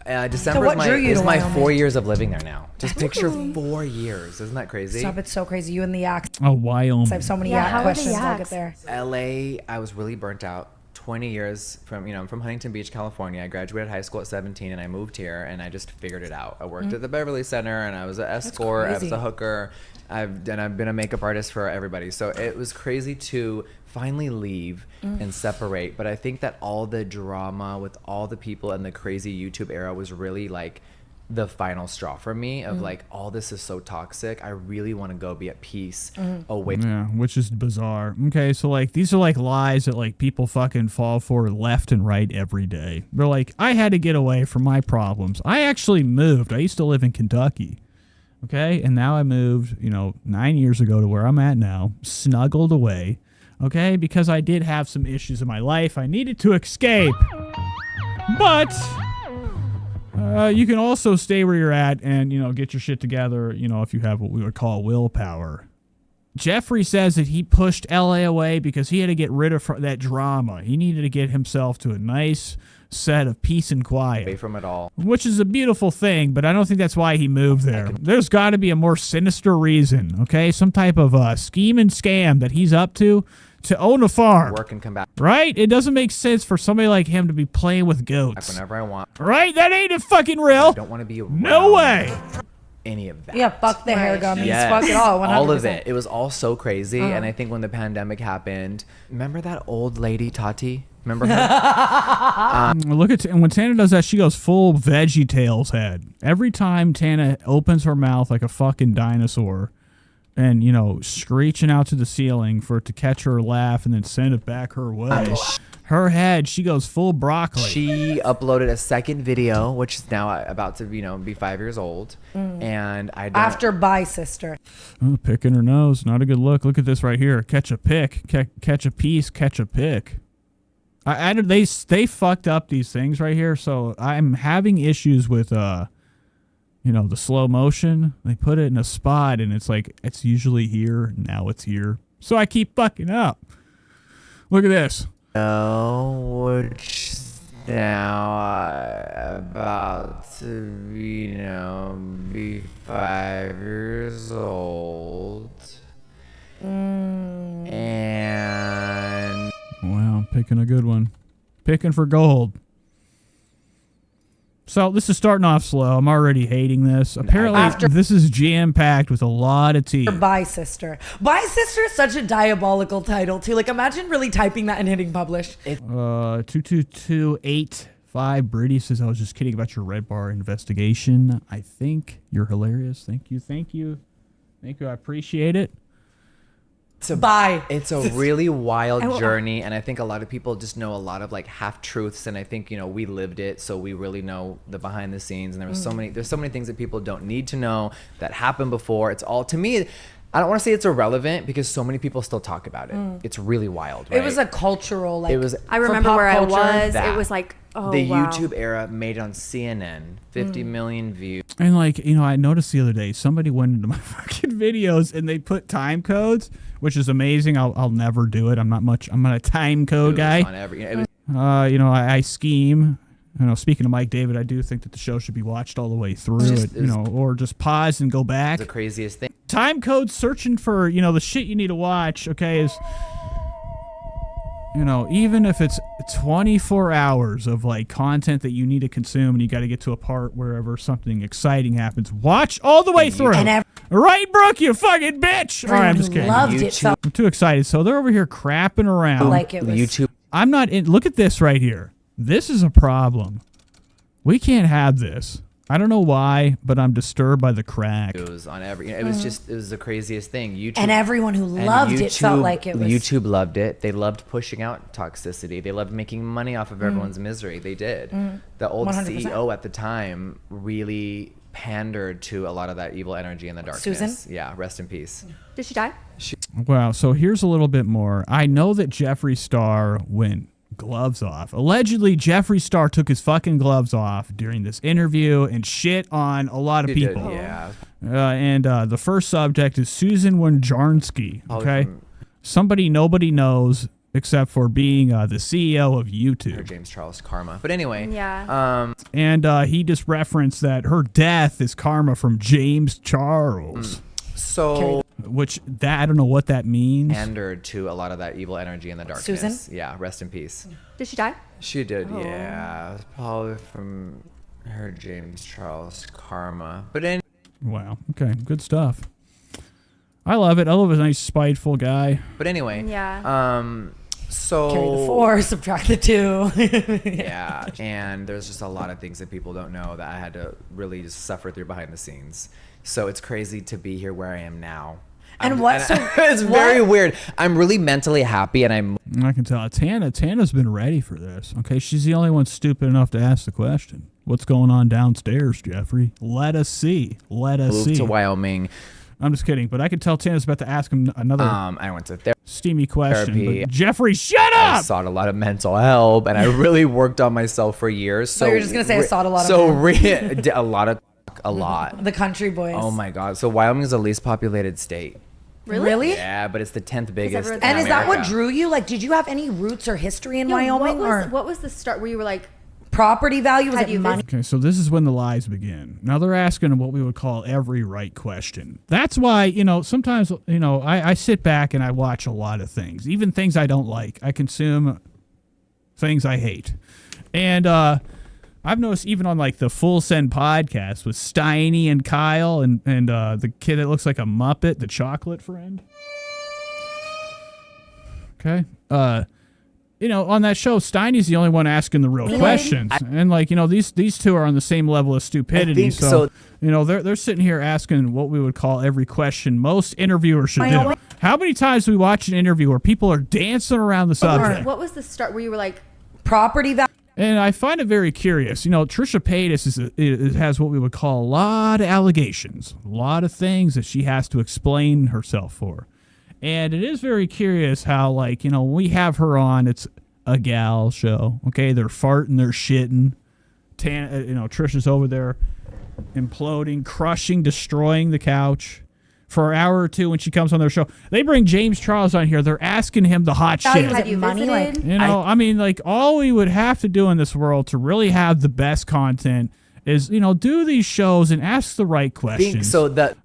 Speaker 20: December
Speaker 19: what drew you
Speaker 20: is
Speaker 19: to
Speaker 20: my
Speaker 19: Wyoming?
Speaker 20: 4 years of living there now. Just picture 4 years. Isn't that crazy?
Speaker 19: Stop, it's so crazy. You and the yaks.
Speaker 2: Oh, Wyoming.
Speaker 19: I have so many
Speaker 15: Yeah, how
Speaker 19: yak
Speaker 15: are the
Speaker 19: questions. I'll
Speaker 15: yaks?
Speaker 19: get there.
Speaker 20: LA, I was really burnt out. 20 years from, I'm from Huntington Beach, California. I graduated high school at 17 and I moved here and I just figured it out. I worked at the Beverly Center and I was an escort. I was
Speaker 19: crazy.
Speaker 20: a hooker. I've been a makeup artist for everybody. So it was crazy to finally leave and separate. But I think that all the drama with all the people and the crazy YouTube era was really the final straw for me of all this is so toxic. I really want to go be at peace away.
Speaker 2: Yeah, which is bizarre. Okay, so these are lies that people fucking fall for left and right every day. They're like, I had to get away from my problems. I actually moved. I used to live in Kentucky. Okay, and now I moved, 9 years ago to where I'm at now, snuggled away. okay? Because I did have some issues in my life. I needed to escape. But you can also stay where you're at and, get your shit together, if you have what we would call willpower. Jeffree says that he pushed LA away because he had to get rid of that drama. He needed to get himself to a nice set of peace and quiet.
Speaker 20: Away from it all.
Speaker 2: Which is a beautiful thing, but I don't think that's why he moved there. There's got to be a more sinister reason, okay? Some type of scheme and scam that he's up to own a farm.
Speaker 20: Work and come back.
Speaker 2: Right? It doesn't make sense for somebody like him to be playing with goats.
Speaker 20: Whenever I want.
Speaker 2: Right? That ain't a fucking real.
Speaker 20: I don't want to be around
Speaker 2: No way.
Speaker 20: any of that.
Speaker 1: Yeah, fuck the hair gummies.
Speaker 20: Yes.
Speaker 1: Fuck it all. 100%.
Speaker 20: All of it. It was all so crazy. And I think when the pandemic happened, remember that old lady, Tati? Remember her?
Speaker 2: Look at when Tana does that, she goes full Veggie Tales head. Every time Tana opens her mouth like a fucking dinosaur and, screeching out to the ceiling for it to catch her laugh and then send it back her way. Her head, she goes full broccoli.
Speaker 20: She uploaded a second video, which is now about to, be 5 years old. And I don't...
Speaker 1: After Bye Sister.
Speaker 2: Oh, picking her nose. Not a good look. Look at this right here. Catch a pick. Catch a piece. Catch a pick. They fucked up these things right here. So I'm having issues with, the slow motion. They put it in a spot and it's like, it's usually here. Now it's here. So I keep fucking up. Look at this.
Speaker 20: Which now about to be 5 years old. And
Speaker 2: wow, picking a good one. Picking for gold. So this is starting off slow. I'm already hating this. Apparently, this is jam-packed with a lot of tea.
Speaker 1: Bye Sister. Bye Sister is such a diabolical title, too. Like, imagine really typing that and hitting publish.
Speaker 2: 22285 Brady says, I was just kidding about your Red Bar investigation. I think you're hilarious. Thank you. I appreciate it.
Speaker 1: Bye.
Speaker 20: It's a really wild journey, and I think a lot of people just know a lot of half truths, and I think we lived it, so we really know the behind the scenes. And there's so many things that people don't need to know that happened before. It's all, to me, I don't want to say it's irrelevant because so many people still talk about it. It's really wild. Right?
Speaker 1: It was a cultural
Speaker 9: I remember where I was. It was like,
Speaker 20: YouTube era made it on CNN, 50 million views.
Speaker 2: And I noticed the other day somebody went into my fucking videos and they put time codes, which is amazing. I'll never do it. I'm not a time code guy. I scheme. Speaking of Mike David, I do think that the show should be watched all the way through or just pause and go back.
Speaker 20: The craziest thing.
Speaker 2: Time code searching for, the shit you need to watch, okay, is, even if it's 24 hours of content that you need to consume and you got to get to a part wherever something exciting happens, watch all the way through. Right, Brooke, you fucking bitch. All right, I'm just kidding. I'm too excited. So they're over here crapping around.
Speaker 20: YouTube.
Speaker 2: I'm not in. Look at this right here. This is a problem. We can't have this. I don't know why, but I'm disturbed by the crack.
Speaker 20: It was on every. It was the craziest thing. YouTube
Speaker 1: and everyone who loved it felt like it was.
Speaker 20: YouTube loved it. They loved pushing out toxicity. They loved making money off of everyone's misery. They did. The old 100%. CEO at the time really pandered to a lot of that evil energy in the darkness.
Speaker 1: Susan?
Speaker 20: Yeah, rest in peace.
Speaker 9: Did she die?
Speaker 2: Wow. So here's a little bit more. I know that Jeffree Star went gloves off. Allegedly, Jeffree Star took his fucking gloves off during this interview and shit on a lot of people.
Speaker 20: Yeah.
Speaker 2: And the first subject is Susan Wojcicki. Okay. Somebody nobody knows except for being the CEO of YouTube.
Speaker 20: James Charles Karma. But anyway.
Speaker 9: Yeah.
Speaker 2: And he just referenced that her death is karma from James Charles.
Speaker 20: So...
Speaker 2: Which, I don't know what that means.
Speaker 20: Pandered to a lot of that evil energy in the darkness.
Speaker 1: Susan?
Speaker 20: Yeah, rest in peace.
Speaker 9: Did she die?
Speaker 20: She did, yeah. It was probably from her James Charles Karma. But
Speaker 2: wow, okay, good stuff. I love it. I love a nice, spiteful guy.
Speaker 20: But anyway.
Speaker 9: Yeah.
Speaker 20: So
Speaker 1: carry the 4, subtract the 2.
Speaker 20: Yeah, and there's just a lot of things that people don't know that I had to really just suffer through behind the scenes. So it's crazy to be here where I am now. It's very weird. I'm really mentally happy, and
Speaker 2: I can tell. Tana's been ready for this. Okay, she's the only one stupid enough to ask the question. What's going on downstairs, Jeffree? Let us see. Moved
Speaker 20: to Wyoming.
Speaker 2: I'm just kidding, but I can tell Tana's about to ask him another.
Speaker 20: I went to therapy.
Speaker 2: steamy question.
Speaker 20: Therapy.
Speaker 2: But Jeffree, shut
Speaker 20: I
Speaker 2: up!
Speaker 20: sought a lot of mental help, and I really worked on myself for years. So
Speaker 1: you're just gonna say I sought a lot of
Speaker 20: a lot.
Speaker 1: The country boys.
Speaker 20: Oh my god! So Wyoming is the least populated state.
Speaker 1: Really?
Speaker 20: Yeah, but it's the 10th biggest. in
Speaker 1: And is that what
Speaker 20: America.
Speaker 1: drew you? Like, did you have any roots or history in
Speaker 15: Yeah,
Speaker 1: Wyoming?
Speaker 15: what was the start where you were like,
Speaker 1: property value? Was
Speaker 15: Had
Speaker 1: it
Speaker 15: you
Speaker 1: money?
Speaker 2: Okay, so this is when the lies begin. Now they're asking what we would call every right question. That's why, sometimes, I sit back and I watch a lot of things, even things I don't like. I consume things I hate. And I've noticed even on like the Full Send podcast with Steiny and Kyle and the kid that looks like a Muppet, the chocolate friend. Okay. On that show, Steiny's the only one asking the real questions. And these two are on the same level of stupidity.
Speaker 20: think so.
Speaker 2: They're sitting here asking what we would call every question most interviewers should do. How many times do we watch an interview where people are dancing around the subject?
Speaker 15: what was the start where you were like,
Speaker 1: property value?
Speaker 2: And I find it very curious. Trisha Paytas has what we would call a lot of allegations, a lot of things that she has to explain herself for. And it is very curious how, when we have her on, it's a gal show. Okay, they're farting, they're shitting. Trisha's over there imploding, crushing, destroying the couch. For an hour or two when she comes on their show, they bring James Charles on here. They're asking him the hot shit.
Speaker 1: Have you money?
Speaker 2: All we would have to do in this world to really have the best content is, do these shows and ask the right questions.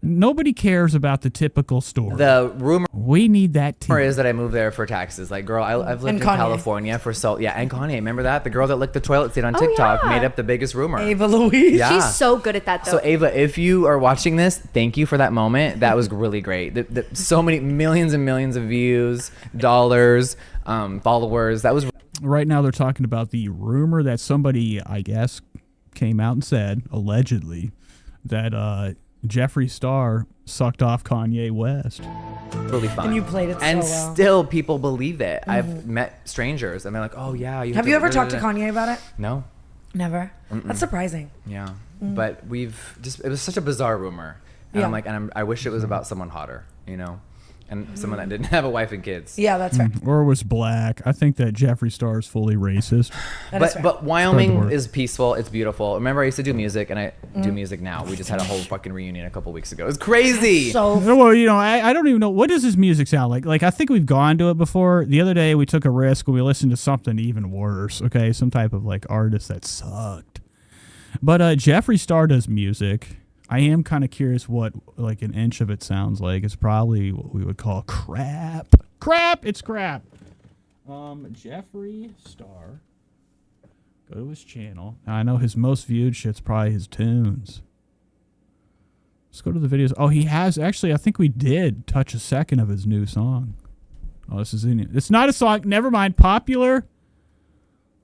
Speaker 2: Nobody cares about the typical story.
Speaker 20: The rumor
Speaker 2: we need that tea.
Speaker 20: is that I moved there for taxes. Like, girl, I've lived in California for and Kanye. Remember that? The girl that licked the toilet seat on TikTok made up the biggest rumor.
Speaker 1: Ava Louise.
Speaker 20: Yeah.
Speaker 15: she's so good at that though.
Speaker 20: So Ava, if you are watching this, thank you for that moment. That was really great. So many millions and millions of views, dollars, followers. That was.
Speaker 2: Right now they're talking about the rumor that somebody, I guess, came out and said, allegedly, that Jeffree Star sucked off Kanye West.
Speaker 20: Really fun.
Speaker 1: And you played it so
Speaker 20: and
Speaker 1: well.
Speaker 20: still people believe it. I've met strangers and they're like, oh yeah.
Speaker 1: Have you ever talked to Kanye about it?
Speaker 20: No.
Speaker 1: Never. That's surprising.
Speaker 20: Yeah. But it was such a bizarre rumor. And
Speaker 1: Yeah.
Speaker 20: I'm like, I wish it was about someone hotter, and someone that didn't have a wife and kids.
Speaker 1: Yeah, that's fair.
Speaker 2: Or was black. I think that Jeffree Star is fully racist.
Speaker 20: But Wyoming is peaceful. It's beautiful. Remember, I used to do music, and I do music now. We just had a whole fucking reunion a couple weeks ago. It's crazy.
Speaker 2: Well, I don't even know. What does his music sound like? Like, I think we've gone to it before. The other day, we took a risk when we listened to something even worse. Okay, some type of artist that sucked. But Jeffree Star does music. I am kind of curious what an inch of it sounds like. It's probably what we would call crap. It's crap. Jeffree Star. Go to his channel. Now, I know his most viewed shit's probably his tunes. Let's go to the videos. Oh, he has actually. I think we did touch a second of his new song. Oh, this is in it. It's not a song. Never mind. Popular.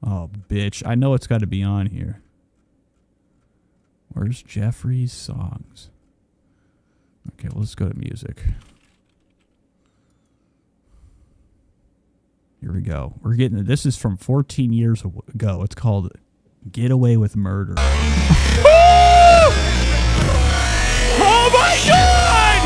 Speaker 2: Oh, bitch. I know it's got to be on here. Where's Jeffree's songs? Okay, well, let's go to music. Here we go. We're getting this is from 14 years ago. It's called Get Away with Murder. Oh my God!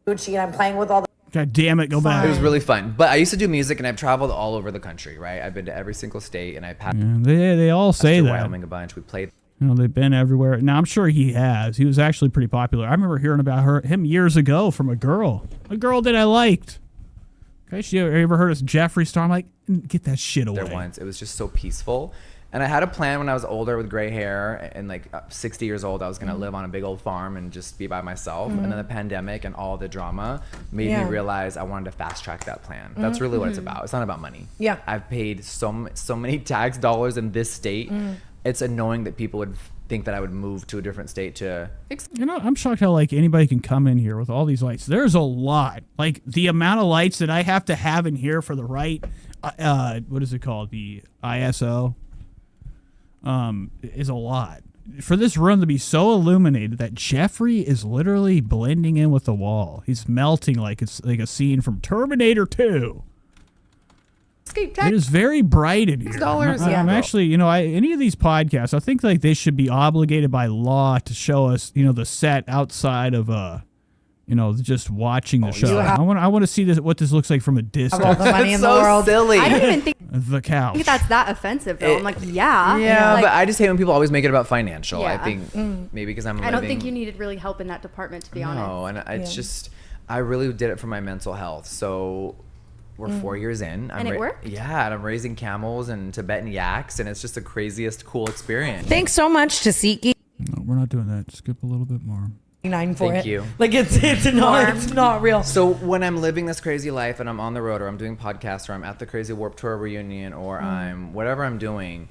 Speaker 19: And I'm playing with all the.
Speaker 2: God damn it, go back.
Speaker 20: It was really fun. But I used to do music, and I've traveled all over the country, right? I've been to every single state, and I passed
Speaker 2: They all say that.
Speaker 20: Wyoming a bunch. We played.
Speaker 2: They've been everywhere. Now, I'm sure he has. He was actually pretty popular. I remember hearing about him years ago from a girl that I liked. Okay, you ever heard of Jeffree Star? I'm like, get that shit away.
Speaker 20: There once. It was just so peaceful. And I had a plan when I was older with gray hair and 60 years old, I was going to live on a big old farm and just be by myself. And then the pandemic and all the drama made me realize I wanted to fast track that plan. That's really what it's about. It's not about money.
Speaker 1: Yeah.
Speaker 20: I've paid so many tax dollars in this state. It's annoying that people would think that I would move to a different state to.
Speaker 2: I'm shocked how anybody can come in here with all these lights. There's a lot. The amount of lights that I have to have in here for the right, what is it called? The ISO. Is a lot. For this room to be so illuminated that Jeffree is literally blending in with the wall. He's melting like it's like a scene from Terminator 2. It is very bright in here.
Speaker 1: $6,
Speaker 2: I'm actually, any of these podcasts, I think like they should be obligated by law to show us, the set outside of just watching the show. I want to see what this looks like from a distance.
Speaker 1: All the money in the world.
Speaker 20: Silly.
Speaker 9: I don't even think
Speaker 2: The couch.
Speaker 9: that's that offensive though. I'm like, yeah.
Speaker 20: Yeah,
Speaker 9: Like,
Speaker 20: but I just hate when people always make it about financial. I
Speaker 9: Yeah.
Speaker 20: think maybe because I'm
Speaker 9: I don't think you needed really help in that department, to be honest.
Speaker 20: No, and it's just, I really did it for my mental health. So we're 4 years in.
Speaker 9: And it worked?
Speaker 20: Yeah, and I'm raising camels and Tibetan yaks, and it's just the craziest, cool experience.
Speaker 1: Thanks so much to Siki.
Speaker 2: No, we're not doing that. Skip a little bit more.
Speaker 1: $9 for
Speaker 20: Thank
Speaker 1: it.
Speaker 20: you.
Speaker 1: Like it's not real.
Speaker 20: So when I'm living this crazy life and I'm on the road or I'm doing podcasts or I'm at the Crazy Warped Tour reunion or I'm whatever I'm doing,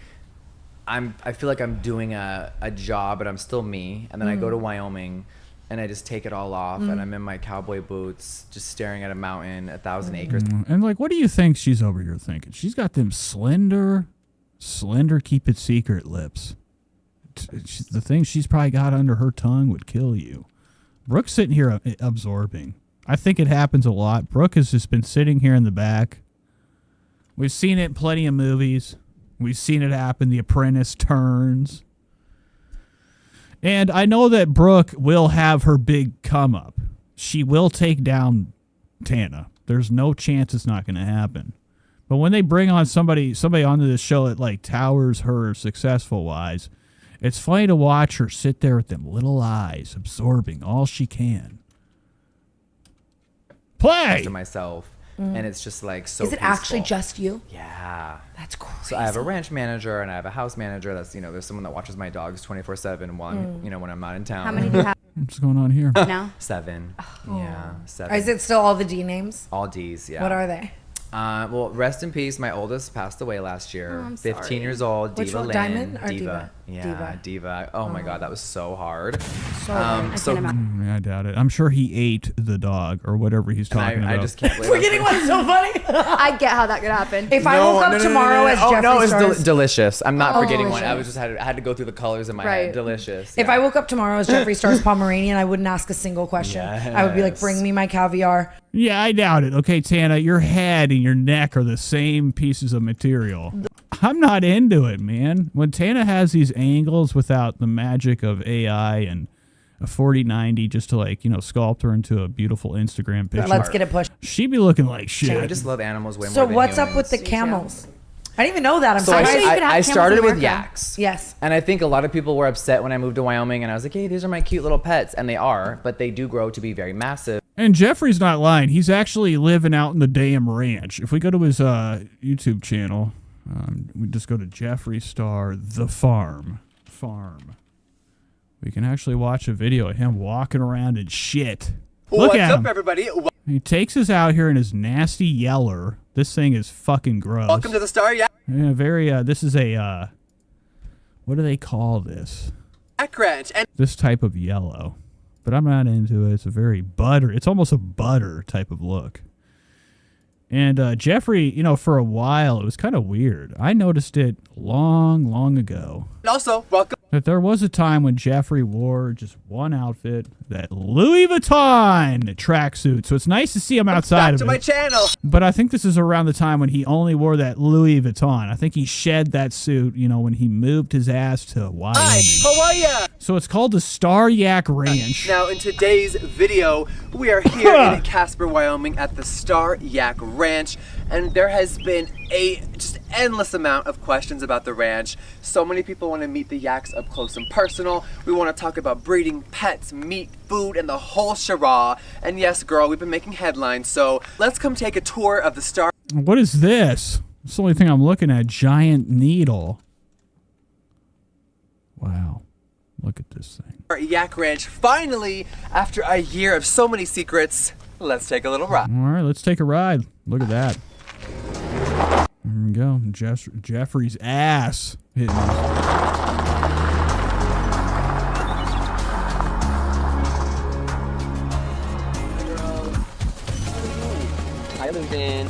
Speaker 20: I feel like I'm doing a job, but I'm still me. And then I go to Wyoming and I just take it all off and I'm in my cowboy boots, just staring at a mountain, 1,000 acres.
Speaker 2: And like, what do you think she's over here thinking? She's got them slender, keep it secret lips. The thing she's probably got under her tongue would kill you. Brooke's sitting here absorbing. I think it happens a lot. Brooke has just been sitting here in the back. We've seen it in plenty of movies. We've seen it happen. The Apprentice turns. And I know that Brooke will have her big come up. She will take down Tana. There's no chance it's not going to happen. But when they bring on somebody onto this show that like towers her successful wise, it's funny to watch her sit there with them little eyes, absorbing all she can. Play!
Speaker 20: To myself. And it's just like so
Speaker 1: Is it
Speaker 20: peaceful.
Speaker 1: actually just you?
Speaker 20: Yeah.
Speaker 1: That's crazy.
Speaker 20: So I have a ranch manager and I have a house manager. That's, there's someone that watches my dogs 24/7 while I'm, when I'm not in town.
Speaker 9: How many do you have
Speaker 2: What's going on here?
Speaker 9: now?
Speaker 20: 7. Yeah, 7.
Speaker 1: Is it still all the D names?
Speaker 20: All D's, yeah.
Speaker 1: What are they?
Speaker 20: Well, rest in peace. My oldest passed away last year.
Speaker 9: I'm
Speaker 20: 15
Speaker 9: sorry.
Speaker 20: years old.
Speaker 1: Which
Speaker 20: Diva
Speaker 1: one,
Speaker 20: Lynn.
Speaker 1: Diamond or
Speaker 20: Diva?
Speaker 1: Diva?
Speaker 20: Yeah, Diva. Oh my God, that was so hard.
Speaker 1: So hard.
Speaker 20: So
Speaker 2: I doubt it. I'm sure he ate the dog or whatever he's talking about.
Speaker 20: I just can't believe
Speaker 1: Forgetting what's so funny.
Speaker 9: I get how that could happen.
Speaker 1: If I woke up tomorrow as Jeffree
Speaker 20: no, it's
Speaker 1: Star's,
Speaker 20: delicious. I'm not forgetting
Speaker 1: delicious.
Speaker 20: one. I was just had to go through the colors in my
Speaker 9: Right.
Speaker 20: head. Delicious.
Speaker 1: if I woke up tomorrow as Jeffree Star's Pomeranian, I wouldn't ask a single question. I would be like,
Speaker 20: Yes.
Speaker 1: bring me my caviar.
Speaker 2: Yeah, I doubt it. Okay, Tana, your head and your neck are the same pieces of material. I'm not into it, man. When Tana has these angles without the magic of AI and a 4090 just to sculpt her into a beautiful Instagram picture.
Speaker 1: Let's get it pushed.
Speaker 2: She'd be looking like shit.
Speaker 20: I just love animals way more
Speaker 1: So
Speaker 20: than
Speaker 1: what's up
Speaker 20: humans.
Speaker 1: with the camels? I didn't even know that. I'm
Speaker 20: So
Speaker 1: sorry.
Speaker 20: I started with yaks.
Speaker 1: Yes.
Speaker 20: And I think a lot of people were upset when I moved to Wyoming and I was like, hey, these are my cute little pets. And they are, but they do grow to be very massive.
Speaker 2: And Jeffrey's not lying. He's actually living out in the damn ranch. If we go to his YouTube channel, we just go to Jeffree Star, The Farm. We can actually watch a video of him walking around in shit. Look at him.
Speaker 7: Everybody?
Speaker 2: He takes us out here in his nasty yeller. This thing is fucking gross.
Speaker 7: Welcome to the Star Yak
Speaker 2: This is a, what do they call this?
Speaker 7: Ranch. And
Speaker 2: This type of yellow. But I'm not into it. It's a very it's almost a butter type of look. And Jeffree, for a while, it was kind of weird. I noticed it long ago.
Speaker 7: also, welcome.
Speaker 2: That there was a time when Jeffree wore just one outfit, that Louis Vuitton tracksuit. So it's nice to see him outside
Speaker 7: Back
Speaker 2: of
Speaker 7: to
Speaker 2: it.
Speaker 7: my channel.
Speaker 2: But I think this is around the time when he only wore that Louis Vuitton. I think he shed that suit, when he moved his ass to Wyoming.
Speaker 7: Hi, how are ya?
Speaker 2: So it's called the Star Yak Ranch.
Speaker 7: Now, in today's video, we are here in Casper, Wyoming at the Star Yak Ranch, and there has been a just endless amount of questions about the ranch. So many people want to meet the yaks up close and personal. We want to talk about breeding, pets, meat, food, and the whole charade. And yes, girl, we've been making headlines, so let's come take a tour of the Star.
Speaker 2: What is this? It's the only thing I'm looking at. Giant needle. Wow. Look at this thing.
Speaker 7: Yak Ranch. Finally, after a year of so many secrets, let's take a little ride.
Speaker 2: All right, let's take a ride. Look at that. There we go. Jeffree's ass hitting us.
Speaker 22: Hi, Lincoln.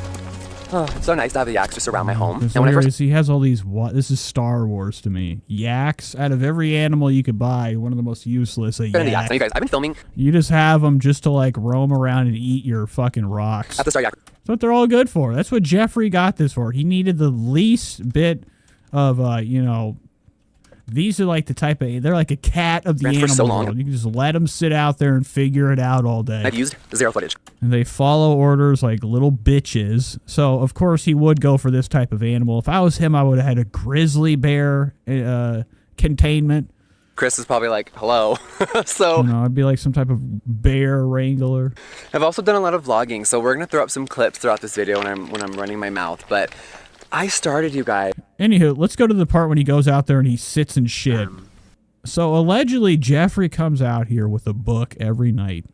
Speaker 7: Oh, it's so nice to have the yaks just around my home.
Speaker 2: There's
Speaker 7: And when I
Speaker 2: hilarious.
Speaker 7: first
Speaker 2: He has all these. This is Star Wars to me. Yaks. Out of every animal you could buy, one of the most useless. A
Speaker 7: been into
Speaker 2: yak.
Speaker 7: yaks, now you guys, I've been filming
Speaker 2: You just have them just to like roam around and eat your fucking rocks.
Speaker 7: at the Star Yak.
Speaker 2: That's what they're all good for. That's what Jeffree got this for. He needed the least bit of, these are like the type of, they're like a cat of the
Speaker 7: Ran for
Speaker 2: animal
Speaker 7: so long.
Speaker 2: world. You can just let them sit out there and figure it out all day.
Speaker 7: I've used 0 footage.
Speaker 2: And they follow orders like little bitches. So, of course, he would go for this type of animal. If I was him, I would have had a grizzly bear containment.
Speaker 7: Chris is probably like, hello. So
Speaker 2: I'd be like some type of bear wrangler.
Speaker 7: I've also done a lot of vlogging, so we're gonna throw up some clips throughout this video when I'm running my mouth. But I started, you guys.
Speaker 2: Anywho, let's go to the part when he goes out there and he sits in shit. So allegedly, Jeffree comes out here with a book every night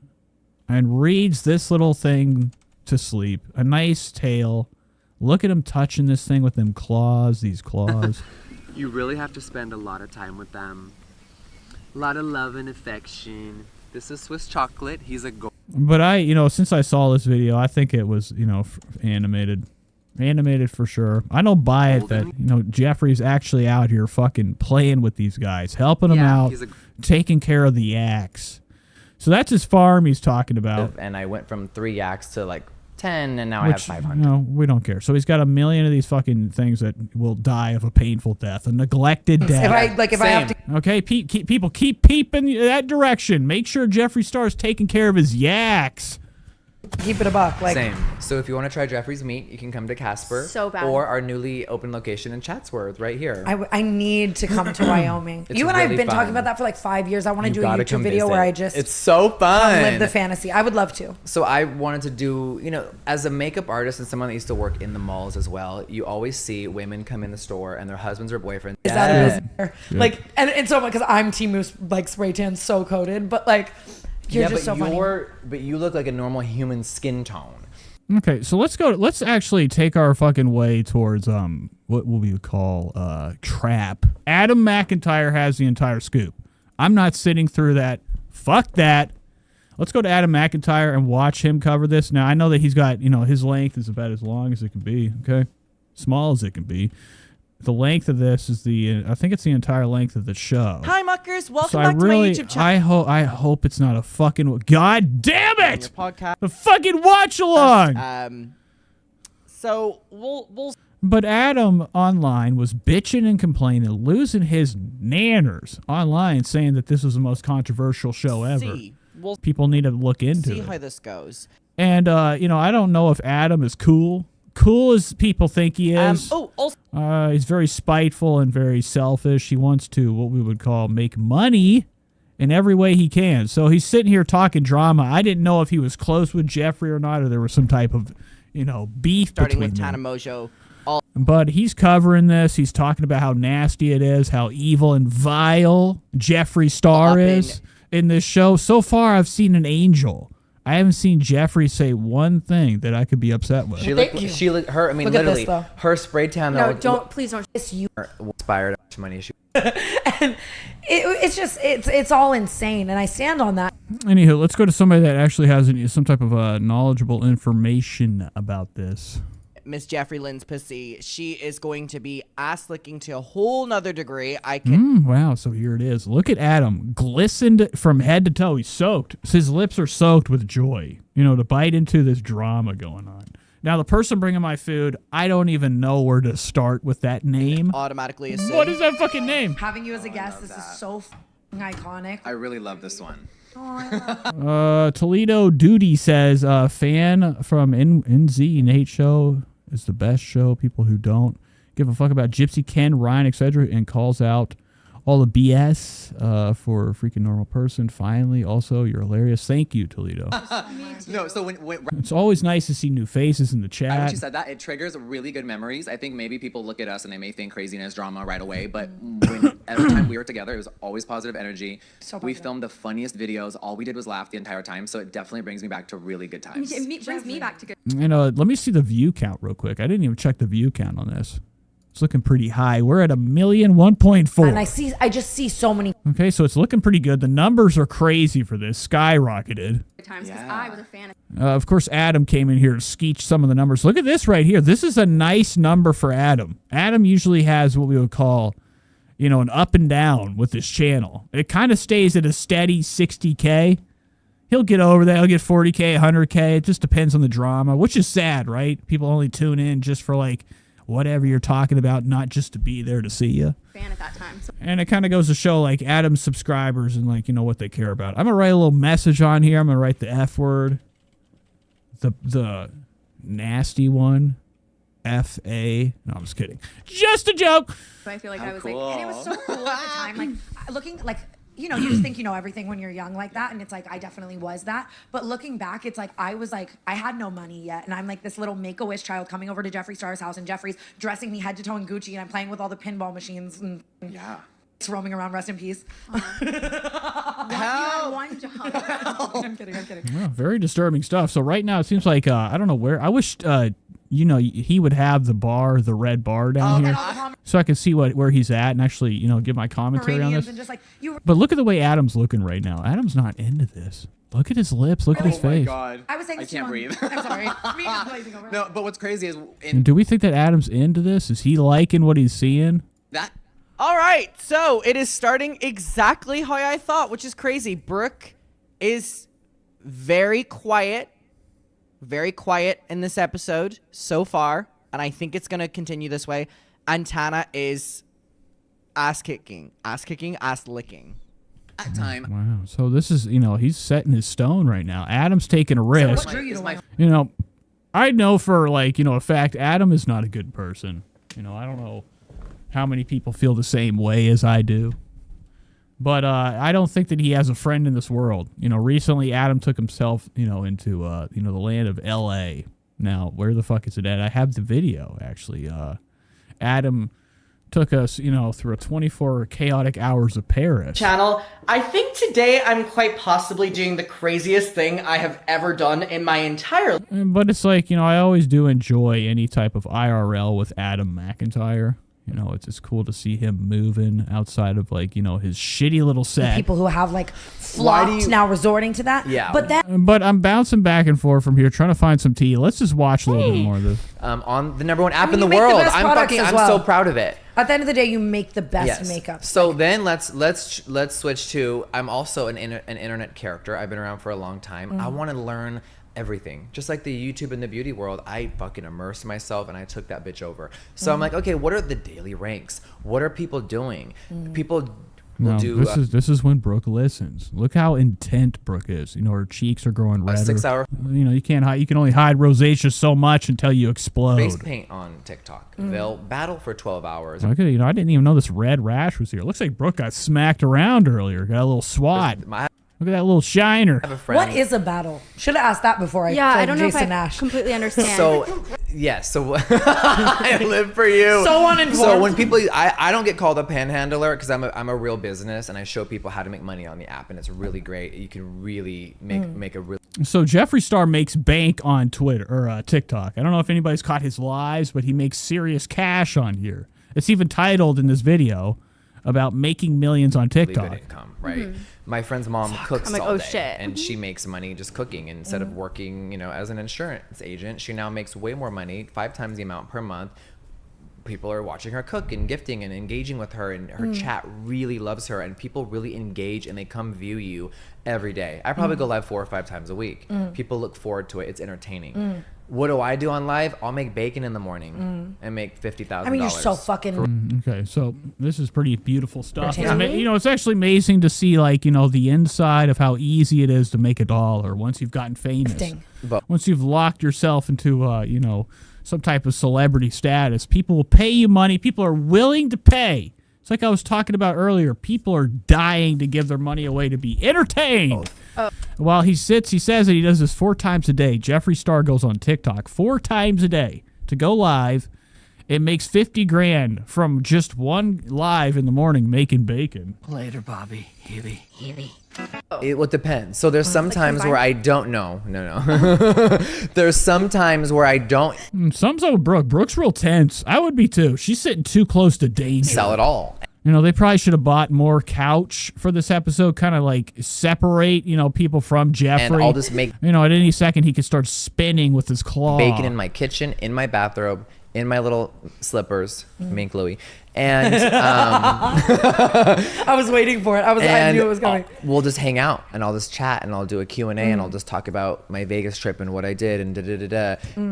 Speaker 2: and reads this little thing to sleep. A nice tale. Look at him touching this thing with them claws, these claws.
Speaker 7: You really have to spend a lot of time with them. A lot of love and affection. This is Swiss chocolate. He's a
Speaker 2: But since I saw this video, I think it was, animated. Animated for sure. I don't buy it that, Jeffree's actually out here fucking playing with these guys, helping them out, taking care of the yaks. So that's his farm he's talking about.
Speaker 20: And I went from 3 yaks to like 10, and now I have 500.
Speaker 2: No, we don't care. So he's got 1 million of these fucking things that will die of a painful death, a neglected death.
Speaker 1: If I have to.
Speaker 2: Okay, people keep peeping that direction. Make sure Jeffree Star's taking care of his yaks.
Speaker 1: Keep it a buck.
Speaker 20: Same. So if you want to try Jeffree's meat, you can come to Casper.
Speaker 1: So bad.
Speaker 20: Or our newly open location in Chatsworth, right here.
Speaker 1: I need to come to Wyoming.
Speaker 20: It's
Speaker 1: You and I have
Speaker 20: really
Speaker 1: been talking
Speaker 20: fun.
Speaker 1: about that for like 5 years. I want to
Speaker 20: You
Speaker 1: do a
Speaker 20: gotta
Speaker 1: YouTube
Speaker 20: come
Speaker 1: video
Speaker 20: visit.
Speaker 1: where I just
Speaker 20: It's so fun.
Speaker 1: come live the fantasy. I would love to.
Speaker 20: So I wanted to do, as a makeup artist and someone that used to work in the malls as well, you always see women come in the store and their husbands or boyfriends.
Speaker 1: Is that a business? Like, and so because I'm Timu's like spray tan so coated, but like you're just so funny.
Speaker 20: But you look like a normal human skin tone.
Speaker 2: Okay, so let's actually take our fucking way towards what we would call trap. Adam McIntyre has the entire scoop. I'm not sitting through that. Fuck that. Let's go to Adam McIntyre and watch him cover this. Now I know that he's got, his length is about as long as it can be, okay? Small as it can be. The length of this is I think it's the entire length of the show.
Speaker 6: Hi, muckers. Welcome
Speaker 2: So
Speaker 6: back to my YouTube channel.
Speaker 2: I hope it's not a fucking. God damn it!
Speaker 6: Podcast.
Speaker 2: The fucking watch along.
Speaker 6: So we'll.
Speaker 2: But Adam online was bitching and complaining, losing his nanners online, saying that this was the most controversial show ever.
Speaker 6: We'll
Speaker 2: People need to look into
Speaker 6: see
Speaker 2: it.
Speaker 6: how this goes.
Speaker 2: And I don't know if Adam is cool as people think he is. He's very spiteful and very selfish. He wants to, what we would call, make money in every way he can. So he's sitting here talking drama. I didn't know if he was close with Jeffree or not, or there was some type of, beef
Speaker 6: Starting
Speaker 2: between
Speaker 6: with
Speaker 2: them.
Speaker 6: Tana Mojo.
Speaker 2: But he's covering this. He's talking about how nasty it is, how evil and vile Jeffree Star is in this show. So far, I've seen an angel. I haven't seen Jeffree say one thing that I could be upset with.
Speaker 20: Her, I mean,
Speaker 1: Look at this,
Speaker 20: literally,
Speaker 1: though.
Speaker 20: her spray tan.
Speaker 1: No, please don't. It's you.
Speaker 20: Inspired how much money she.
Speaker 1: And it's all insane, and I stand on that.
Speaker 2: Anywho, let's go to somebody that actually has some type of knowledgeable information about this.
Speaker 6: Miss Jeffree Lynn's pussy. She is going to be ass licking to a whole nother degree. I can.
Speaker 2: Wow, so here it is. Look at Adam, glistened from head to toe. He's soaked. His lips are soaked with joy, to bite into this drama going on. Now, the person bringing my food, I don't even know where to start with that name.
Speaker 6: Automatically assume.
Speaker 2: What is that fucking name?
Speaker 1: Having you as a guest, this is so iconic.
Speaker 20: I really love this one.
Speaker 2: Toledo Duty says, fan from NZ Nate show is the best show. People who don't give a fuck about Gypsy, Ken, Ryan, etc., and calls out all the BS for a freaking normal person. Finally, also, you're hilarious. Thank you, Toledo.
Speaker 7: No, so when
Speaker 2: It's always nice to see new faces in the chat.
Speaker 7: when she said that, it triggers really good memories. I think maybe people look at us and they may think craziness, drama right away, but every time we were together, it was always positive energy. We filmed the funniest videos. All we did was laugh the entire time, so it definitely brings me back to really good times.
Speaker 9: It brings me back to good.
Speaker 2: Let me see the view count real quick. I didn't even check the view count on this. It's looking pretty high. We're at 1,000,000,
Speaker 19: And I just see so many
Speaker 2: Okay, so it's looking pretty good. The numbers are crazy for this. Skyrocketed.
Speaker 8: times because I was a fan
Speaker 2: Of course, Adam came in here to skeech some of the numbers. Look at this right here. This is a nice number for Adam. Adam usually has what we would call, an up and down with this channel. It kind of stays at a steady 60K. He'll get over that. He'll get 40K, 100K. It just depends on the drama, which is sad, right? People only tune in just for whatever you're talking about, not just to be there to see you.
Speaker 8: fan at that time. So
Speaker 2: And it kind of goes to show Adam's subscribers and what they care about. I'm gonna write a little message on here. I'm gonna write the F word, the nasty one, FA. No, I'm just kidding. Just a joke.
Speaker 8: I feel like I was
Speaker 19: and it was so cool at the time. Looking you just think you know everything when you're young like that, and it's I definitely was that. But looking back, it's I was I had no money yet, and I'm this little Make-A-Wish child coming over to Jeffree Star's house, and Jeffree's dressing me head to toe in Gucci, and I'm playing with all the pinball machines and roaming around. Rest in peace.
Speaker 8: you had one job.
Speaker 19: I'm kidding.
Speaker 2: Well, very disturbing stuff. So right now it seems like I don't know where. I wish he would have the red bar down here, so I can see where he's at and actually give my commentary on this.
Speaker 19: And just
Speaker 2: But look at the way Adam's looking right now. Adam's not into this. Look at his lips. Look at his face.
Speaker 20: Oh my God.
Speaker 19: I was saying
Speaker 20: I
Speaker 19: this
Speaker 20: can't
Speaker 19: to
Speaker 20: breathe.
Speaker 19: I'm sorry. Me just glazing over.
Speaker 20: No, but what's crazy is
Speaker 2: And do we think that Adam's into this? Is he liking what he's seeing?
Speaker 20: that.
Speaker 6: All right, so it is starting exactly how I thought, which is crazy. Brooke is very quiet in this episode so far, and I think it's going to continue this way. And Tana is ass kicking, ass licking. At time.
Speaker 2: Wow. So this is, he's setting his stone right now. Adam's taking a risk. I know for a fact Adam is not a good person. I don't know how many people feel the same way as I do. But I don't think that he has a friend in this world. Recently Adam took himself, into the land of LA. Now, where the fuck is it at? I have the video actually. Adam took us, through a 24 chaotic hours of Paris.
Speaker 6: Channel, I think today I'm quite possibly doing the craziest thing I have ever done in my entire life.
Speaker 2: But it's I always do enjoy any type of IRL with Adam McIntyre. It's just cool to see him moving outside of his shitty little set.
Speaker 19: People who have flopped now resorting to that.
Speaker 20: Yeah.
Speaker 2: But I'm bouncing back and forth from here trying to find some tea. Let's just watch a little bit more of this.
Speaker 20: On the #1 app in
Speaker 19: you
Speaker 20: the
Speaker 19: make the
Speaker 20: world.
Speaker 19: best products as
Speaker 20: I'm
Speaker 19: well.
Speaker 20: so proud of it.
Speaker 19: At the end of the day, you make the best makeup.
Speaker 20: So then let's switch to. I'm also an internet character. I've been around for a long time. I want to learn everything, just like the YouTube and the beauty world. I fucking immersed myself and I took that bitch over. So I'm okay, what are the daily ranks? What are people doing? People will do.
Speaker 2: This is when Brooke listens. Look how intent Brooke is. Her cheeks are growing redder.
Speaker 20: 6 hour.
Speaker 2: You can't hide. You can only hide rosacea so much until you explode.
Speaker 20: Face paint on TikTok. They'll battle for 12 hours.
Speaker 2: Okay, I didn't even know this red rash was here. It looks like Brooke got smacked around earlier. Got a little swat. Look at that little shiner.
Speaker 20: I have a friend.
Speaker 19: What is a battle? Should have asked that before I played
Speaker 8: I don't know
Speaker 19: Jason
Speaker 8: if I
Speaker 19: Nash.
Speaker 8: completely understand.
Speaker 20: So I live for you.
Speaker 19: So uninformed.
Speaker 20: So when people, I don't get called a panhandler because I'm a real business and I show people how to make money on the app and it's really great. You can really make a really.
Speaker 2: So Jeffree Star makes bank on Twitter or TikTok. I don't know if anybody's caught his lives, but he makes serious cash on here. It's even titled in this video about making millions on TikTok.
Speaker 20: Income, right? My friend's mom cooks
Speaker 8: I'm
Speaker 20: all
Speaker 8: oh
Speaker 20: day,
Speaker 8: shit.
Speaker 20: and she makes money just cooking. And instead of working, as an insurance agent, she now makes way more money, 5 times the amount per month. People are watching her cook and gifting and engaging with her, and her chat really loves her, and people really engage and they come view you every day. I probably go live 4 or 5 times a week. People look forward to it. It's entertaining. What do I do on live? I'll make bacon in the morning and make $50,000.
Speaker 19: I mean, you're so fucking.
Speaker 2: Okay, so this is pretty beautiful stuff. It's actually amazing to see the inside of how easy it is to make $1 once you've gotten famous. Once you've locked yourself into some type of celebrity status, people will pay you money. People are willing to pay. It's like I was talking about earlier. People are dying to give their money away to be entertained. While he says that he does this 4 times a day. Jeffree Star goes on TikTok 4 times a day to go live it makes 50 grand from just one live in the morning making bacon.
Speaker 21: Later, Bobby. Healy.
Speaker 20: It would depend. So there's some times where I don't know. No. There's some times where I don't
Speaker 2: Some's over Brooke. Brooke's real tense. I would be too. She's sitting too close to danger.
Speaker 20: sell it all.
Speaker 2: You know, they probably should have bought more couch for this episode, kind of like separate, people from Jeffree.
Speaker 20: And I'll just make
Speaker 2: at any second he could start spinning with his claw.
Speaker 20: bacon in my kitchen, in my bathrobe, in my little slippers, mink Louie. And
Speaker 1: I was waiting for it. I knew it was coming.
Speaker 20: We'll just hang out and I'll just chat and I'll do a Q&A and I'll just talk about my Vegas trip and what I did and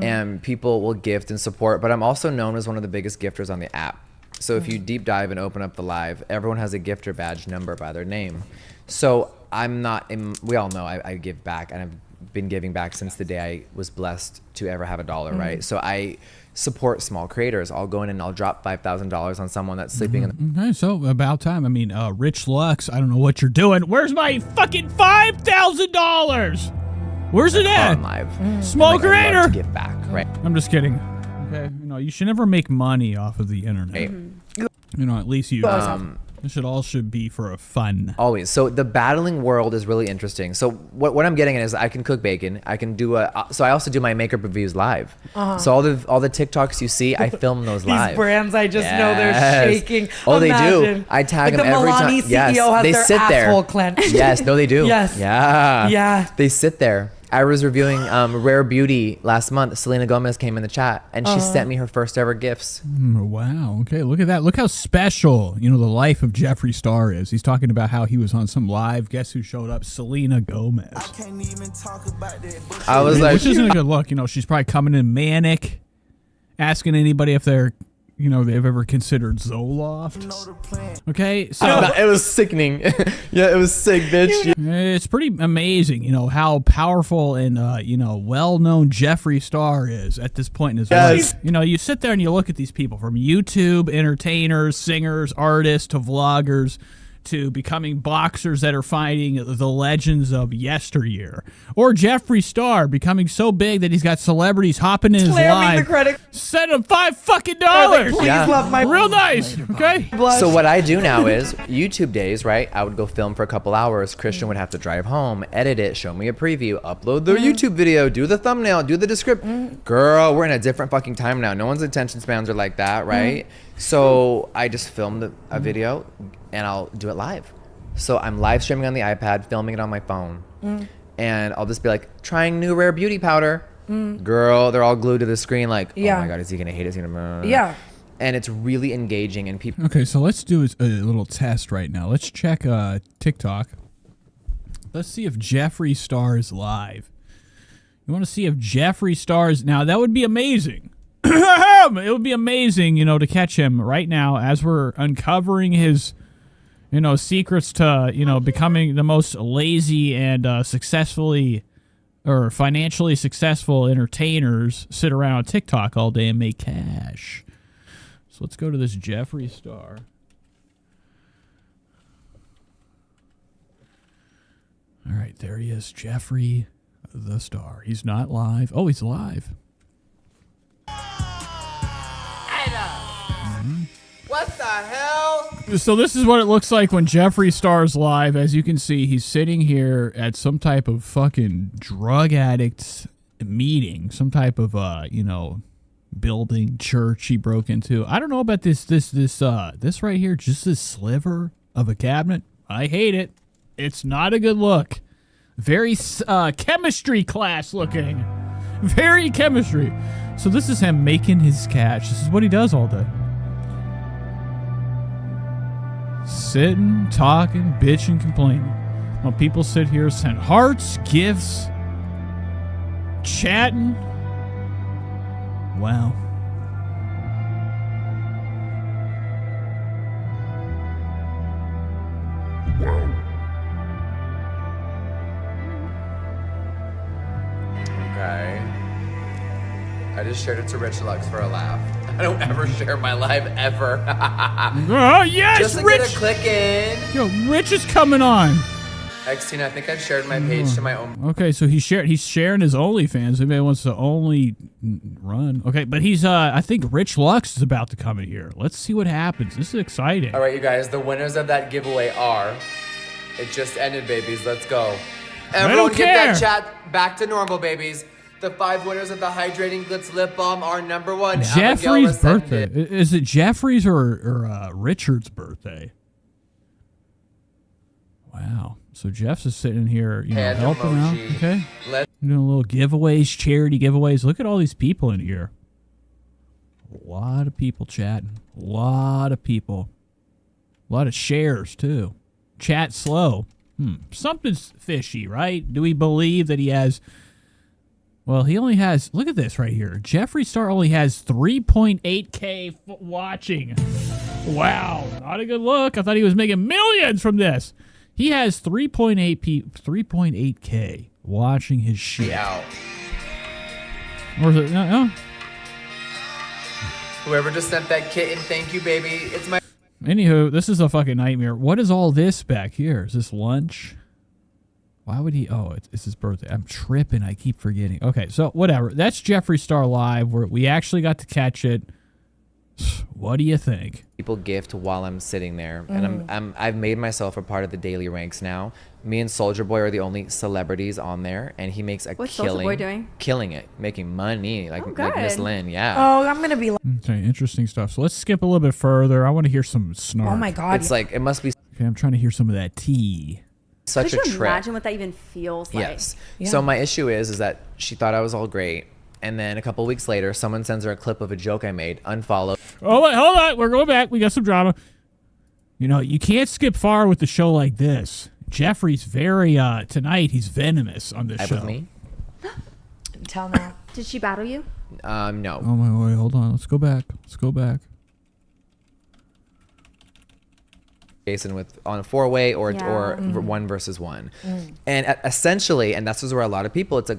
Speaker 20: and people will gift and support. But I'm also known as one of the biggest gifters on the app. So if you deep dive and open up the live, everyone has a gifter badge number by their name. So we all know I give back, and I've been giving back since the day I was blessed to ever have $1, right? So I support small creators. I'll go in and I'll drop $5,000 on someone that's sleeping in the
Speaker 2: Okay, so about time. I mean, Rich Lux, I don't know what you're doing. Where's my fucking $5,000? Where's it at?
Speaker 20: live.
Speaker 2: Small
Speaker 20: Like, I love
Speaker 2: creator.
Speaker 20: to give back, right?
Speaker 2: I'm just kidding. Okay, you should never make money off of the internet. At least you. It should be for a fun.
Speaker 20: Always. So the battling world is really interesting. So what I'm getting at is I can cook bacon. I can do so I also do my makeup reviews live. So all the TikToks you see, I film those live.
Speaker 1: These brands, I just know they're shaking.
Speaker 20: Oh, they
Speaker 1: Imagine.
Speaker 20: do. I tag
Speaker 1: Like
Speaker 20: them every time.
Speaker 1: The Milani CEO has
Speaker 20: they
Speaker 1: their
Speaker 20: sit there.
Speaker 1: asshole clenched.
Speaker 20: Yes, no, they do.
Speaker 1: Yes.
Speaker 20: Yeah.
Speaker 1: Yeah.
Speaker 20: They sit there. I was reviewing Rare Beauty last month. Selena Gomez came in the chat and she sent me her first ever gifts.
Speaker 2: Wow. Okay, look at that. Look how special, the life of Jeffree Star is. He's talking about how he was on some live. Guess who showed up? Selena Gomez.
Speaker 20: I was like,
Speaker 2: which isn't a good look. She's probably coming in manic, asking anybody if they're, they've ever considered Zoloft. Okay, so
Speaker 20: it was sickening. Yeah, it was sick, bitch.
Speaker 2: it's pretty amazing, how powerful and well-known Jeffree Star is at this point in his life. You sit there and you look at these people, from YouTube entertainers, singers, artists, to vloggers, to becoming boxers that are fighting the legends of yesteryear, or Jeffree Star becoming so big that he's got celebrities hopping in his live. Send him $5
Speaker 1: Please love my
Speaker 2: real nice. Okay.
Speaker 20: So what I do now is YouTube days, right? I would go film for a couple hours. Christian would have to drive home, edit it, show me a preview, upload the YouTube video, do the thumbnail, do the description. Girl, we're in a different fucking time now. No one's attention spans are like that, right? So I just filmed a video and I'll do it live. So I'm live streaming on the iPad, filming it on my phone. And I'll just be like, trying new Rare Beauty powder. Girl, they're all glued to the screen like, oh my God, is he gonna hate? Is he gonna...
Speaker 1: Yeah.
Speaker 20: And it's really engaging and people...
Speaker 2: Okay, so let's do a little test right now. Let's check TikTok. Let's see if Jeffree Star is live. You want to see if Jeffree Star is... Now, that would be amazing. It would be amazing, to catch him right now as we're uncovering his, secrets to, becoming the most lazy and successfully or financially successful entertainers sit around on TikTok all day and make cash. So let's go to this Jeffree Star. All right, there he is, Jeffree the Star. He's not live. Oh, he's live.
Speaker 6: What the hell?
Speaker 2: So this is what it looks like when Jeffree Star's live. As you can see, he's sitting here at some type of fucking drug addict meeting, some type of building, church he broke into. I don't know about this right here, just this sliver of a cabinet. I hate it. It's not a good look. Very chemistry class looking. Very chemistry. So this is him making his cash. This is what he does all day. Sitting, talking, bitching, complaining. While people sit here, send hearts, gifts, chatting. Wow.
Speaker 20: Okay. I just shared it to Rich Lux for a laugh. I don't ever share my live ever.
Speaker 2: Oh, yes,
Speaker 20: Just to
Speaker 2: Rich.
Speaker 20: get a click in.
Speaker 2: Yo, Rich is coming on.
Speaker 20: XT, I think I shared my page to my own.
Speaker 2: Okay, so he's sharing his OnlyFans. Maybe he wants to only run. Okay, but he's I think Rich Lux is about to come in here. Let's see what happens. This is exciting.
Speaker 20: All right, you guys, the winners of that giveaway are. It just ended, babies. Let's go. Everyone get that chat back to normal, babies. The 5 winners of the Hydrating Glitz Lip Balm are number 1.
Speaker 2: Jeffree's birthday. Is it Jeffree's or Richard's birthday? Wow. So Jeff's is sitting here, helping out. Okay. Doing little giveaways, charity giveaways. Look at all these people in here. A lot of people chatting. A lot of people. A lot of shares, too. Chat slow. Something's fishy, right? Do we believe that he has... Well, he only has... Look at this right here. Jeffree Star only has 3.8K watching. Wow. Not a good look. I thought he was making millions from this. He has 3.8K watching his shit.
Speaker 20: Yeah.
Speaker 2: Or is it? No.
Speaker 20: Whoever just sent that kitten, thank you, baby. It's my...
Speaker 2: Anywho, this is a fucking nightmare. What is all this back here? Is this lunch? Why would he? Oh, it's his birthday. I'm tripping. I keep forgetting. Okay, so whatever. That's Jeffree Star Live, where we actually got to catch it. What do you think?
Speaker 20: People gift while I'm sitting there, and I've made myself a part of the daily ranks now. Me and Soulja Boy are the only celebrities on there, and he makes a
Speaker 15: What's
Speaker 20: killing.
Speaker 15: Soulja Boy doing?
Speaker 20: Killing it, making money like Miss Lynn. Yeah.
Speaker 1: Oh, I'm gonna be.
Speaker 2: Okay, interesting stuff. So let's skip a little bit further. I want to hear some snark.
Speaker 1: Oh my God.
Speaker 20: It's like it must be.
Speaker 2: Okay, I'm trying to hear some of that tea.
Speaker 20: Such a
Speaker 15: Could you
Speaker 20: trip.
Speaker 15: imagine what that even feels like?
Speaker 20: Yes. So my issue is that she thought I was all great. And then a couple weeks later, someone sends her a clip of a joke I made, unfollow.
Speaker 2: Oh, wait, hold on. We're going back. We got some drama. You can't skip far with the show like this. Jeffree's very, tonight, he's venomous on this show.
Speaker 20: With me?
Speaker 1: Tell now.
Speaker 15: Did she battle you?
Speaker 20: No.
Speaker 2: Oh, my, wait, hold on. Let's go back.
Speaker 20: Jason on a 4-way or 1 versus 1. And essentially, and this is where a lot of people, it's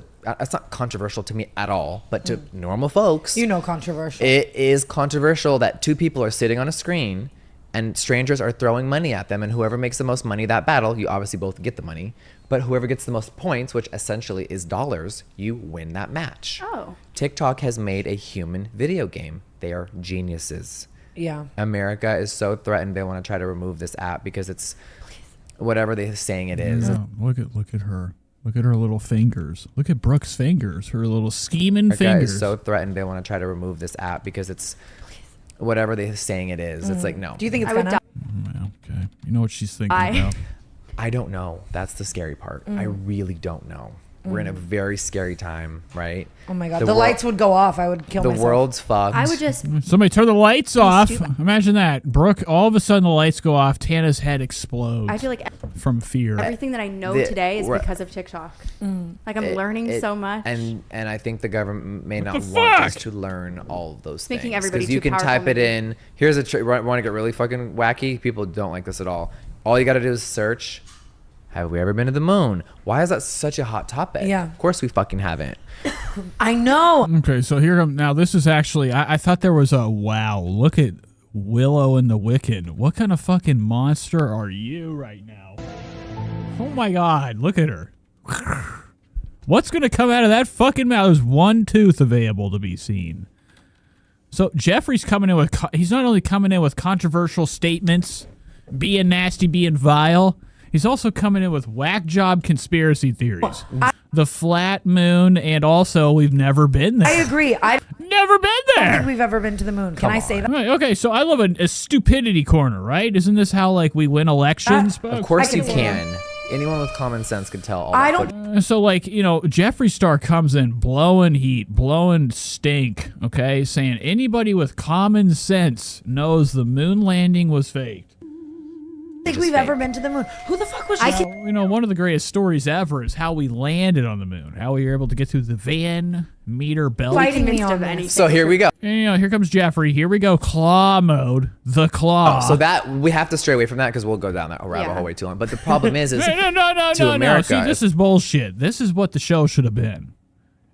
Speaker 20: not controversial to me at all, but to normal folks,
Speaker 1: controversial.
Speaker 20: It is controversial that 2 people are sitting on a screen and strangers are throwing money at them, and whoever makes the most money that battle, you obviously both get the money, but whoever gets the most points, which essentially is dollars, you win that match.
Speaker 15: Oh.
Speaker 20: TikTok has made a human video game. They are geniuses.
Speaker 1: Yeah.
Speaker 20: America is so threatened they want to try to remove this app because it's whatever they're saying it is.
Speaker 2: Yeah, look at her. Look at her little fingers. Look at Brooke's fingers. Her little scheming
Speaker 20: America
Speaker 2: fingers.
Speaker 20: is so threatened they want to try to remove this app because it's whatever they're saying it is. It's like, no.
Speaker 1: Do you think it's gonna?
Speaker 2: Yeah, okay. You know what she's thinking about.
Speaker 20: I don't know. That's the scary part. I really don't know. We're in a very scary time, right?
Speaker 1: Oh my God. The lights would go off. I would kill myself.
Speaker 20: The world's fucked.
Speaker 15: I would just...
Speaker 2: Somebody turn the lights off. Imagine that. Brooke, all of a sudden the lights go off. Tana's head explodes.
Speaker 15: I feel like
Speaker 2: from fear.
Speaker 15: Everything that I know today is because of TikTok. Like I'm learning so much.
Speaker 20: And I think the government may not want us to learn all of those things.
Speaker 15: Making everybody
Speaker 20: Because you
Speaker 15: too
Speaker 20: can type
Speaker 15: powerful
Speaker 20: it in. Here's a want to get really fucking wacky? People don't like this at all. All you got to do is search. Have we ever been to the moon? Why is that such a hot topic?
Speaker 1: Yeah.
Speaker 20: Of course we fucking haven't.
Speaker 1: I know.
Speaker 2: Okay, so here now this is actually I thought there was a wow. Look at Willow and the Wicked. What kind of fucking monster are you right now? Oh my God, look at her. What's gonna come out of that fucking mouth? There's one tooth available to be seen. So Jeffree's coming in with he's not only coming in with controversial statements, being nasty, being vile. He's also coming in with whack job conspiracy theories. The flat moon, and also we've never been there.
Speaker 1: I agree. I've
Speaker 2: never been there.
Speaker 1: I don't think we've ever been to the moon. Can I say that?
Speaker 2: Right, okay, so I love a stupidity corner, right? Isn't this how like we win elections?
Speaker 20: Of course you can. Anyone with common sense can tell all
Speaker 1: I
Speaker 20: that.
Speaker 1: don't.
Speaker 2: So like, Jeffree Star comes in blowing heat, blowing stink, okay? Saying anybody with common sense knows the moon landing was faked.
Speaker 1: I think we've ever been to the moon. Who the fuck was
Speaker 2: one of the greatest stories ever is how we landed on the moon. How we were able to get through the Van Meter belt.
Speaker 1: Fighting me on anything.
Speaker 20: So here we go.
Speaker 2: And, here comes Jeffree. Here we go. Claw mode. The claw.
Speaker 20: Oh, so that we have to stray away from that because we'll go down that rabbit hole way too long. But the problem is
Speaker 2: no.
Speaker 20: to America.
Speaker 2: See, this is bullshit. This is what the show should have been.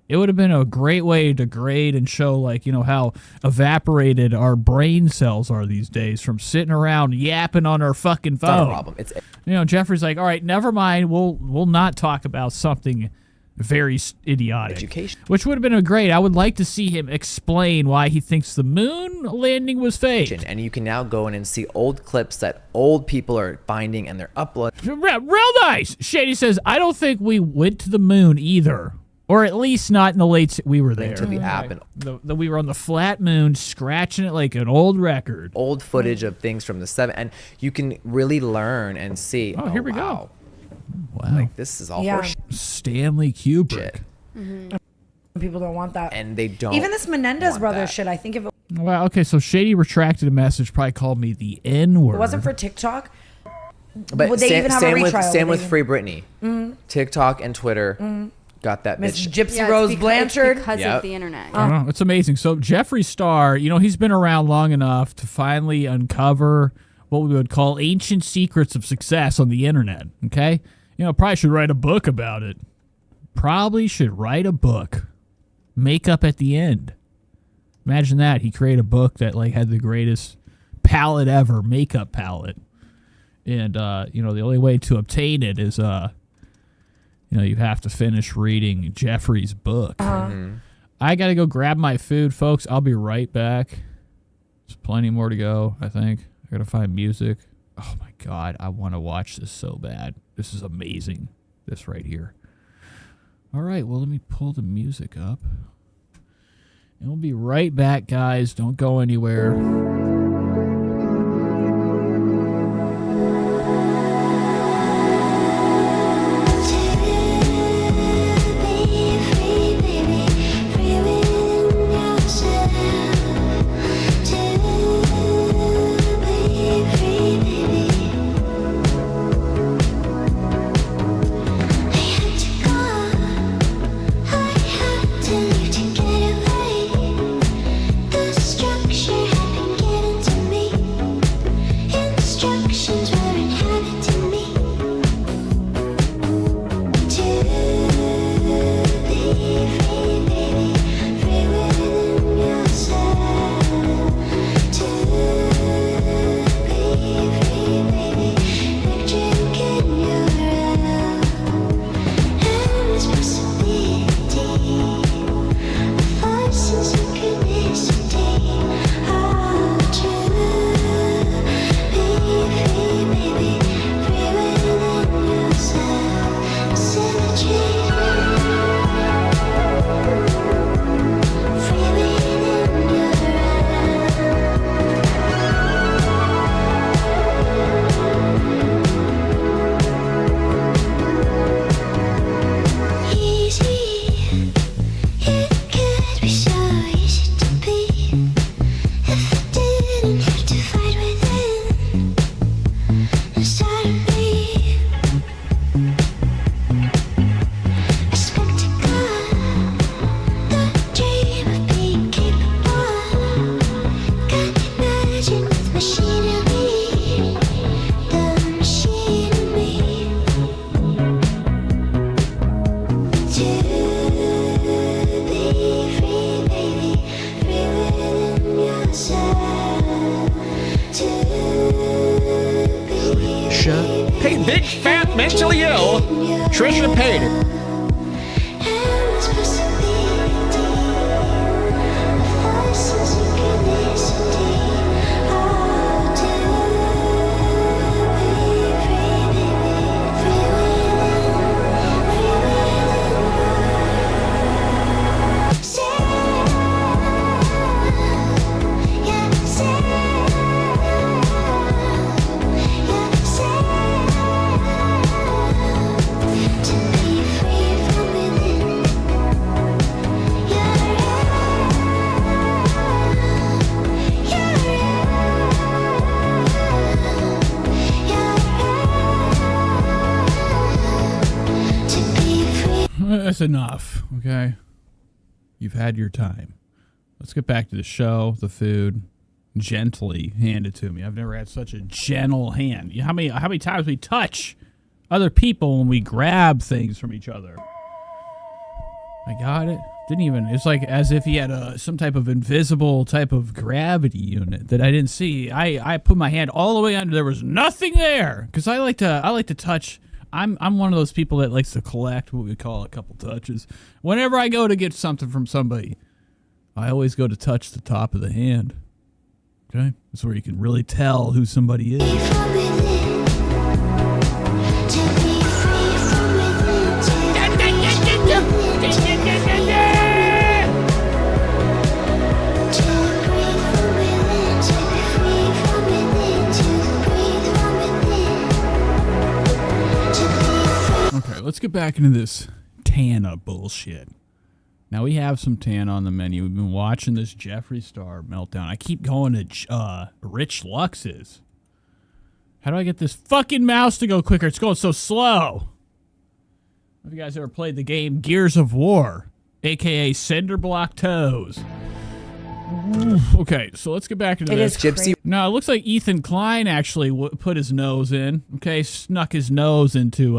Speaker 2: It would have been a great way to grade and show, like, you know, how evaporated our brain cells are these days from sitting around yapping on our fucking phone.
Speaker 20: It's not a problem. It's
Speaker 2: You know, Jeffrey's like, all right, never mind. We'll not talk about something very idiotic.
Speaker 20: Education.
Speaker 2: Which would have been great. I would like to see him explain why he thinks the moon landing was fake.
Speaker 20: And you can now go in and see old clips that old people are finding and they're uploading.
Speaker 2: Real nice. Shady says, I don't think we went to the moon either. Or at least not in the late. We were there.
Speaker 20: To the app and
Speaker 2: we were on the flat moon, scratching it like an old record.
Speaker 20: Old footage of things from the 70s, and you can really learn and see.
Speaker 2: Oh, here we go. Wow,
Speaker 20: like this is all horseshit.
Speaker 2: Stanley Kubrick.
Speaker 1: People don't want that,
Speaker 20: and they don't.
Speaker 1: Even this Menendez brothers shit. I think if it
Speaker 2: Well, okay, so Shady retracted a message, probably called me the N-word.
Speaker 1: wasn't for TikTok,
Speaker 20: But
Speaker 1: would they even have a retrial?
Speaker 20: Same
Speaker 1: Would
Speaker 20: with
Speaker 1: they
Speaker 20: Free Britney. TikTok and Twitter got that
Speaker 1: Miss
Speaker 20: bitch.
Speaker 1: Gypsy Rose Blanchard.
Speaker 10: because
Speaker 20: Yep.
Speaker 10: of the internet.
Speaker 2: Oh, it's amazing. So Jeffree Star, you know, he's been around long enough to finally uncover what we would call ancient secrets of success on the internet. Okay, you know, probably should write a book about it. Probably should write a book. Makeup at the end. Imagine that. He created a book that like had the greatest palette ever, makeup palette. And you know, the only way to obtain it is you know, you have to finish reading Jeffrey's book. I got to go grab my food, folks. I'll be right back. There's plenty more to go, I think. I got to find music. Oh, my God. I want to watch this so bad. This is amazing, this right here. All right, well, let me pull the music up. And we'll be right back, guys. Don't go anywhere.
Speaker 22: Hey, big, fat, mentally ill Trisha Paytas.
Speaker 2: That's enough, okay? You've had your time. Let's get back to the show, the food. Gently hand it to me. I've never had such a gentle hand. You know how many times we touch other people when we grab things from each other? I got it. Didn't even. It's like as if he had some type of invisible type of gravity unit that I didn't see. I put my hand all the way under. There was nothing there because I like to touch. I'm one of those people that likes to collect what we call a couple touches. Whenever I go to get something from somebody, I always go to touch the top of the hand. Okay, that's where you can really tell who somebody is. Okay, let's get back into this Tana bullshit. Now we have some Tana on the menu. We've been watching this Jeffree Star meltdown. I keep going to Rich Lux's. How do I get this fucking mouse to go quicker? It's going so slow. Have you guys ever played the game Gears of War, aka Cinder Block Toes? Okay, so let's get back into this.
Speaker 20: Gypsy.
Speaker 2: No, it looks like Ethan Klein actually put his nose in. Okay, snuck his nose into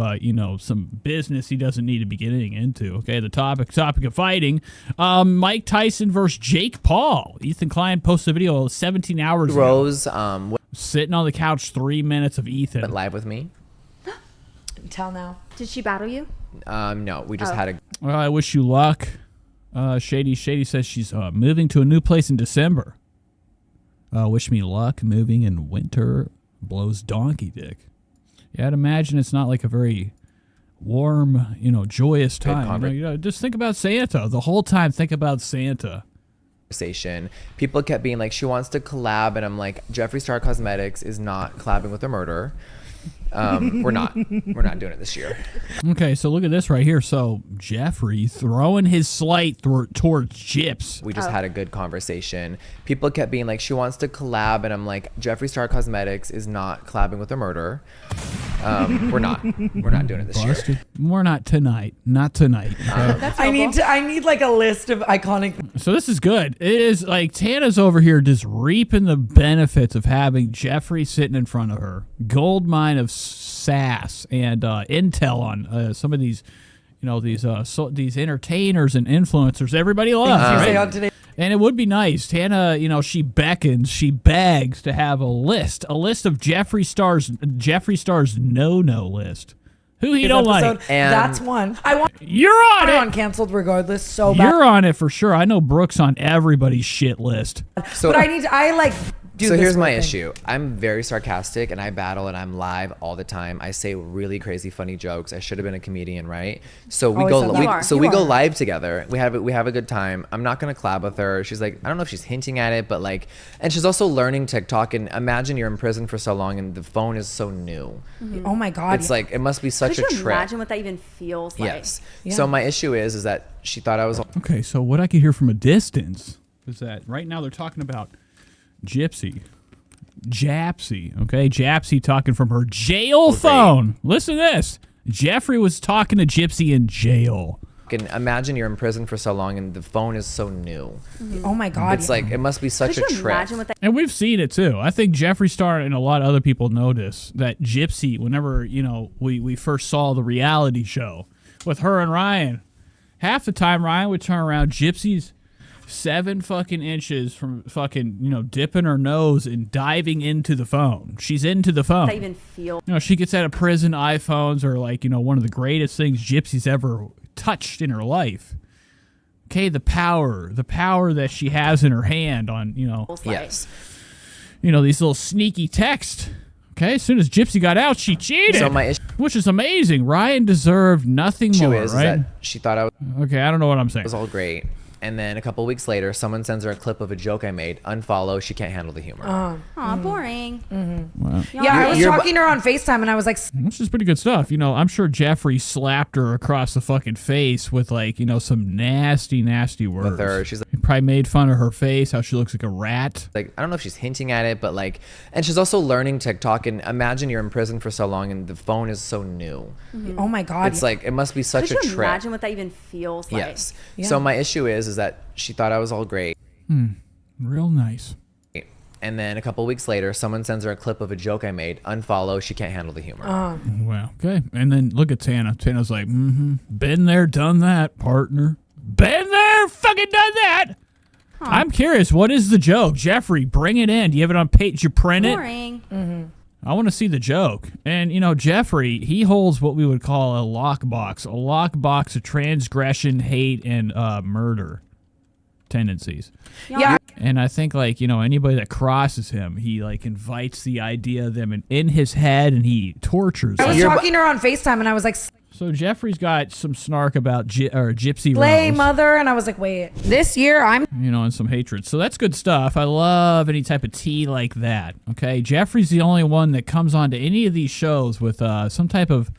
Speaker 2: some business he doesn't need to be getting into. Okay, the topic of fighting. Mike Tyson versus Jake Paul. Ethan Klein posted a video 17 hours ago.
Speaker 20: Rose,
Speaker 2: sitting on the couch, 3 minutes of Ethan.
Speaker 20: Went live with me.
Speaker 1: Tell now.
Speaker 10: Did she battle you?
Speaker 20: No, we just had a.
Speaker 2: Well, I wish you luck. Shady says she's moving to a new place in December. Wish me luck moving in winter. Blows donkey dick. Yeah, I'd imagine it's not like a very warm, joyous time. Just think about Santa. The whole time, think about Santa.
Speaker 20: Conversation. People kept being like, she wants to collab, and I'm like, Jeffree Star Cosmetics is not collabing with a murderer. We're not doing it this year.
Speaker 2: Okay, so look at this right here. So Jeffree throwing his slight towards Gyps.
Speaker 20: We just had a good conversation. People kept being like, she wants to collab, and I'm like, Jeffree Star Cosmetics is not collabing with a murderer. We're not doing it this year.
Speaker 2: We're not tonight. Not tonight.
Speaker 1: I need like a list of iconic.
Speaker 2: So this is good. It is like Tana's over here just reaping the benefits of having Jeffree sitting in front of her. Gold mine of sass and intel on some of these, these entertainers and influencers everybody loves. Right? And it would be nice. Tana, she beckons, she begs to have a list of Jeffree Star's no list. Who he don't like.
Speaker 1: And that's one.
Speaker 2: You're on it.
Speaker 1: On canceled regardless. So bad.
Speaker 2: You're on it for sure. I know Brooke's on everybody's shit list.
Speaker 20: So,
Speaker 1: but
Speaker 20: so here's my issue. I'm very sarcastic, and I battle, and I'm live all the time. I say really crazy, funny jokes. I should have been a comedian, right? So we go live together. We have a good time. I'm not gonna collab with her. She's like, I don't know if she's hinting at it, but like, and she's also learning TikTok. And imagine you're in prison for so long, and the phone is so new.
Speaker 1: Mm-hmm. Oh my god!
Speaker 20: It's like it must be such a trip.
Speaker 10: Imagine what that even feels like.
Speaker 20: Yes. Yeah. So my issue is that she thought I was.
Speaker 2: Okay, so what I could hear from a distance is that right now they're talking about Gypsy, okay? Gypsy talking from her jail phone. Listen to this. Jeffree was talking to Gypsy in jail.
Speaker 20: Can imagine you're in prison for so long, and the phone is so new.
Speaker 1: Mm-hmm. Oh my god!
Speaker 20: It's like it must be such a trip.
Speaker 2: And we've seen it too. I think Jeffree Star and a lot of other people notice that Gypsy, whenever we first saw the reality show with her and Ryan, half the time Ryan would turn around, Gypsy's 7 fucking inches from fucking, dipping her nose and diving into the phone. She's into the phone.
Speaker 10: I even feel.
Speaker 2: She gets out of prison iPhones or one of the greatest things Gypsy's ever touched in her life. Okay, the power that she has in her hand on,
Speaker 20: Yes.
Speaker 2: These little sneaky texts. Okay, as soon as Gypsy got out, she cheated.
Speaker 20: So my issue,
Speaker 2: which is amazing. Ryan deserved nothing more,
Speaker 20: is
Speaker 2: right?
Speaker 20: That she thought I was.
Speaker 2: Okay, I don't know what I'm saying.
Speaker 20: It was all great. And then a couple weeks later, someone sends her a clip of a joke I made. Unfollow. She can't handle the humor.
Speaker 10: Boring.
Speaker 1: Mm-hmm.
Speaker 2: Wow.
Speaker 1: Yeah, I was talking to her on FaceTime, and I was like,
Speaker 2: "This is pretty good stuff." I'm sure Jeffree slapped her across the fucking face with some nasty words.
Speaker 20: With her, she's like,
Speaker 2: he probably made fun of her face, how she looks like a rat.
Speaker 20: Like, I don't know if she's hinting at it, but like, and she's also learning TikTok. And imagine you're in prison for so long, and the phone is so new.
Speaker 10: Mm-hmm.
Speaker 1: Oh my god!
Speaker 20: It's like it must be such a trip.
Speaker 10: Imagine what that even feels like.
Speaker 20: Yes. Yeah. So my issue is that she thought I was all great.
Speaker 2: Real nice.
Speaker 20: And then a couple weeks later, someone sends her a clip of a joke I made. Unfollow. She can't handle the humor.
Speaker 2: Well, okay. And then look at Tana. Tana's like, been there, done that, partner. Been there, fucking done that. I'm curious, what is the joke? Jeffree, bring it in. Do you have it on page? Did you print it?
Speaker 10: Boring.
Speaker 2: I want to see the joke. And, Jeffree, he holds what we would call a lockbox of transgression, hate, and murder tendencies.
Speaker 1: Yeah.
Speaker 2: And I think, anybody that crosses him, he, invites the idea of them in his head, and he tortures
Speaker 1: I
Speaker 2: them.
Speaker 1: was talking to her on FaceTime, and I was like,
Speaker 2: So Jeffree's got some snark about Gypsy
Speaker 1: slay
Speaker 2: Rose.
Speaker 1: mother, and I was like, wait, this year I'm...
Speaker 2: And some hatred. So that's good stuff. I love any type of tea like that, okay? Jeffree's the only one that comes on to any of these shows with some type of,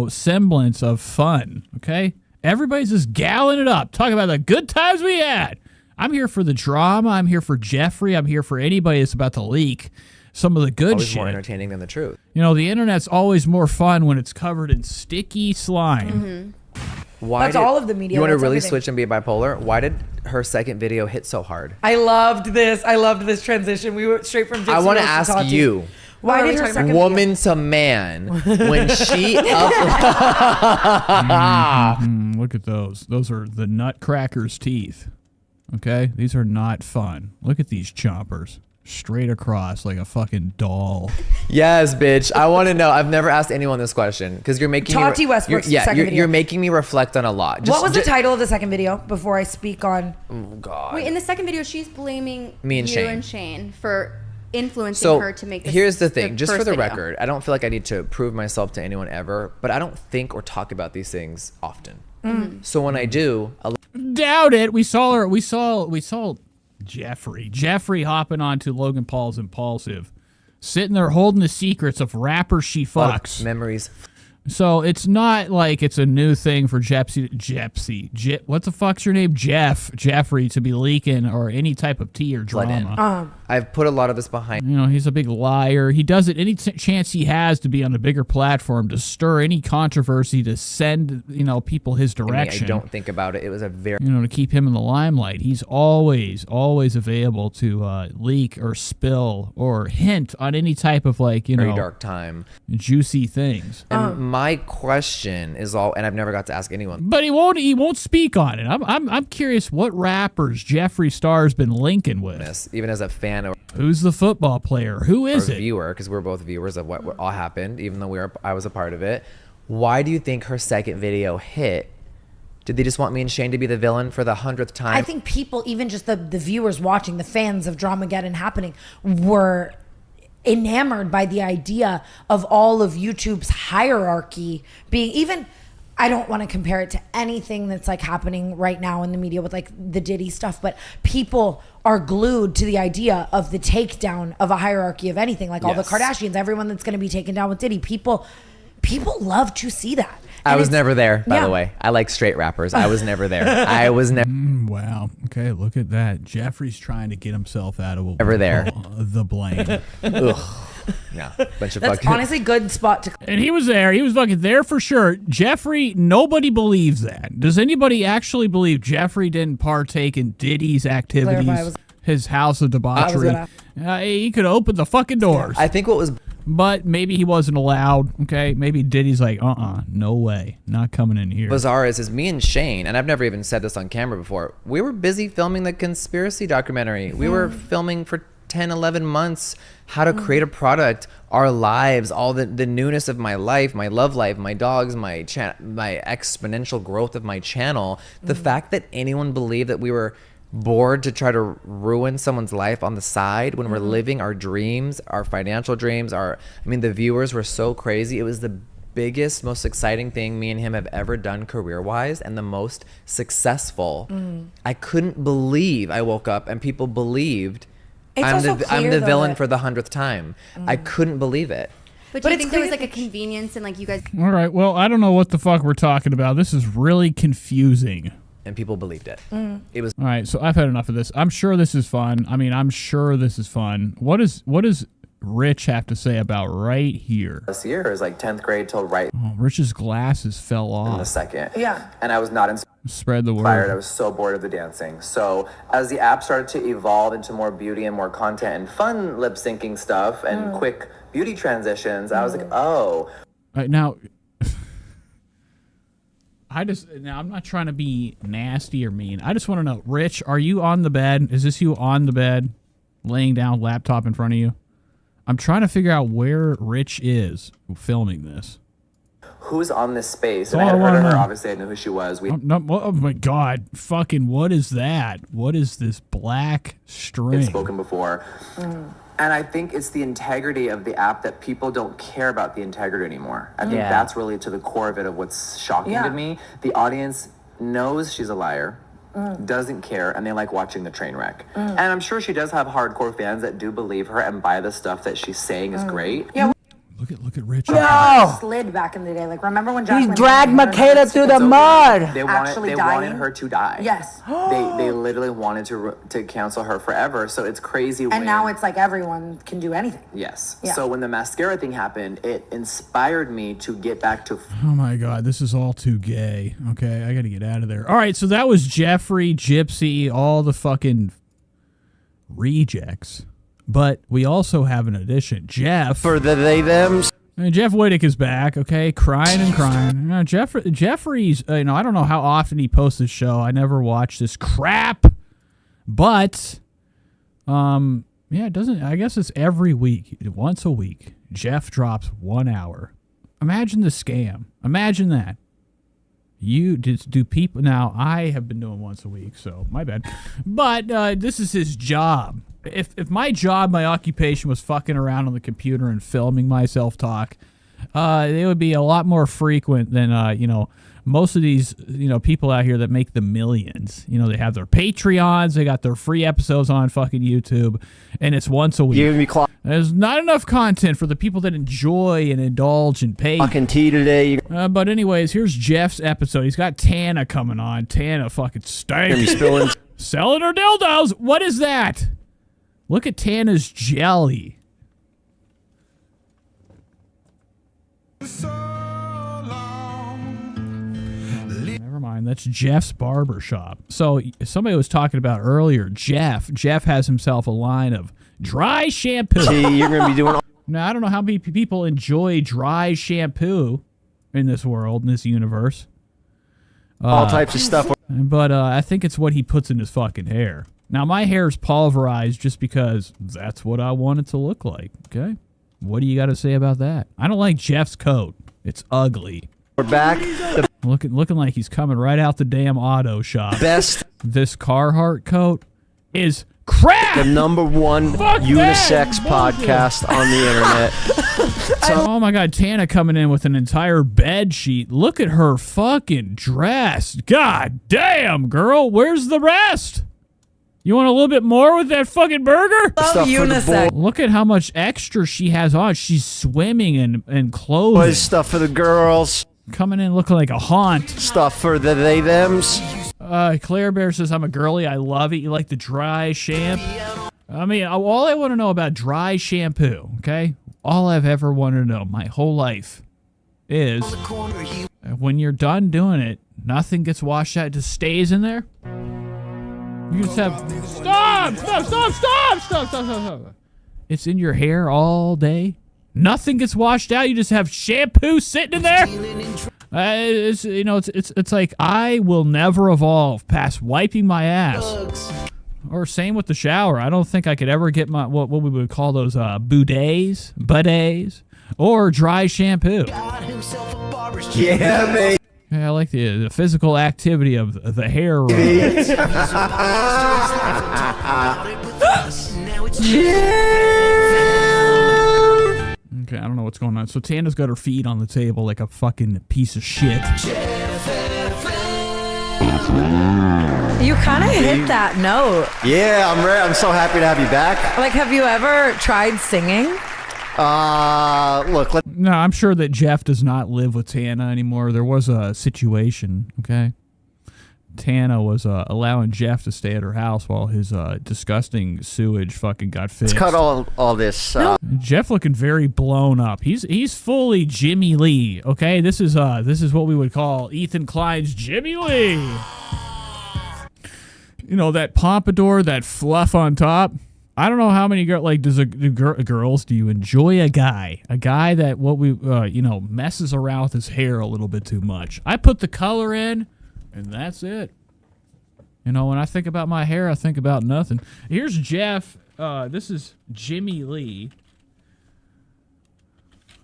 Speaker 2: semblance of fun, okay? Everybody's just galling it up, talking about the good times we had. I'm here for the drama. I'm here for Jeffree. I'm here for anybody that's about to leak some of the good
Speaker 20: Always
Speaker 2: shit.
Speaker 20: more entertaining than the truth.
Speaker 2: The internet's always more fun when it's covered in sticky slime.
Speaker 1: That's all of the media.
Speaker 20: You want to
Speaker 1: That's
Speaker 20: really
Speaker 1: everything.
Speaker 20: switch and be bipolar? Why did her second video hit so hard?
Speaker 1: I loved this transition. We went straight from Gypsy
Speaker 20: I want to
Speaker 1: Rose
Speaker 20: ask
Speaker 1: Tati.
Speaker 20: you,
Speaker 1: Why did her second
Speaker 20: woman to man, when she
Speaker 2: Look at those. Those are the nutcracker's teeth. Okay? These are not fun. Look at these chompers. Straight across like a fucking doll.
Speaker 20: Yes, bitch. I want to know. I've never asked anyone this question because you're making
Speaker 1: Tati Westbrook's second video.
Speaker 20: You're making me reflect on a lot.
Speaker 1: What was the title of the second video before I speak on...
Speaker 20: Oh, God.
Speaker 10: Wait, in the second video, she's blaming
Speaker 20: Me and
Speaker 10: you
Speaker 20: Shane.
Speaker 10: and Shane for influencing
Speaker 20: So
Speaker 10: her to make this.
Speaker 20: here's the thing, just for
Speaker 10: first
Speaker 20: the
Speaker 10: video.
Speaker 20: record, I don't feel like I need to prove myself to anyone ever, but I don't think or talk about these things often. So when I do,
Speaker 2: Doubt it. We saw her. We saw Jeffree hopping onto Logan Paul's Impulsive, sitting there holding the secrets of rappers she fucks.
Speaker 20: Memories.
Speaker 2: So it's not like it's a new thing for what the fuck's your name? Jeffree to be leaking or any type of tea or drama.
Speaker 20: I've put a lot of this behind.
Speaker 2: He's a big liar. He does it any chance he has to be on a bigger platform to stir any controversy to send, people his direction.
Speaker 20: I don't think about it. It was a very...
Speaker 2: to keep him in the limelight. He's always available to leak or spill or hint on any type of
Speaker 20: very dark time.
Speaker 2: Juicy things.
Speaker 20: And my question is and I've never got to ask anyone.
Speaker 2: But he won't speak on it. I'm curious what rappers Jeffree Star's been linking with.
Speaker 20: Even as a fan or
Speaker 2: who's the football player? Who is it?
Speaker 20: Viewer, because we're both viewers of what all happened, even though I was a part of it. Why do you think her second video hit? Did they just want me and Shane to be the villain for the 100th time?
Speaker 1: I think people, even just the viewers watching, the fans of Dramageddon happening, were enamored by the idea of all of YouTube's hierarchy being even... I don't want to compare it to anything that's happening right now in the media with the Diddy stuff, but people are glued to the idea of the takedown of a hierarchy of anything, all the Kardashians, everyone that's going to be taken down with Diddy. People love to see that.
Speaker 20: I was never there, by the way. I like straight rappers. I was never there. I was never...
Speaker 2: Wow. Okay, look at that. Jeffree's trying to get himself out of
Speaker 20: Never there.
Speaker 2: The blame.
Speaker 20: Ugh. Yeah, bunch of
Speaker 1: That's honestly good spot to...
Speaker 2: And he was there. He was fucking there for sure. Jeffree, nobody believes that. Does anybody actually believe Jeffree didn't partake in Diddy's activities? His house of debauchery? He could open the fucking doors.
Speaker 20: I think what was...
Speaker 2: But maybe he wasn't allowed, okay? Maybe Diddy's like, no way. Not coming in here.
Speaker 20: Bizarre is me and Shane, and I've never even said this on camera before, we were busy filming the conspiracy documentary. We were filming for 10, 11 months how to create a product, our lives, all the newness of my life, my love life, my dogs, my exponential growth of my channel. The fact that anyone believed that we were bored to try to ruin someone's life on the side when we're living our dreams, our financial dreams, the viewers were so crazy. It was the biggest, most exciting thing me and him have ever done career-wise, and the most successful. I couldn't believe I woke up and people believed I'm the villain for the 100th time. I couldn't believe it.
Speaker 10: But do you think there was a convenience in you guys...
Speaker 2: All right, well, I don't know what the fuck we're talking about. This is really confusing.
Speaker 20: And people believed it. It was...
Speaker 2: All right, so I've had enough of this. I'm sure this is fun. What does Rich have to say about right here?
Speaker 7: This year is 10th grade till right.
Speaker 2: Oh, Rich's glasses fell off.
Speaker 7: In the second.
Speaker 1: Yeah.
Speaker 7: And I was not inspired.
Speaker 2: Spread the word.
Speaker 7: I was so bored of the dancing. So as the app started to evolve into more beauty and more content and fun lip syncing stuff and quick beauty transitions, I was like, oh.
Speaker 2: All right, now, Now I'm not trying to be nasty or mean. I just want to know, Rich, are you on the bed? Is this you on the bed, laying down, laptop in front of you? I'm trying to figure out where Rich is filming this.
Speaker 20: Who's on this space?
Speaker 2: Oh,
Speaker 20: And I had heard of her.
Speaker 2: no.
Speaker 20: Obviously, I knew who she was.
Speaker 2: Oh my God! Fucking what is that? What is this black string?
Speaker 20: Had spoken before. And I think it's the integrity of the app that people don't care about the integrity anymore. I think
Speaker 21: Yeah.
Speaker 20: that's really to the core of it, of what's shocking
Speaker 19: Yeah.
Speaker 20: to me. The audience knows she's a liar, doesn't care, and they like watching the train wreck. And I'm sure she does have hardcore fans that do believe her and buy the stuff that she's saying is great.
Speaker 19: Yeah.
Speaker 2: Look at Rich.
Speaker 19: No! Slid back in the day. Like, remember when Jacqueline
Speaker 21: dragged
Speaker 19: Kennedy
Speaker 21: Makeda through the mud.
Speaker 20: They
Speaker 19: Actually
Speaker 20: wanted
Speaker 19: dying?
Speaker 20: her to die.
Speaker 19: Yes.
Speaker 20: They literally wanted to cancel her forever. So it's crazy.
Speaker 19: And now it's like everyone can do anything.
Speaker 20: Yes.
Speaker 19: Yeah.
Speaker 20: So when the mascara thing happened, it inspired me to get back to.
Speaker 2: Oh my God, this is all too gay. Okay, I got to get out of there. All right, so that was Jeffree, Gypsy, all the fucking rejects. But we also have an addition. Jeff.
Speaker 4: For the they thems.
Speaker 2: Jeff Wittek is back, okay, crying and crying. Jeffree's, I don't know how often he posts this show. I never watch this crap. But, yeah, it doesn't, I guess it's every week, once a week. Jeff drops 1 hour. Imagine the scam. Imagine that. Do people, now I have been doing once a week, so my bad. But this is his job. If my job, my occupation was fucking around on the computer and filming myself talk, they would be a lot more frequent than, most of these, people out here that make the millions. They have their Patreons, they got their free episodes on fucking YouTube, and it's once a week. There's not enough content for the people that enjoy and indulge and pay.
Speaker 4: Fucking tea today.
Speaker 2: But anyways, here's Jeff's episode. He's got Tana coming on. Tana fucking stinks. Selling her dildos. What is that? Look at Tana's jelly. Never mind. That's Jeff's barbershop. So somebody was talking about earlier, Jeff has himself a line of dry shampoo.
Speaker 4: See, you're going to be doing...
Speaker 2: Now, I don't know how many people enjoy dry shampoo in this world, in this universe.
Speaker 4: All types of stuff.
Speaker 2: But I think it's what he puts in his fucking hair. Now, my hair is pulverized just because that's what I want it to look like, okay? What do you got to say about that? I don't like Jeff's coat. It's ugly.
Speaker 4: We're back.
Speaker 2: Looking like he's coming right out the damn auto shop.
Speaker 4: Best.
Speaker 2: This Carhartt coat is crap!
Speaker 4: The #1 unisex podcast on the internet.
Speaker 2: Oh my God, Tana coming in with an entire bed sheet. Look at her fucking dress. God damn, girl, where's the rest? You want a little bit more with that fucking burger?
Speaker 4: Love unisex.
Speaker 2: Look at how much extra she has on. She's swimming in clothing.
Speaker 4: Boys, stuff for the girls.
Speaker 2: Coming in looking like a haunt.
Speaker 4: Stuff for the they thems.
Speaker 2: Claire Bear says, I'm a girly. I love it. You like the dry shampoo? I mean, all I want to know about dry shampoo, okay? All I've ever wanted to know my whole life is when you're done doing it, nothing gets washed out. It just stays in there. You just have... Stop! It's in your hair all day. Nothing gets washed out. You just have shampoo sitting in there. It's like I will never evolve past wiping my ass. Or same with the shower. I don't think I could ever get my what we would call those bidets, or dry shampoo.
Speaker 4: Yeah, man.
Speaker 2: Yeah, I like the physical activity of the hair. Okay, I don't know what's going on. So Tana's got her feet on the table like a fucking piece of shit.
Speaker 1: You kind of hit that note.
Speaker 4: Yeah, I'm so happy to have you back.
Speaker 1: Like, have you ever tried singing?
Speaker 4: Look.
Speaker 2: No, I'm sure that Jeff does not live with Tana anymore. There was a situation, okay? Tana was allowing Jeff to stay at her house while his disgusting sewage fucking got fixed.
Speaker 4: Let's cut all this.
Speaker 2: Jeff looking very blown up. He's fully Jimmy Lee. Okay, this is what we would call Ethan Klein's Jimmy Lee. You know, that pompadour, that fluff on top. I don't know how many girls do you enjoy a guy that messes around with his hair a little bit too much. I put the color in, and that's it. When I think about my hair, I think about nothing. Here's Jeff. This is Jimmy Lee.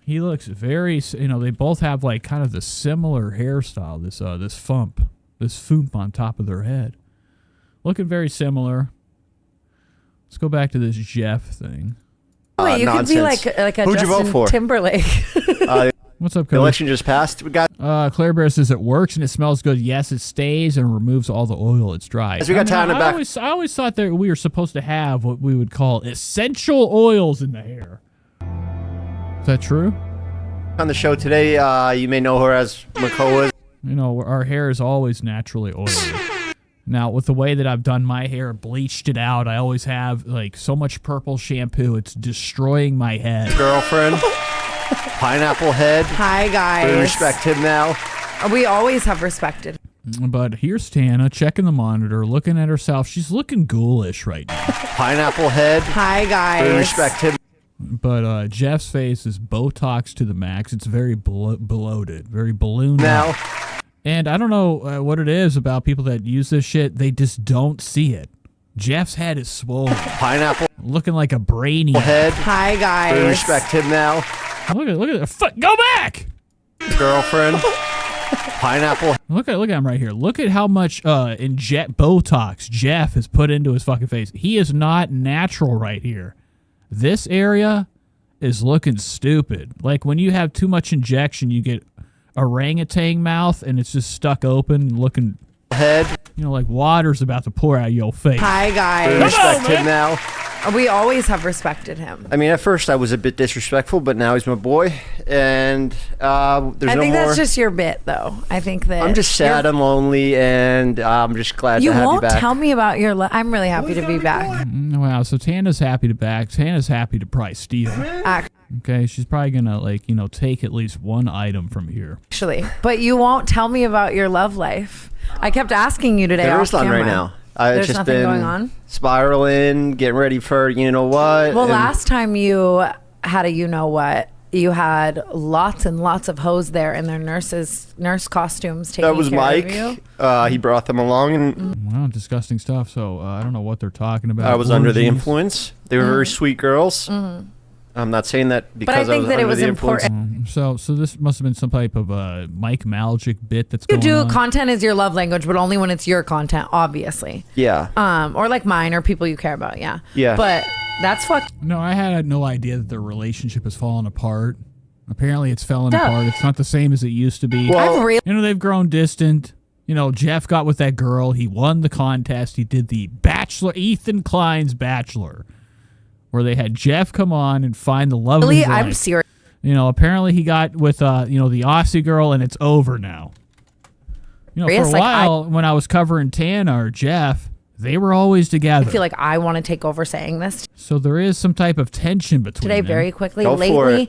Speaker 2: He looks very, they both have like kind of the similar hairstyle. This foomp on top of their head, looking very similar. Let's go back to this Jeff thing.
Speaker 1: Wait, you could be like a
Speaker 11: Who'd you vote
Speaker 1: Justin
Speaker 11: for?
Speaker 1: Timberlake.
Speaker 2: What's up, Coach?
Speaker 11: The election just passed. We got
Speaker 2: Claire Bear says it works and it smells good. Yes, it stays and removes all the oil. It's dry.
Speaker 11: We got Tana back.
Speaker 2: I always thought that we were supposed to have what we would call essential oils in the hair. Is that true?
Speaker 11: on the show today. You may know her as Makoa.
Speaker 2: Our hair is always naturally oily. Now, with the way that I've done my hair, bleached it out, I always have like so much purple shampoo, it's destroying my head.
Speaker 11: Girlfriend, pineapple head.
Speaker 1: Hi, guys.
Speaker 11: We respect him now.
Speaker 1: We always have respected.
Speaker 2: But here's Tana checking the monitor, looking at herself. She's looking ghoulish right now.
Speaker 11: Pineapple head.
Speaker 1: Hi, guys.
Speaker 11: We respect him.
Speaker 2: But Jeff's face is Botox to the max. It's very bloated, very ballooned
Speaker 11: now.
Speaker 2: Up. And I don't know what it is about people that use this shit. They just don't see it. Jeff's head is swollen.
Speaker 11: Pineapple.
Speaker 2: Looking like a brainy
Speaker 11: head.
Speaker 1: Hi, guys.
Speaker 11: We respect him now.
Speaker 2: Look at the foot. Go back.
Speaker 11: Girlfriend. Pineapple.
Speaker 2: Look at him right here. Look at how much Botox Jeff has put into his fucking face. He is not natural right here. This area is looking stupid. Like when you have too much injection, you get orangutan mouth, and it's just stuck open and looking
Speaker 11: head.
Speaker 2: Like water's about to pour out of your face.
Speaker 1: Hi, guys.
Speaker 11: We respect him now.
Speaker 1: We always have respected him.
Speaker 11: I mean, at first I was a bit disrespectful, but now he's my boy, and there's no more.
Speaker 1: I think that's just your bit, though. I think that
Speaker 11: I'm just sad and lonely, and I'm just glad
Speaker 1: you
Speaker 11: to have you
Speaker 1: won't
Speaker 11: back.
Speaker 1: tell me about your. I'm really happy to be back.
Speaker 2: Wow, so Tana's happy to back. Tana's happy to probably steal. Okay, she's probably gonna take at least one item from here.
Speaker 1: Actually, but you won't tell me about your love life. I kept asking you today.
Speaker 11: There
Speaker 1: off
Speaker 11: is none
Speaker 1: camera.
Speaker 11: right now.
Speaker 1: There's
Speaker 11: just
Speaker 1: nothing
Speaker 11: been
Speaker 1: going on.
Speaker 11: Spiraling, getting ready for you know what.
Speaker 1: Well,
Speaker 11: and
Speaker 1: last time you had a you know what, you had lots and lots of hoes there in their nurse costumes taking
Speaker 11: that was
Speaker 1: care
Speaker 11: Mike.
Speaker 1: of you.
Speaker 11: He brought them along, and
Speaker 2: Wow, disgusting stuff. So I don't know what they're talking about.
Speaker 11: I was under the
Speaker 2: Orgies.
Speaker 11: influence. They were very sweet girls.
Speaker 1: Mhm.
Speaker 11: I'm not saying that because
Speaker 1: I think
Speaker 11: I was
Speaker 1: that it
Speaker 11: under
Speaker 1: was
Speaker 11: the influence.
Speaker 2: So this must have been some type of Mike Maljic bit that's
Speaker 1: You
Speaker 2: going
Speaker 1: do
Speaker 2: on.
Speaker 1: content is your love language, but only when it's your content, obviously.
Speaker 11: Yeah.
Speaker 1: Or like mine or people you care about. Yeah.
Speaker 2: Yeah.
Speaker 1: But that's
Speaker 2: No, I had no idea that their relationship has fallen apart. Apparently, it's fallen
Speaker 1: No.
Speaker 2: apart. It's not the same as it used to be.
Speaker 1: Well,
Speaker 2: they've grown distant. Jeff got with that girl. He won the contest. He did the Bachelor, Ethan Klein's Bachelor, where they had Jeff come on and find the love of
Speaker 1: Really?
Speaker 2: his life.
Speaker 1: I'm serious.
Speaker 2: Apparently he got with the Aussie girl, and it's over now. For a
Speaker 1: Serious? Like,
Speaker 2: while when I was covering Tana or Jeff, they were always
Speaker 1: I
Speaker 2: together.
Speaker 1: feel like I want to take over saying this
Speaker 2: So there is some type of tension between
Speaker 1: today
Speaker 2: them.
Speaker 1: very quickly.
Speaker 2: Go for
Speaker 1: Lately,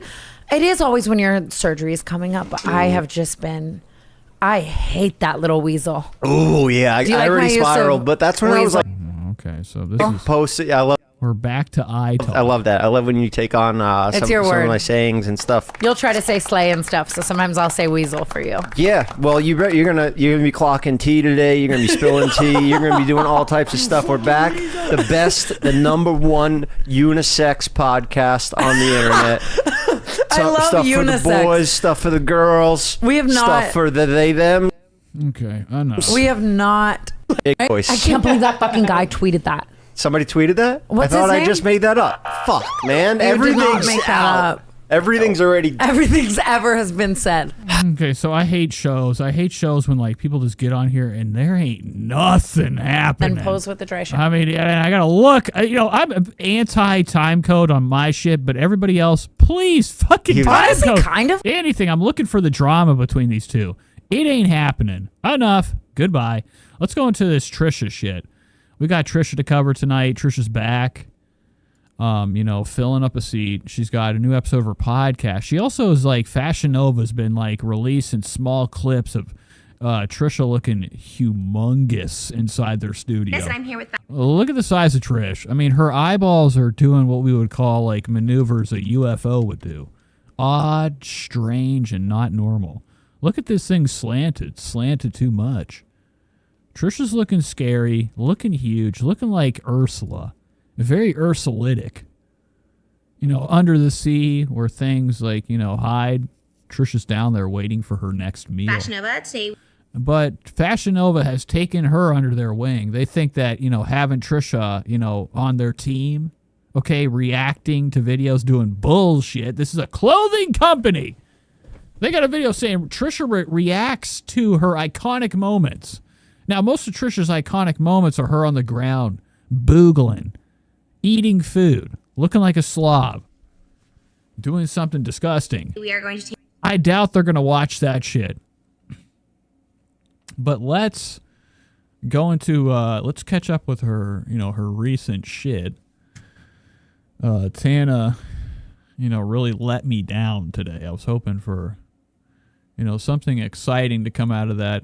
Speaker 2: it.
Speaker 1: it is always when your surgery is coming up, but I have just been. I hate that little weasel.
Speaker 11: Oh yeah, I
Speaker 1: Do you like
Speaker 11: already
Speaker 1: my use of
Speaker 11: spiraled, but that's when I was like,
Speaker 2: Okay, so this is
Speaker 11: post it. I love.
Speaker 2: We're back to eye talk.
Speaker 11: I love that. I love when you take on some
Speaker 1: your
Speaker 11: of
Speaker 1: word.
Speaker 11: my sayings and stuff.
Speaker 1: You'll try to say slay and stuff, so sometimes I'll say weasel for you.
Speaker 11: Yeah, well, you're gonna be clocking tea today. You're gonna be spilling tea. You're gonna be doing all types of stuff. We're back, the best, the #1 unisex podcast on the internet.
Speaker 1: I love
Speaker 11: stuff
Speaker 1: unisex.
Speaker 11: for the boys, stuff for the girls.
Speaker 1: We have not-
Speaker 11: stuff for the they them.
Speaker 2: Okay, I know.
Speaker 1: We have not.
Speaker 11: Big
Speaker 1: I
Speaker 11: voice.
Speaker 1: can't believe that fucking guy tweeted that.
Speaker 11: Somebody tweeted that?
Speaker 1: What's
Speaker 11: I thought
Speaker 1: his
Speaker 11: I
Speaker 1: name?
Speaker 11: just made that up. Fuck, man.
Speaker 1: You did not
Speaker 11: Everything's
Speaker 1: make that
Speaker 11: out.
Speaker 1: up.
Speaker 11: Everything's already.
Speaker 1: Everything's ever has been said.
Speaker 2: Okay, so I hate shows. I hate shows when people just get on here and there ain't nothing happening.
Speaker 1: And pose with the dry shit.
Speaker 2: I mean, I gotta look. I'm anti time code on my shit, but everybody else, please fucking time
Speaker 1: Honestly,
Speaker 2: code.
Speaker 1: kind of.
Speaker 2: Anything. I'm looking for the drama between these two. It ain't happening. Enough. Goodbye. Let's go into this Trisha shit. We got Trisha to cover tonight. Trisha's back. Filling up a seat. She's got a new episode of her podcast. She also is Fashion Nova's been releasing small clips of Trisha looking humongous inside their studio.
Speaker 16: Listen, I'm here with that.
Speaker 2: Look at the size of Trish. I mean, her eyeballs are doing what we would call like maneuvers a UFO would do. Odd, strange, and not normal. Look at this thing slanted too much. Trisha's looking scary, looking huge, looking like Ursula. Very Ursulitic. You know, under the sea where things like, you know, hide. Trisha's down there waiting for her next meal.
Speaker 16: Fashion Nova, today.
Speaker 2: But Fashion Nova has taken her under their wing. They think that, you know, having Trisha, you know, on their team, okay, reacting to videos, doing bullshit. This is a clothing company. They got a video saying Trisha reacts to her iconic moments. Now, most of Trisha's iconic moments are her on the ground, boogling, eating food, looking like a slob, doing something disgusting.
Speaker 16: We are going to take.
Speaker 2: I doubt they're going to watch that shit. But let's go into, let's catch up with her, you know, her recent shit. Tana, you know, really let me down today. I was hoping for, you know, something exciting to come out of that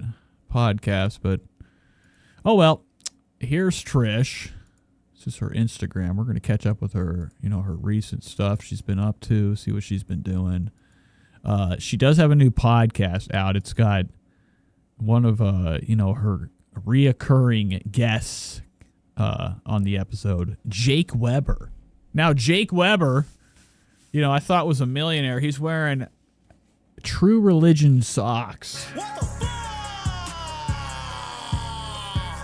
Speaker 2: podcast, but oh well. Here's Trish. This is her Instagram. We're going to catch up with her, you know, her recent stuff she's been up to, see what she's been doing. She does have a new podcast out. It's got one of, you know, her reoccurring guests on the episode, Jake Weber. Now, Jake Weber, you know, I thought was a millionaire. He's wearing True Religion socks.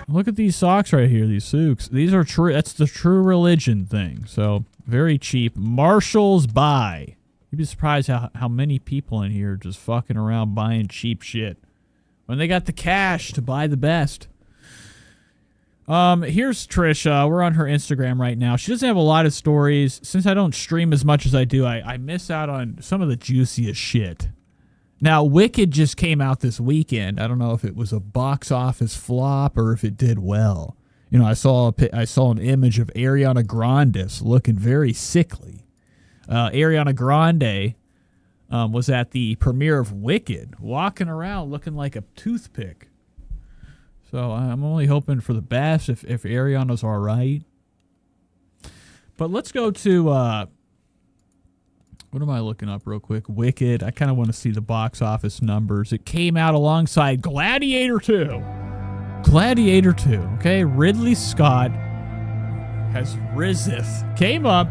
Speaker 2: Look at these socks right here, these Sooks. These are true. That's the True Religion thing. So, very cheap. Marshall's buy. You'd be surprised how many people in here are just fucking around buying cheap shit when they got the cash to buy the best. Here's Trisha. We're on her Instagram right now. She doesn't have a lot of stories. Since I don't stream as much as I do, I miss out on some of the juiciest shit. Now, Wicked just came out this weekend. I don't know if it was a box office flop or if it did well. You know, I saw an image of Ariana Grande looking very sickly. Ariana Grande was at the premiere of Wicked, walking around looking like a toothpick. So I'm only hoping for the best if Ariana's all right. But let's go to, what am I looking up real quick? Wicked. I kind of want to see the box office numbers. It came out alongside Gladiator 2. Gladiator 2, okay? Ridley Scott has came up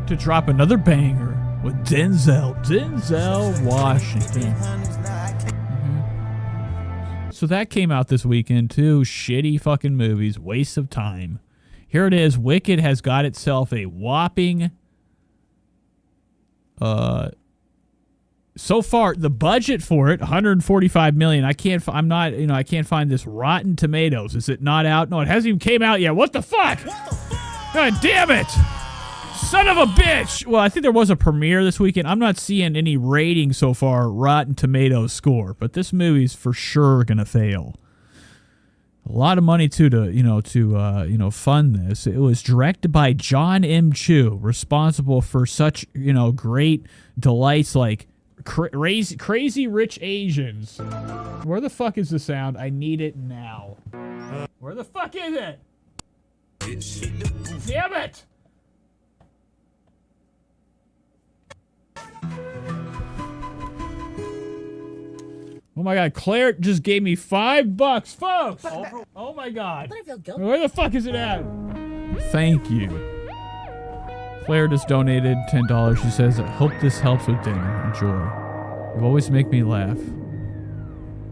Speaker 2: to drop another banger with Denzel Washington. So that came out this weekend too. Shitty fucking movies, waste of time. Here it is. Wicked has got itself a whopping so far the budget for it 145 million. I can't find this. Rotten Tomatoes. Is it not out? No, it hasn't even came out yet. What the fuck? God damn it. Son of a bitch! Well, I think there was a premiere this weekend. I'm not seeing any rating so far, Rotten Tomatoes score, but this movie's for sure gonna fail. A lot of money too to fund this. It was directed by John M. Chu, responsible for such great delights like Crazy Rich Asians. Where the fuck is the sound? I need it now. Where the fuck is it? Damn it! Oh my god, Claire just gave me $5, folks! Oh my god. Where the fuck is it at? Thank you. Claire just donated $10. She says, I hope this helps with dinner. Enjoy. You always make me laugh.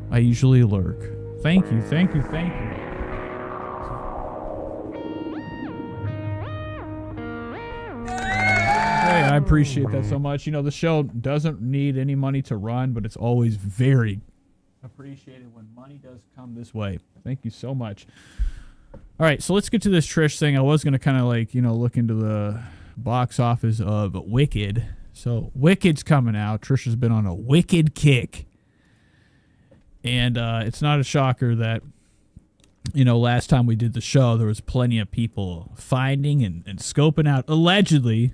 Speaker 2: I usually lurk. Thank you, thank you, thank you. Hey, I appreciate that so much. You know, the show doesn't need any money to run, but it's always very appreciated when money does come this way. Thank you so much. All right, so let's get to this Trish thing. I was going to kind of look into the box office of Wicked. So Wicked's coming out. Trisha's been on a Wicked kick. And it's not a shocker that, last time we did the show, there was plenty of people finding and scoping out, allegedly,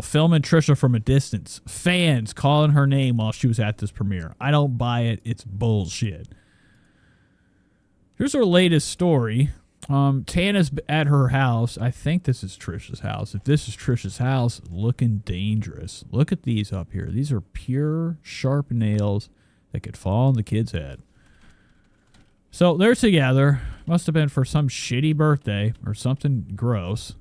Speaker 2: filming Trisha from a distance. Fans calling her name while she was at this premiere. I don't buy it. It's bullshit. Here's our latest story. Tana's at her house. I think this is Trisha's house. If this is Trisha's house, looking dangerous. Look at these up here. These are pure, sharp nails that could fall on the kid's head. So they're together. Must have been for some shitty birthday or something gross.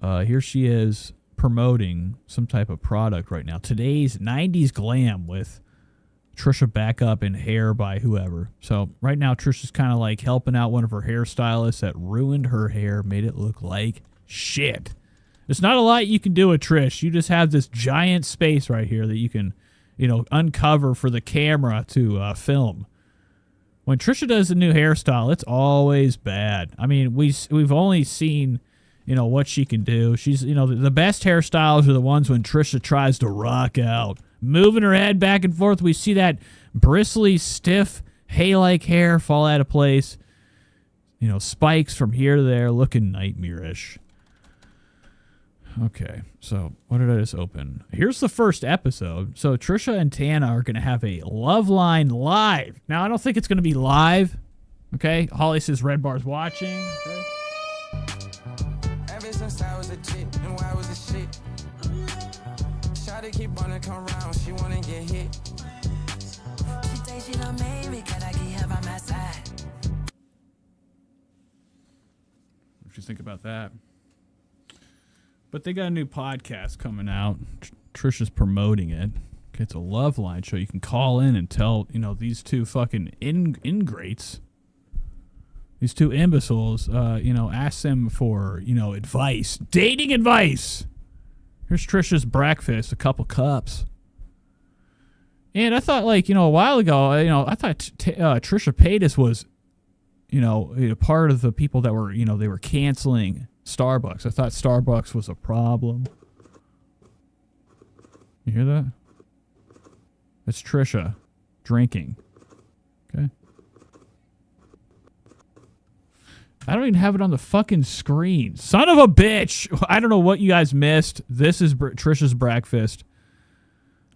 Speaker 2: Here she is promoting some type of product right now. Today's 90s glam with Trisha backup and hair by whoever. So right now Trisha's kind of like helping out one of her hairstylists that ruined her hair, made it look like shit. There's not a lot you can do with Trish. You just have this giant space right here that you can, uncover for the camera to film. When Trisha does a new hairstyle, it's always bad. I mean, we've only seen, what she can do. She's, the best hairstyles are the ones when Trisha tries to rock out, moving her head back and forth. We see that bristly, stiff, hay-like hair fall out of place. Spikes from here to there, looking nightmarish. Okay, so what did I just open? Here's the first episode. So Trisha and Tana are going to have a Love Line live. Now, I don't think it's going to be live. Okay, Holly says Red Bar's watching. Okay.
Speaker 16: Ever since I was a chick, and why was a shit? Shawty keep wanna come round, she wanna get hit. She say she done made me, can I get her by my side?
Speaker 2: What you think about that? But they got a new podcast coming out. Trisha's promoting it. Okay, it's a Love Line show. You can call in and tell, these two fucking ingrates, these two imbeciles, ask them for, advice, dating advice. Here's Trisha's breakfast, a couple cups. And I thought, a while ago, I thought Trisha Paytas was, part of the people that were, they were canceling Starbucks. I thought Starbucks was a problem. You hear that? It's Trisha drinking. Okay. I don't even have it on the fucking screen. Son of a bitch! I don't know what you guys missed. This is Trisha's breakfast.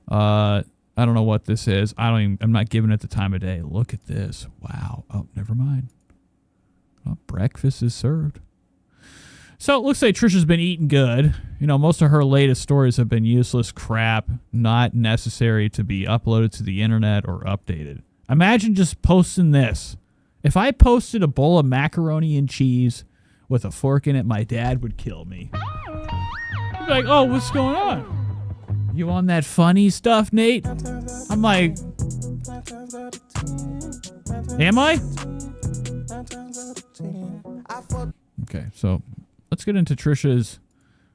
Speaker 2: I don't know what this is. I'm not giving it the time of day. Look at this. Wow. Oh, never mind. Oh, breakfast is served. So it looks like Trisha's been eating good. Most of her latest stories have been useless crap, not necessary to be uploaded to the internet or updated. Imagine just posting this. If I posted a bowl of macaroni and cheese with a fork in it, my dad would kill me. He'd be like, oh, what's going on? You on that funny stuff, Nate? I'm like, am I? Okay, so let's get into Trisha's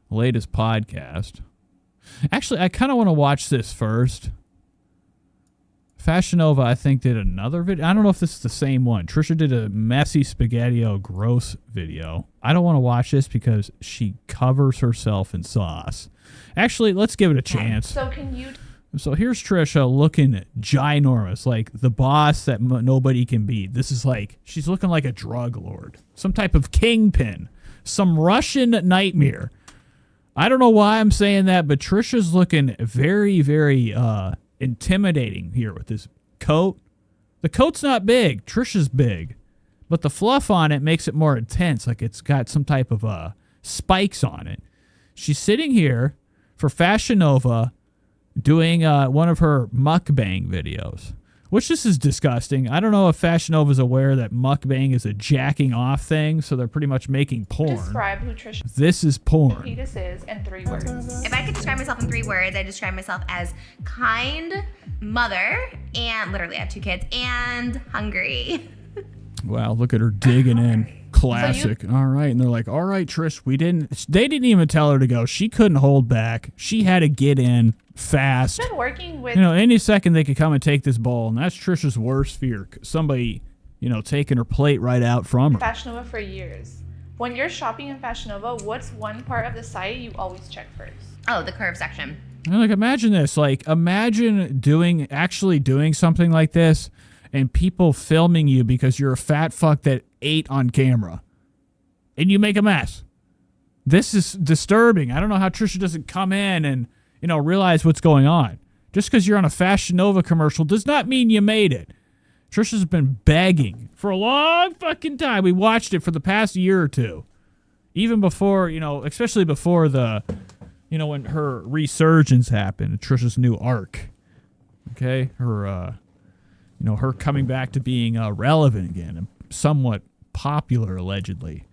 Speaker 2: latest podcast. Actually, I kind of want to watch this first. Fashion Nova, I think, did another video. I don't know if this is the same one. Trisha did a messy spaghetti-o gross video. I don't want to watch this because she covers herself in sauce. Actually, let's give it a chance. So here's Trisha looking ginormous, like the boss that nobody can beat. This is like, she's looking like a drug lord. Some type of kingpin. Some Russian nightmare. I don't know why I'm saying that, but Trisha's looking very, very intimidating here with this coat. The coat's not big. Trisha's big. But the fluff on it makes it more intense, like it's got some type of spikes on it. She's sitting here for Fashion Nova doing one of her mukbang videos, which this is disgusting. I don't know if Fashion Nova is aware that mukbang is a jacking off thing, so they're pretty much making porn.
Speaker 17: Describe who Trisha
Speaker 2: This is porn.
Speaker 17: Paytas is in 3 words.
Speaker 23: If I could describe myself in 3 words, I describe myself as kind, mother, and literally I have 2 kids, and hungry.
Speaker 2: Wow, look at her digging in. Classic. All right. And they're like, all right, Trish, they didn't even tell her to go. She couldn't hold back. She had to get in fast.
Speaker 17: I've been working with...
Speaker 2: any second they could come and take this bowl, and that's Trisha's worst fear. Somebody, taking her plate right out from her.
Speaker 17: Fashion Nova for years. When you're shopping in Fashion Nova, what's one part of the site you always check first?
Speaker 23: Oh, the curve section.
Speaker 2: And imagine this. Imagine actually doing something like this and people filming you because you're a fat fuck that ate on camera. And you make a mess. This is disturbing. I don't know how Trisha doesn't come in and, realize what's going on. Just because you're on a Fashion Nova commercial does not mean you made it. Trisha's been begging for a long fucking time. We watched it for the past year or two. Even before, especially before the, when her resurgence happened, Trisha's new arc. Okay? Her, her coming back to being relevant again and somewhat popular, allegedly.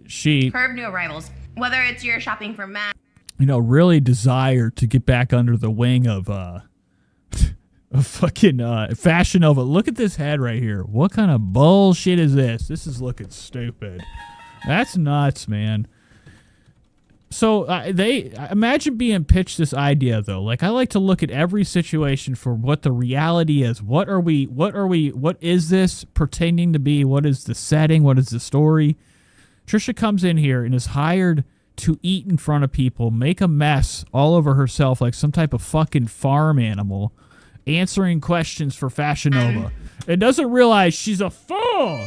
Speaker 2: She...
Speaker 23: Curb new arrivals. Whether it's you're shopping for Mac.
Speaker 2: Really desired to get back under the wing of fucking Fashion Nova. Look at this head right here. What kind of bullshit is this? This is looking stupid. That's nuts, man. So they imagine being pitched this idea though. Like, I like to look at every situation for what the reality is. What is this pretending to be? What is the setting? What is the story? Trisha comes in here and is hired to eat in front of people, make a mess all over herself like some type of fucking farm animal, answering questions for Fashion Nova. It doesn't realize she's a fool.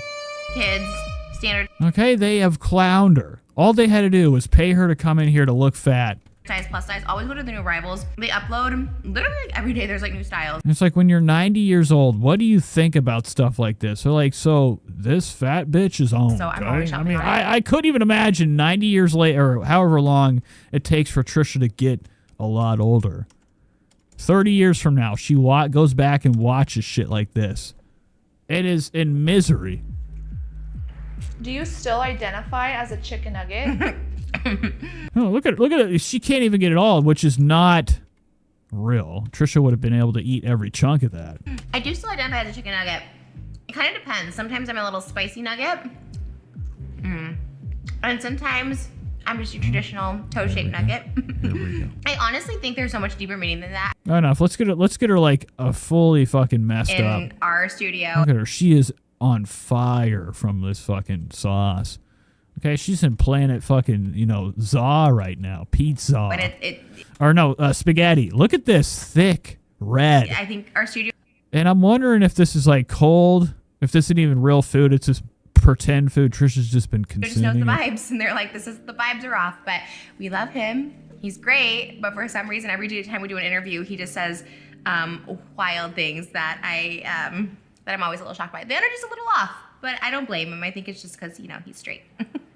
Speaker 23: Kids, standard
Speaker 2: Okay, they have clowned her. All they had to do was pay her to come in here to look fat.
Speaker 23: size, plus size. Always go to the new arrivals. They upload literally every day. There's new styles.
Speaker 2: It's like when you're 90 years old, what do you think about stuff like this? They're like, so this fat bitch is on.
Speaker 23: So I'm always shopping.
Speaker 2: I couldn't even imagine 90 years later, or however long it takes for Trisha to get a lot older. 30 years from now, she goes back and watches shit like this. It is in misery.
Speaker 17: Do you still identify as a chicken nugget?
Speaker 2: Oh, look at it. She can't even get it all, which is not real. Trisha would have been able to eat every chunk of that.
Speaker 23: I do still identify as a chicken nugget. It kind of depends. Sometimes I'm a little spicy nugget. And sometimes I'm just a traditional toe-shaped nugget. I honestly think there's so much deeper meaning than that.
Speaker 2: Enough. Let's get her like a fully fucking messed up.
Speaker 23: In our studio.
Speaker 2: Look at her. She is on fire from this fucking sauce. Okay, she's in Planet fucking, Za right now. Pizza.
Speaker 23: But
Speaker 2: spaghetti. Look at this thick red.
Speaker 23: I think our studio.
Speaker 2: And I'm wondering if this is like cold, if this isn't even real food. It's just pretend food. Trisha's just been
Speaker 23: Just knows
Speaker 2: consuming
Speaker 23: the
Speaker 2: it.
Speaker 23: vibes, and they're like, the vibes are off, but we love him. He's great, but for some reason, every time we do an interview, he just says wild things that that I'm always a little shocked by. The energy's a little off, but I don't blame him. I think it's just because he's straight.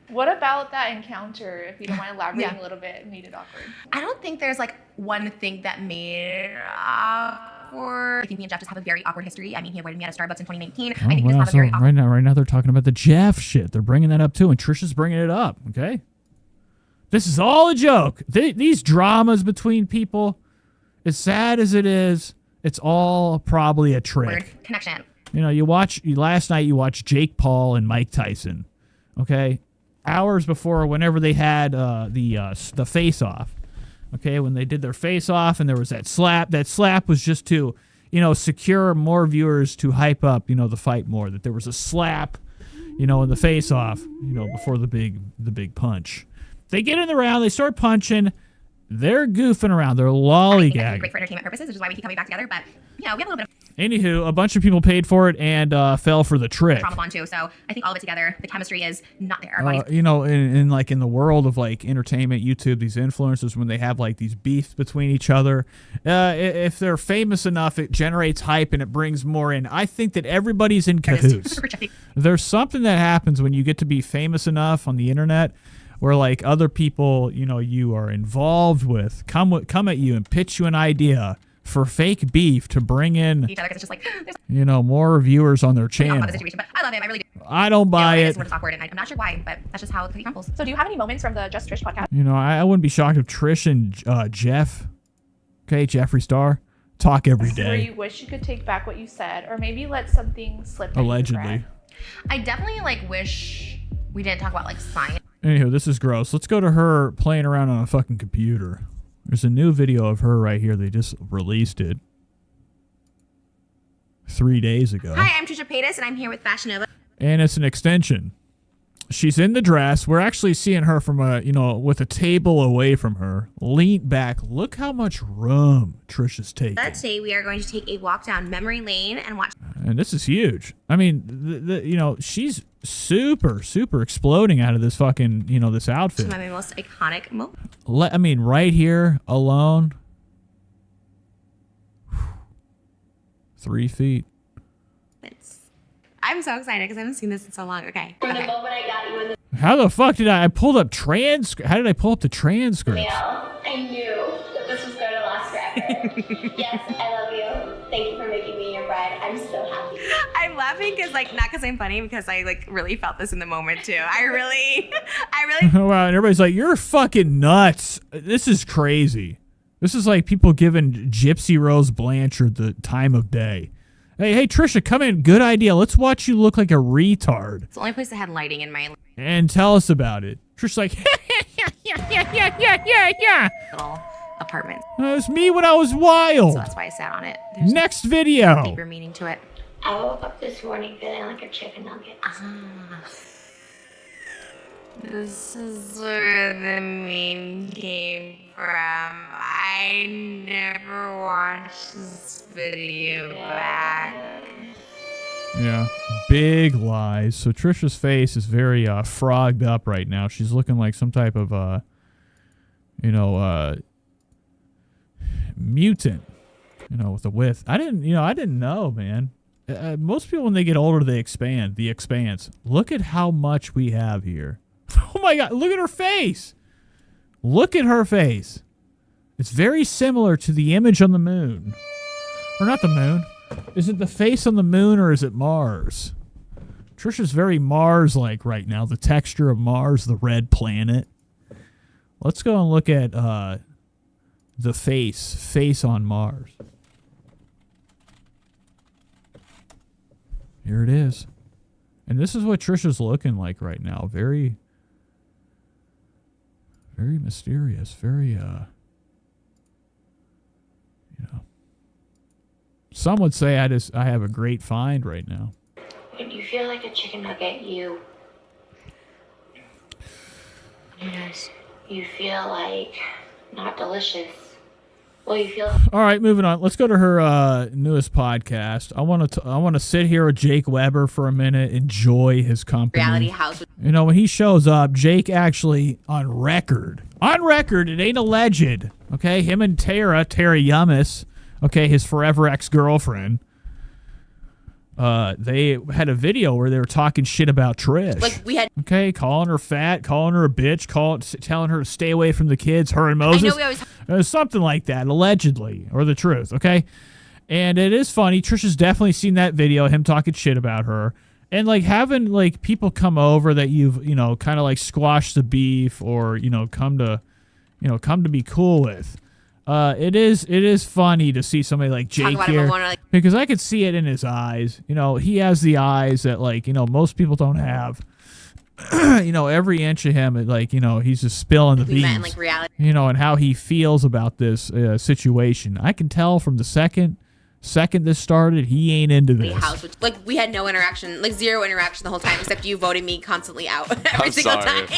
Speaker 17: What about that encounter? If you don't mind elaborating a little bit, made it awkward.
Speaker 23: I don't think there's one thing that made it awkward. I think me and Jeff just have a very awkward history. I mean, he avoided me at a Starbucks in 2019. I think we just have a very awkward.
Speaker 2: Right now they're talking about the Jeff shit. They're bringing that up too, and Trisha's bringing it up. Okay, this is all a joke. These dramas between people, as sad as it is, it's all probably a trick.
Speaker 23: Weird connection.
Speaker 2: Last night you watched Jake Paul and Mike Tyson. Okay, hours before, whenever they had the face off. Okay, when they did their face off and there was that slap. That slap was just to, secure more viewers to hype up, the fight more. That there was a slap, in the face off, before the big punch. They get in the round, they start punching, they're goofing around, they're lollygagging.
Speaker 23: Great for entertainment purposes, which is why we keep coming back together. But we have a little bit of
Speaker 2: Anywho, a bunch of people paid for it and fell for the trick.
Speaker 23: trauma bond too. So I think all of it together, the chemistry is not there. Our bodies.
Speaker 2: In the world of entertainment, YouTube, these influencers, when they have these beefs between each other, if they're famous enough, it generates hype and it brings more in. I think that everybody's in cahoots. There's something that happens when you get to be famous enough on the internet, where other people, you are involved with, come at you and pitch you an idea for fake beef to bring in
Speaker 23: each other, 'cause it's just
Speaker 2: more viewers on their channel.
Speaker 23: the situation. But I love him. I really do.
Speaker 2: I don't buy it.
Speaker 23: It's awkward, and I'm not sure why, but that's just how it crumbles.
Speaker 17: So do you have any moments from the Just Trish podcast?
Speaker 2: I wouldn't be shocked if Trish and Jeff, Jeffree Star, talk every
Speaker 17: Where
Speaker 2: day.
Speaker 17: you wish you could take back what you said, or maybe let something slip. that you
Speaker 2: Allegedly.
Speaker 17: regret?
Speaker 23: I definitely wish we didn't talk about science.
Speaker 2: Anywho, this is gross. Let's go to her playing around on a fucking computer. There's a new video of her right here. They just released it 3 days ago.
Speaker 23: Hi, I'm Trisha Paytas, and I'm here with Fashion Nova.
Speaker 2: And it's an extension. She's in the dress. We're actually seeing her from with a table away from her. Lean back. Look how much room Trisha's taking.
Speaker 23: Today we are going to take a walk down memory lane and watch.
Speaker 2: And this is huge. I mean, she's super exploding out of this fucking, this outfit.
Speaker 23: Some of my most iconic moments.
Speaker 2: Right here alone. 3 feet.
Speaker 23: I'm so excited because I haven't seen this in so long. Okay.
Speaker 8: From the moment I got you in the
Speaker 2: How the fuck did I pulled up how did I pull up the transcript?
Speaker 8: mail, I knew that this was going to last forever. Yes, I love you. Thank you for making me your bride. I'm so happy.
Speaker 23: I'm laughing because, like, not because I'm funny, because I, like, really felt this in the moment, too. I really.
Speaker 2: Wow, and everybody's like, you're fucking nuts. This is crazy. This is like people giving Gypsy Rose Blanchard the time of day. Hey, Trisha, come in. Good idea. Let's watch you look like a retard.
Speaker 23: It's the only place that had lighting in my
Speaker 2: And tell us about it. Trisha's like, yeah.
Speaker 23: little apartment.
Speaker 2: That was me when I was wild.
Speaker 23: So that's why I sat on it. There's
Speaker 2: Next video.
Speaker 23: deeper meaning to it.
Speaker 8: I woke up this morning feeling like a chicken nugget.
Speaker 23: This is where the meme came from. I never watched this video back.
Speaker 2: Yeah, big lies. So Trisha's face is very frogged up right now. She's looking like some type of, mutant, with a width. I didn't know, man. Most people, when they get older, they expand. The expanse. Look at how much we have here. Oh my God, look at her face. Look at her face. It's very similar to the image on the moon. Or not the moon. Is it the face on the moon or is it Mars? Trisha's very Mars-like right now. The texture of Mars, the red planet. Let's go and look at the face on Mars. Here it is. And this is what Trisha's looking like right now. Very, very mysterious. Very, Some would say I have a great find right now.
Speaker 8: When you feel like a chicken nugget, you feel like not delicious. Well, you feel.
Speaker 2: All right, moving on. Let's go to her newest podcast. I want to sit here with Jake Weber for a minute, enjoy his company.
Speaker 23: Reality House.
Speaker 2: When he shows up, Jake actually on record, it ain't alleged. Okay, him and Tara Yummis. Okay, his forever ex-girlfriend. They had a video where they were talking shit about Trish.
Speaker 23: Like we had.
Speaker 2: Okay, calling her fat, calling her a bitch, telling her to stay away from the kids. Her and Moses.
Speaker 23: I know we always.
Speaker 2: Something like that, allegedly, or the truth. Okay, and it is funny. Trisha's definitely seen that video, him talking shit about her, and like having like people come over that you've kind of like squashed the beef or come to be cool with. It is funny to see somebody like Jake here because I could see it in his eyes. He has the eyes that most people don't have. Every inch of him, he's just spilling the beans.
Speaker 23: Meant, like, reality.
Speaker 2: And how he feels about this situation. I can tell from the second this started, he ain't into this.
Speaker 23: House, which, we had no interaction, zero interaction the whole time, except you voting me constantly out every single time.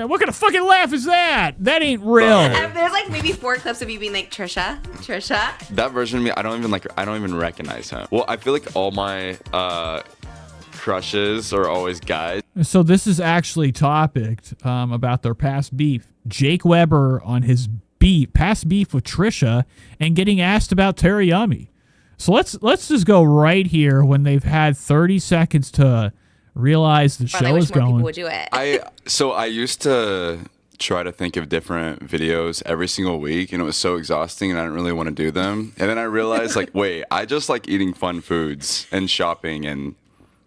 Speaker 2: What kind of fucking laugh is that? That ain't real.
Speaker 23: There's maybe 4 clips of you being like, Trisha.
Speaker 12: That version of me, I don't even recognize him. Well, I feel like all my crushes are always guys.
Speaker 2: So this is actually topicked about their past beef. Jake Weber on his past beef with Trisha and getting asked about Tara Yummy. So let's just go right here when they've had 30 seconds to realize the show is going.
Speaker 23: Would do it.
Speaker 12: I used to try to think of different videos every single week, and it was so exhausting, and I didn't really want to do them. And then I realized, wait, I just like eating fun foods and shopping, and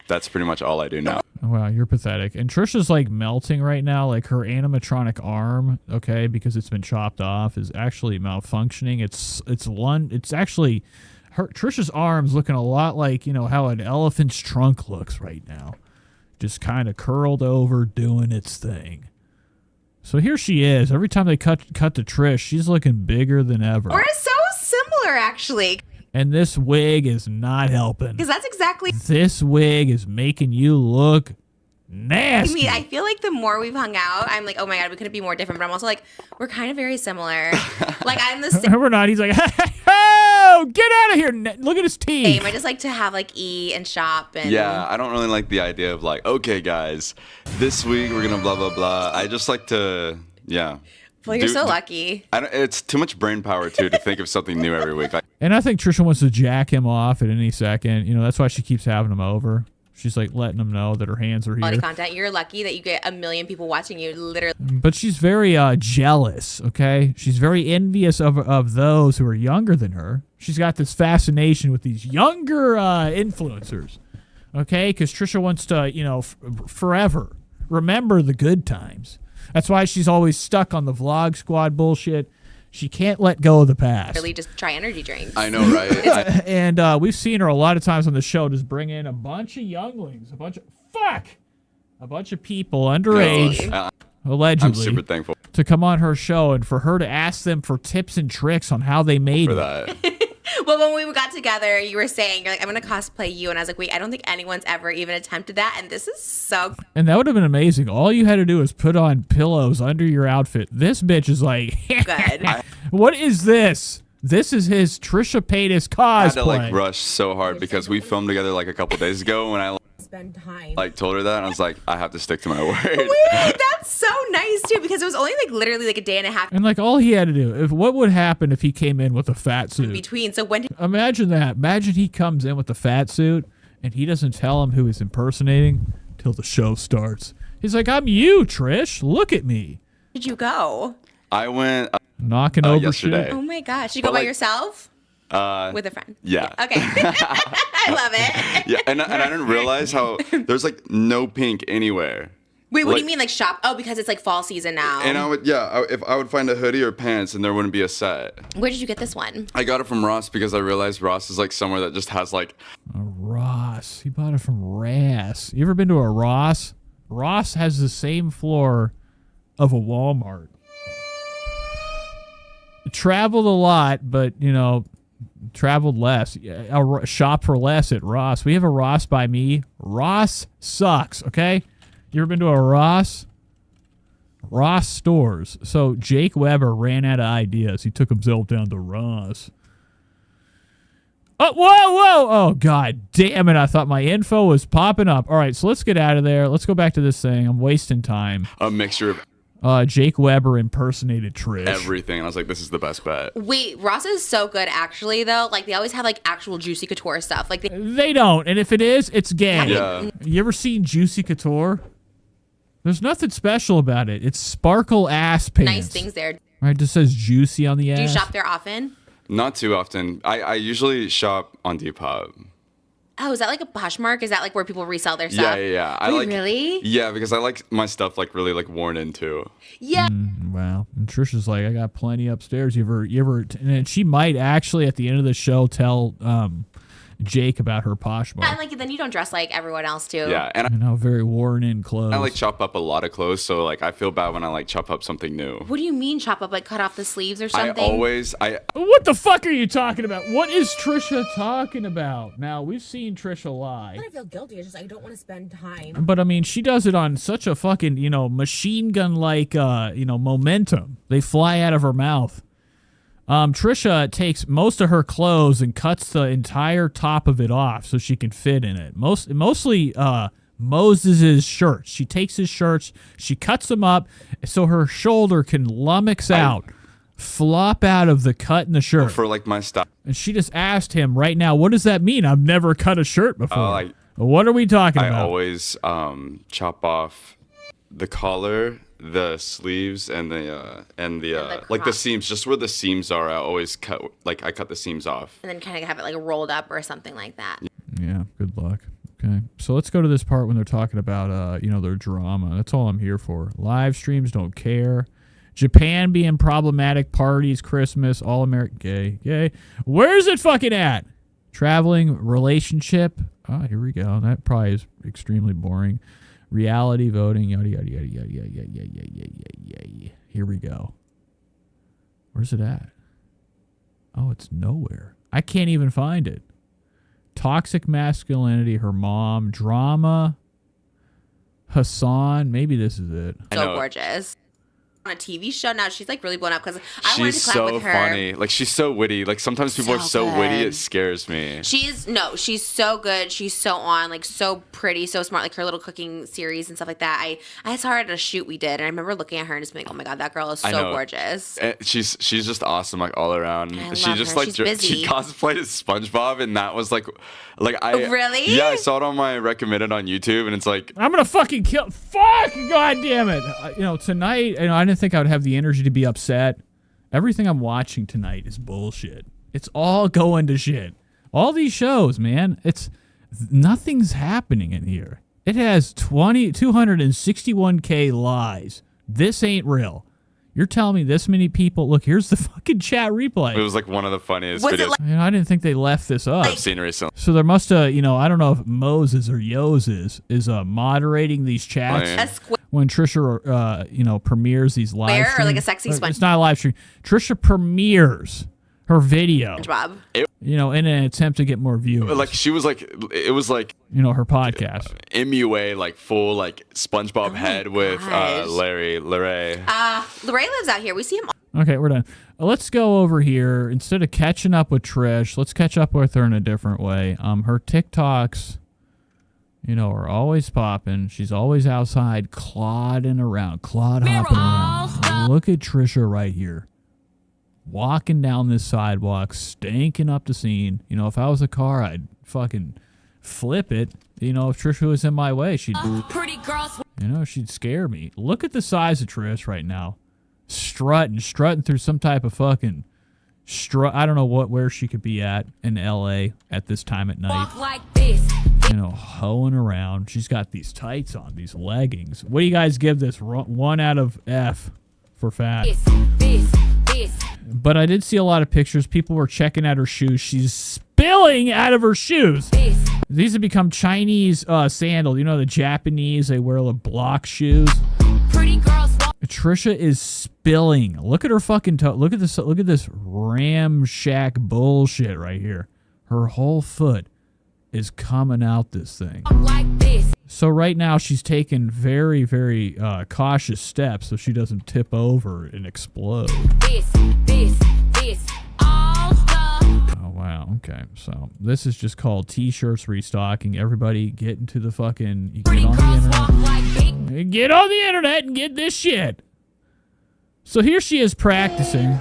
Speaker 12: that's pretty much all I do now.
Speaker 2: Wow, you're pathetic. And Trisha's melting right now. Her animatronic arm, okay, because it's been chopped off, is actually malfunctioning. It's actually Trisha's arm's looking a lot like how an elephant's trunk looks right now, just kind of curled over, doing its thing. So here she is. Every time they cut to Trish, she's looking bigger than ever.
Speaker 23: We're so similar, actually.
Speaker 2: And this wig is not helping.
Speaker 23: Because that's exactly.
Speaker 2: This wig is making you look nasty.
Speaker 23: I feel like the more we've hung out, I'm like, oh my God, we couldn't be more different. But I'm also like, we're kind of very similar. I'm the same.
Speaker 2: We're not. He's like, oh, get out of here. Look at his teeth.
Speaker 23: I just like to have eat and shop. And
Speaker 12: yeah, I don't really like the idea of okay, guys, this week we're going to blah, blah, blah. I just like to, yeah.
Speaker 23: Well, you're so lucky.
Speaker 12: It's too much brain power, too, to think of something new every week.
Speaker 2: And I think Trisha wants to jack him off at any second. You know, that's why she keeps having him over. She's like letting him know that her hands are
Speaker 23: Quality
Speaker 2: here.
Speaker 23: content. You're lucky that you get 1 million people watching you, literally.
Speaker 2: But she's very jealous, okay? She's very envious of those who are younger than her. She's got this fascination with these younger influencers, okay? Because Trisha wants to, you know, forever remember the good times. That's why she's always stuck on the Vlog Squad bullshit. She can't let go of the past.
Speaker 23: Really just try energy drinks.
Speaker 12: I know, right?
Speaker 2: And we've seen her a lot of times on the show just bring in a bunch of younglings, a bunch of people underage, allegedly.
Speaker 12: I'm super thankful
Speaker 2: to come on her show and for her to ask them for tips and tricks on how they made
Speaker 12: for
Speaker 2: it.
Speaker 12: that.
Speaker 23: Well, when we got together, you were saying, you're like, I'm going to cosplay you. And I was like, wait, I don't think anyone's ever even attempted that. And this is so
Speaker 2: And that would have been amazing. All you had to do is put on pillows under your outfit. This bitch is like,
Speaker 23: good.
Speaker 2: What is this? This is his Trisha Paytas cosplay.
Speaker 12: I had to like rush so hard because we filmed together like a couple days ago when I
Speaker 23: spend time.
Speaker 12: like told her that and I was like, I have to stick to my word.
Speaker 23: Wait, that's so nice too, because it was only like literally like a day and a half
Speaker 2: And like all he had to do, what would happen if he came in with a fat suit?
Speaker 23: between. So when
Speaker 2: Imagine that. Imagine he comes in with the fat suit and he doesn't tell him who he's impersonating till the show starts. He's like, I'm you, Trish. Look at me.
Speaker 23: did you go?
Speaker 12: I went
Speaker 2: Knocking over
Speaker 12: yesterday.
Speaker 2: shit.
Speaker 23: Oh my gosh. Did you go
Speaker 12: But,
Speaker 23: by
Speaker 12: like,
Speaker 23: yourself? With a friend?
Speaker 12: Yeah.
Speaker 23: Okay. I love it.
Speaker 12: Yeah, and I didn't realize how there's like no pink anywhere.
Speaker 23: Wait, what do
Speaker 12: Like-
Speaker 23: you mean like shop? Oh, because it's like fall season now.
Speaker 12: And I would, if I would find a hoodie or pants and there wouldn't be a set.
Speaker 23: Where did you get this one?
Speaker 12: I got it from Ross because I realized Ross is like somewhere that just has like.
Speaker 2: Ross. He bought it from Ross. You ever been to a Ross? Ross has the same floor of a Walmart. Traveled a lot, but, you know, traveled less. A shop for less at Ross. We have a Ross by me. Ross sucks, okay? You ever been to a Ross? Ross stores. So Jake Weber ran out of ideas. He took himself down to Ross. Oh, whoa! Oh, God damn it. I thought my info was popping up. All right, so let's get out of there. Let's go back to this thing. I'm wasting time.
Speaker 12: A mixture of
Speaker 2: Jake Weber impersonated Trish.
Speaker 12: everything. And I was like, this is the best bet.
Speaker 23: Wait, Ross is so good actually though. Like they always have like actual Juicy Couture stuff. Like
Speaker 2: They don't, and if it is, it's gay.
Speaker 12: Yeah.
Speaker 2: You ever seen Juicy Couture? There's nothing special about it. It's sparkle ass pants.
Speaker 23: nice things there.
Speaker 2: Right, it just says juicy on the ass.
Speaker 23: Do you shop there often?
Speaker 12: Not too often. I usually shop on Depop.
Speaker 23: Oh, is that like a Poshmark? Is that like where people resell their stuff?
Speaker 12: Yeah. I
Speaker 23: Wait,
Speaker 12: like.
Speaker 23: really?
Speaker 12: Yeah, because I like my stuff like really like worn into.
Speaker 23: Yeah.
Speaker 2: Wow. And Trisha's like, I got plenty upstairs. You ever, and then she might actually at the end of the show tell Jake about her Poshmark.
Speaker 23: And like then you don't dress like everyone else too.
Speaker 12: Yeah, and
Speaker 2: And how very worn in clothes.
Speaker 12: I like chop up a lot of clothes, so like I feel bad when I like chop up something new.
Speaker 23: What do you mean chop up? Like cut off the sleeves or
Speaker 12: I
Speaker 23: something?
Speaker 12: always
Speaker 2: What the fuck are you talking about? What is Trisha talking about? Now, we've seen Trisha lie.
Speaker 23: I feel guilty. It's just I don't want to spend time.
Speaker 2: But I mean, she does it on such a fucking, you know, machine gun like, momentum. They fly out of her mouth. Trisha takes most of her clothes and cuts the entire top of it off so she can fit in it. Mostly Moses' shirts. She takes his shirts, she cuts them up so her shoulder can lummox out, flop out of the cut in the shirt.
Speaker 12: For like my style.
Speaker 2: And she just asked him right now, what does that mean? I've never cut a shirt before. What are we talking
Speaker 12: I
Speaker 2: about?
Speaker 12: always chop off the collar, the sleeves, and the like the seams, just where the seams are. I always cut I cut the seams off.
Speaker 23: And then kind of have it like rolled up or something like that.
Speaker 2: Yeah, good luck. Okay, so let's go to this part when they're talking about, their drama. That's all I'm here for. Live streams, don't care. Japan being problematic, parties, Christmas, all American, gay. Where's it fucking at? Traveling, relationship. Oh, here we go. That probably is extremely boring. Reality voting, yada, yada, yada, yada, yada, yada, yada, yada, yada. Here we go. Where's it at? Oh, it's nowhere. I can't even find it. Toxic masculinity, her mom, drama, Hassan. Maybe this is it.
Speaker 23: So gorgeous. on a TV show now. She's like really blown up because I wanted to
Speaker 12: She's
Speaker 23: clap
Speaker 12: so
Speaker 23: with her.
Speaker 12: funny. Like she's so witty. Like sometimes people are so witty,
Speaker 23: good.
Speaker 12: it scares me.
Speaker 23: She's so good. She's so on, like so pretty, so smart. Like her little cooking series and stuff like that. I saw her at a shoot we did, and I remember looking at her and just being, oh my god, that girl is
Speaker 12: I
Speaker 23: so
Speaker 12: know.
Speaker 23: gorgeous.
Speaker 12: And she's just awesome, like all around.
Speaker 23: I
Speaker 12: She
Speaker 23: love
Speaker 12: just
Speaker 23: her.
Speaker 12: like
Speaker 23: She's busy.
Speaker 12: she cosplayed as SpongeBob, and that was like I
Speaker 23: Really?
Speaker 12: Yeah, I saw it on my recommended on YouTube, and it's like
Speaker 2: I'm gonna fucking kill. Fuck! God damn it! Tonight, I didn't think I would have the energy to be upset. Everything I'm watching tonight is bullshit. It's all going to shit. All these shows, man. Nothing's happening in here. It has 261K lies. This ain't real. You're telling me this many people? Look, here's the fucking chat replay.
Speaker 12: it was like one of the funniest
Speaker 23: Was it
Speaker 12: videos
Speaker 2: I didn't think they left this up.
Speaker 12: I've seen recently.
Speaker 2: So there must have, I don't know if Moses or Yoses is moderating these chats when Trisha, premieres these live
Speaker 23: Where? Or
Speaker 2: streams.
Speaker 23: like a sexy sponge-
Speaker 2: It's not a live stream. Trisha premieres her video,
Speaker 23: SpongeBob.
Speaker 2: in an attempt to get more viewers.
Speaker 12: Like she was like, it was like
Speaker 2: her podcast.
Speaker 12: MUA, like full like SpongeBob head with Larry.
Speaker 23: Larray lives out here. We see him.
Speaker 2: Okay, we're done. Let's go over here. Instead of catching up with Trish, let's catch up with her in a different way. Her TikToks, are always popping. She's always outside clodding around, hopping around. Look at Trisha right here. Walking down this sidewalk, stanking up the scene. If I was a car, I'd fucking flip it. If Trisha was in my way, she'd she'd scare me. Look at the size of Trish right now. Strutting through some type of fucking I don't know where she could be at in LA at this time at night.
Speaker 13: Walk like this.
Speaker 2: Hoeing around. She's got these tights on, these leggings. What do you guys give this? 1 out of F for fat.
Speaker 13: This.
Speaker 2: But I did see a lot of pictures. People were checking out her shoes. She's spilling out of her shoes. These have become Chinese sandals. The Japanese, they wear the block shoes.
Speaker 13: Pretty girls.
Speaker 2: Trisha is spilling. Look at her fucking toe. Look at this ramshack bullshit right here. Her whole foot is coming out this thing.
Speaker 13: Like this.
Speaker 2: So right now she's taking very, very cautious steps so she doesn't tip over and explode.
Speaker 13: This. All the.
Speaker 2: Oh, wow. Okay. So this is just called T-shirts restocking. Everybody get into the fucking... You get on the internet. Get on the internet and get this shit. So here she is practicing.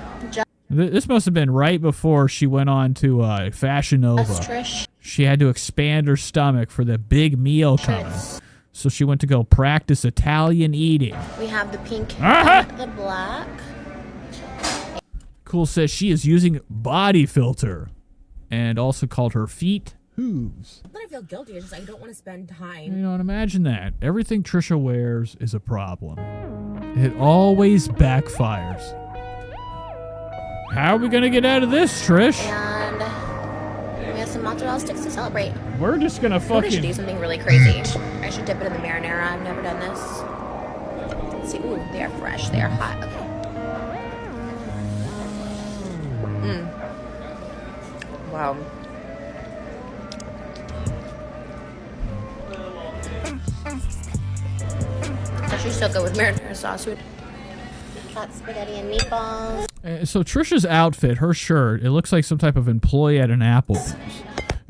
Speaker 2: This must have been right before she went on to Fashion Nova.
Speaker 8: Trish.
Speaker 2: She had to expand her stomach for the big meal coming. So she went to go practice Italian eating.
Speaker 8: We have the pink and the black.
Speaker 2: Cool says she is using body filter and also called her feet hooves.
Speaker 14: Then I feel guilty. It's just I don't want to spend time.
Speaker 2: And imagine that. Everything Trisha wears is a problem. It always backfires. How are we going to get out of this, Trish?
Speaker 8: And we have some mozzarella sticks to celebrate.
Speaker 2: We're just going to
Speaker 8: I should do
Speaker 2: fucking...
Speaker 8: something really crazy. I should dip it in the marinara. I've never done this. Let's see. Ooh, they are fresh. They are hot. Okay. Wow. Actually, so good with marinara sauce. Hot spaghetti and meatballs.
Speaker 2: So Trisha's outfit, her shirt, it looks like some type of employee at an Applebee's.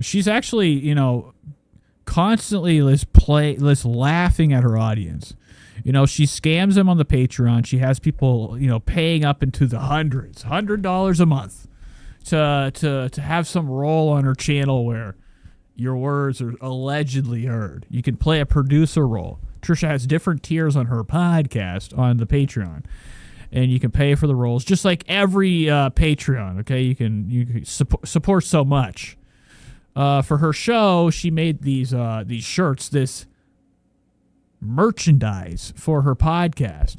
Speaker 2: She's actually, constantly laughing at her audience. She scams them on the Patreon. She has people, paying up into the hundreds, $100 a month to have some role on her channel where your words are allegedly heard. You can play a producer role. Trisha has different tiers on her podcast on the Patreon, and you can pay for the roles just like every Patreon. Okay, you can support so much. For her show, she made these shirts, this merchandise for her podcast.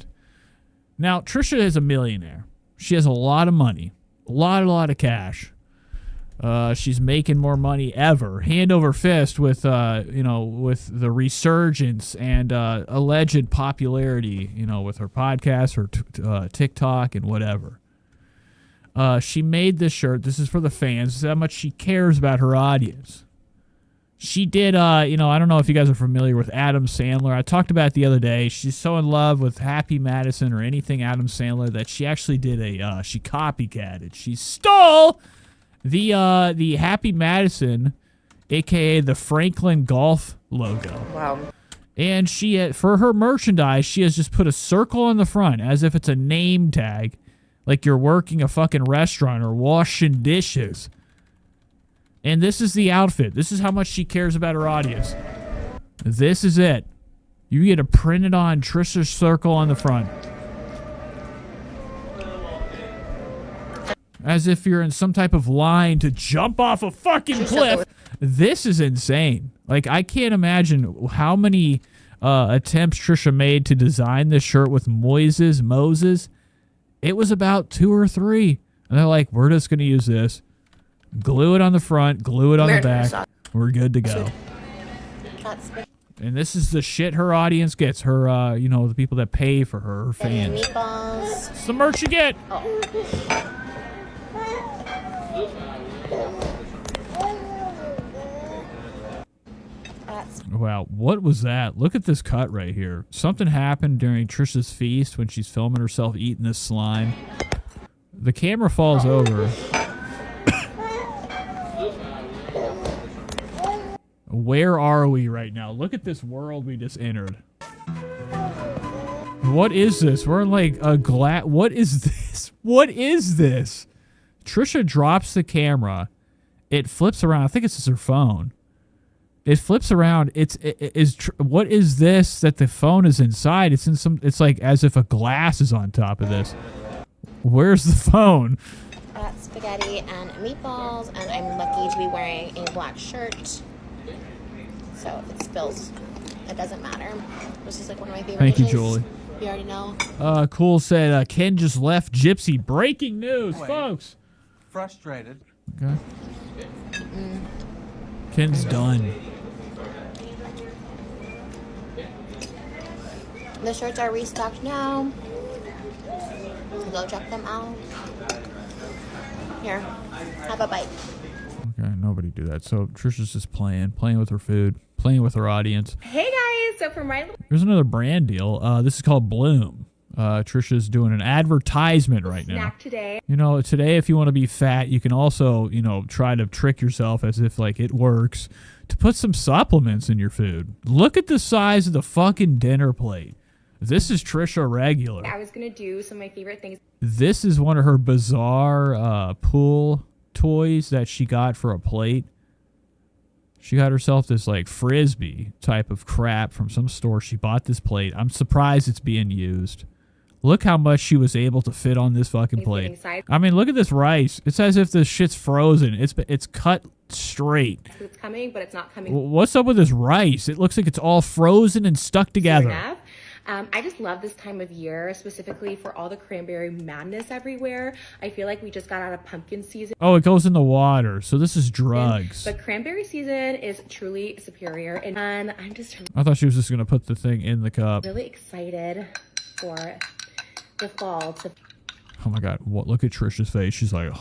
Speaker 2: Now, Trisha is a millionaire. She has a lot of money, a lot of cash. She's making more money ever, hand over fist with with the resurgence and alleged popularity, with her podcast or TikTok and whatever. She made this shirt. This is for the fans. This is how much she cares about her audience. She did, you know, I don't know if you guys are familiar with Adam Sandler. I talked about it the other day. She's so in love with Happy Madison or anything Adam Sandler that she actually did she copycatted. She stole the Happy Madison, a.k.a. the Franklin Golf logo.
Speaker 14: Wow.
Speaker 2: And she, for her merchandise, she has just put a circle on the front as if it's a name tag, like you're working a fucking restaurant or washing dishes. And this is the outfit. This is how much she cares about her audience. This is it. You get a printed on Trisha's circle on the front. As if you're in some type of line to jump off a fucking cliff. This is insane. Like, I can't imagine how many attempts Trisha made to design this shirt with Moses. It was about 2 or 3. And they're like, we're just going to use this. Glue it on the front, glue it on the back. We're good to go. And this is the shit her audience gets. Her, you know, the people that pay for her fans.
Speaker 8: Meatballs.
Speaker 2: It's the merch you get. Wow, what was that? Look at this cut right here. Something happened during Trisha's feast when she's filming herself eating this slime. The camera falls over. Where are we right now? Look at this world we just entered. What is this? We're in like a what is this? What is this? Trisha drops the camera. It flips around. I think it's just her phone. It flips around. What is this that the phone is inside? It's in some. It's like as if a glass is on top of this. Where's the phone?
Speaker 8: Spaghetti and meatballs, and I'm lucky to be wearing a black shirt. So if it spills, it doesn't matter. This is like one of my favorite
Speaker 2: Thank you,
Speaker 8: dishes.
Speaker 2: Julie.
Speaker 8: You already know.
Speaker 2: Cool said Ken just left Gypsy. Breaking news, folks.
Speaker 3: Frustrated.
Speaker 2: Okay. Ken's done.
Speaker 8: The shirts are restocked now. Go check them out. Here, have a bite.
Speaker 2: Okay, nobody do that. So Trisha's just playing with her food, playing with her audience.
Speaker 23: Hey guys, so for my
Speaker 2: Here's another brand deal. This is called Bloom. Trisha's doing an advertisement right now.
Speaker 23: snack today,
Speaker 2: You know, today if you want to be fat, you can also, you know, try to trick yourself as if like it works to put some supplements in your food. Look at the size of the fucking dinner plate. This is Trisha regular.
Speaker 23: I was gonna do some of my favorite things.
Speaker 2: This is one of her bizarre pool toys that she got for a plate. She got herself this like frisbee type of crap from some store. She bought this plate. I'm surprised it's being used. Look how much she was able to fit on this fucking plate. I mean, look at this rice. It's as if this shit's frozen. It's cut straight.
Speaker 23: It's coming, but it's not coming.
Speaker 2: What's up with this rice? It looks like it's all frozen and stuck together.
Speaker 23: Enough. I just love this time of year, specifically for all the cranberry madness everywhere. I feel like we just got out of pumpkin season.
Speaker 2: Oh, it goes in the water. So this is drugs.
Speaker 23: But cranberry season is truly superior. And I'm just
Speaker 2: I thought she was just going to put the thing in the cup.
Speaker 23: really excited for the fall to
Speaker 2: Oh my God. Look at Trisha's face. She's like,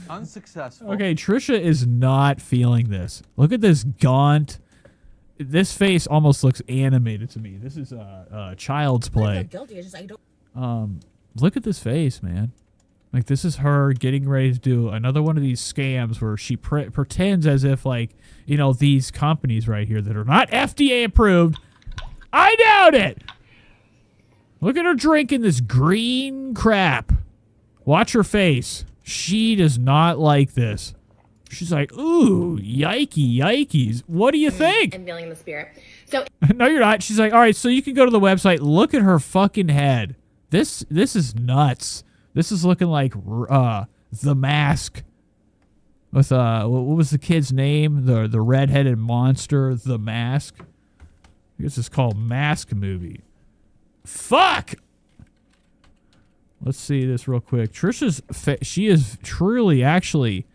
Speaker 3: Unsuccessful.
Speaker 2: Okay, Trisha is not feeling this. Look at this gaunt. This face almost looks animated to me. This is child's play.
Speaker 14: Guilty. It's just I don't.
Speaker 2: Look at this face, man. Like, this is her getting ready to do another one of these scams where she pretends as if, like, you know, these companies right here that are not FDA approved. I doubt it. Look at her drinking this green crap. Watch her face. She does not like this. She's like, ooh, yikes. What do you think?
Speaker 23: and feeling the spirit. So
Speaker 2: No, you're not. She's like, all right, so you can go to the website. Look at her fucking head. This is nuts. This is looking like The Mask. With what was the kid's name? The redheaded monster, The Mask. I guess it's called Mask Movie. Fuck. Let's see this real quick. Trisha's she is truly actually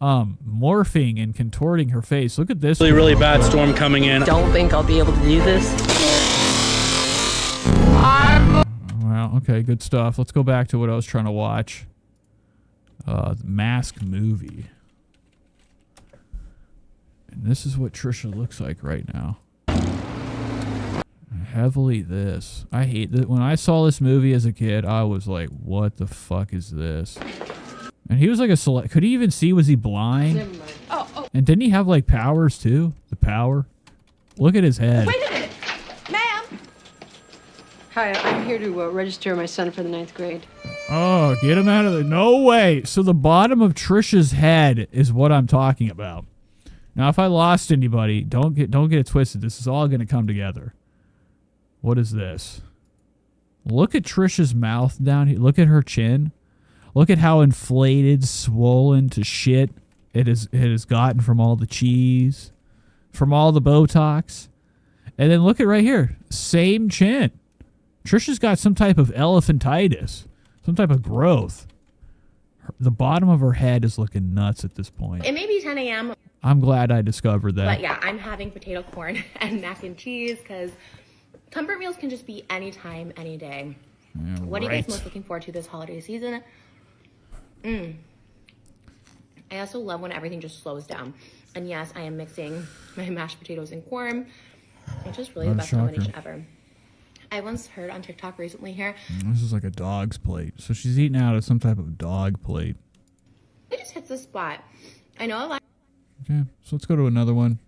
Speaker 2: morphing and contorting her face. Look at this.
Speaker 5: Really bad storm coming in.
Speaker 18: Don't think I'll be able to do this.
Speaker 2: Wow, okay, good stuff. Let's go back to what I was trying to watch. The Mask Movie. And this is what Trisha looks like right now. Heavily this. I hate that. When I saw this movie as a kid, I was like, what the fuck is this? And he was like a could he even see? Was he blind?
Speaker 17: Oh.
Speaker 2: And didn't he have like powers too? The power? Look at his head.
Speaker 17: Wait a minute. Ma'am.
Speaker 6: Hi, I'm here to register my son for the 9th grade.
Speaker 2: Oh, get him out of there. No way. So the bottom of Trisha's head is what I'm talking about. Now, if I lost anybody, don't get it twisted. This is all going to come together. What is this? Look at Trisha's mouth down here. Look at her chin. Look at how inflated, swollen to shit it has gotten from all the cheese, from all the Botox. And then look at right here. Same chin. Trisha's got some type of elephantitis, some type of growth. The bottom of her head is looking nuts at this point.
Speaker 23: It may be 10 a.m.
Speaker 2: I'm glad I discovered that.
Speaker 23: But yeah, I'm having potato corn and mac and cheese because comfort meals can just be anytime, any day.
Speaker 2: Yeah,
Speaker 23: what are you guys most looking forward to this holiday season? I also love when everything just slows down. And yes, I am mixing my mashed potatoes and corn, which is really the best combination ever. I once heard on TikTok recently here.
Speaker 2: This is like a dog's plate. So she's eating out of some type of dog plate.
Speaker 23: It just hits the spot. I know a lot.
Speaker 2: Okay, so let's go to another one.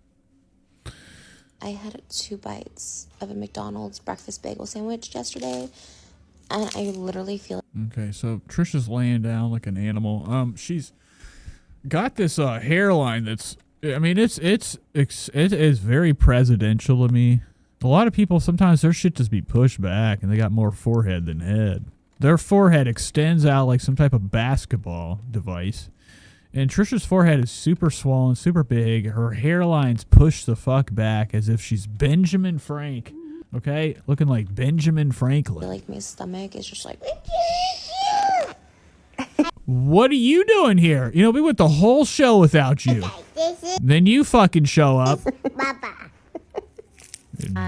Speaker 8: I had 2 bites of a McDonald's breakfast bagel sandwich yesterday, and I literally feel.
Speaker 2: Okay, so Trisha's laying down like an animal. She's got this hairline that's. I mean, it is very presidential to me. A lot of people sometimes their shit just be pushed back, and they got more forehead than head. Their forehead extends out like some type of basketball device. And Trisha's forehead is super swollen, super big. Her hairline's pushed the fuck back as if she's Benjamin Frank. Okay? Looking like Benjamin Franklin.
Speaker 8: I feel like my stomach is just like.
Speaker 2: What are you doing here? You know, we went the whole show without you. Then you fucking show up.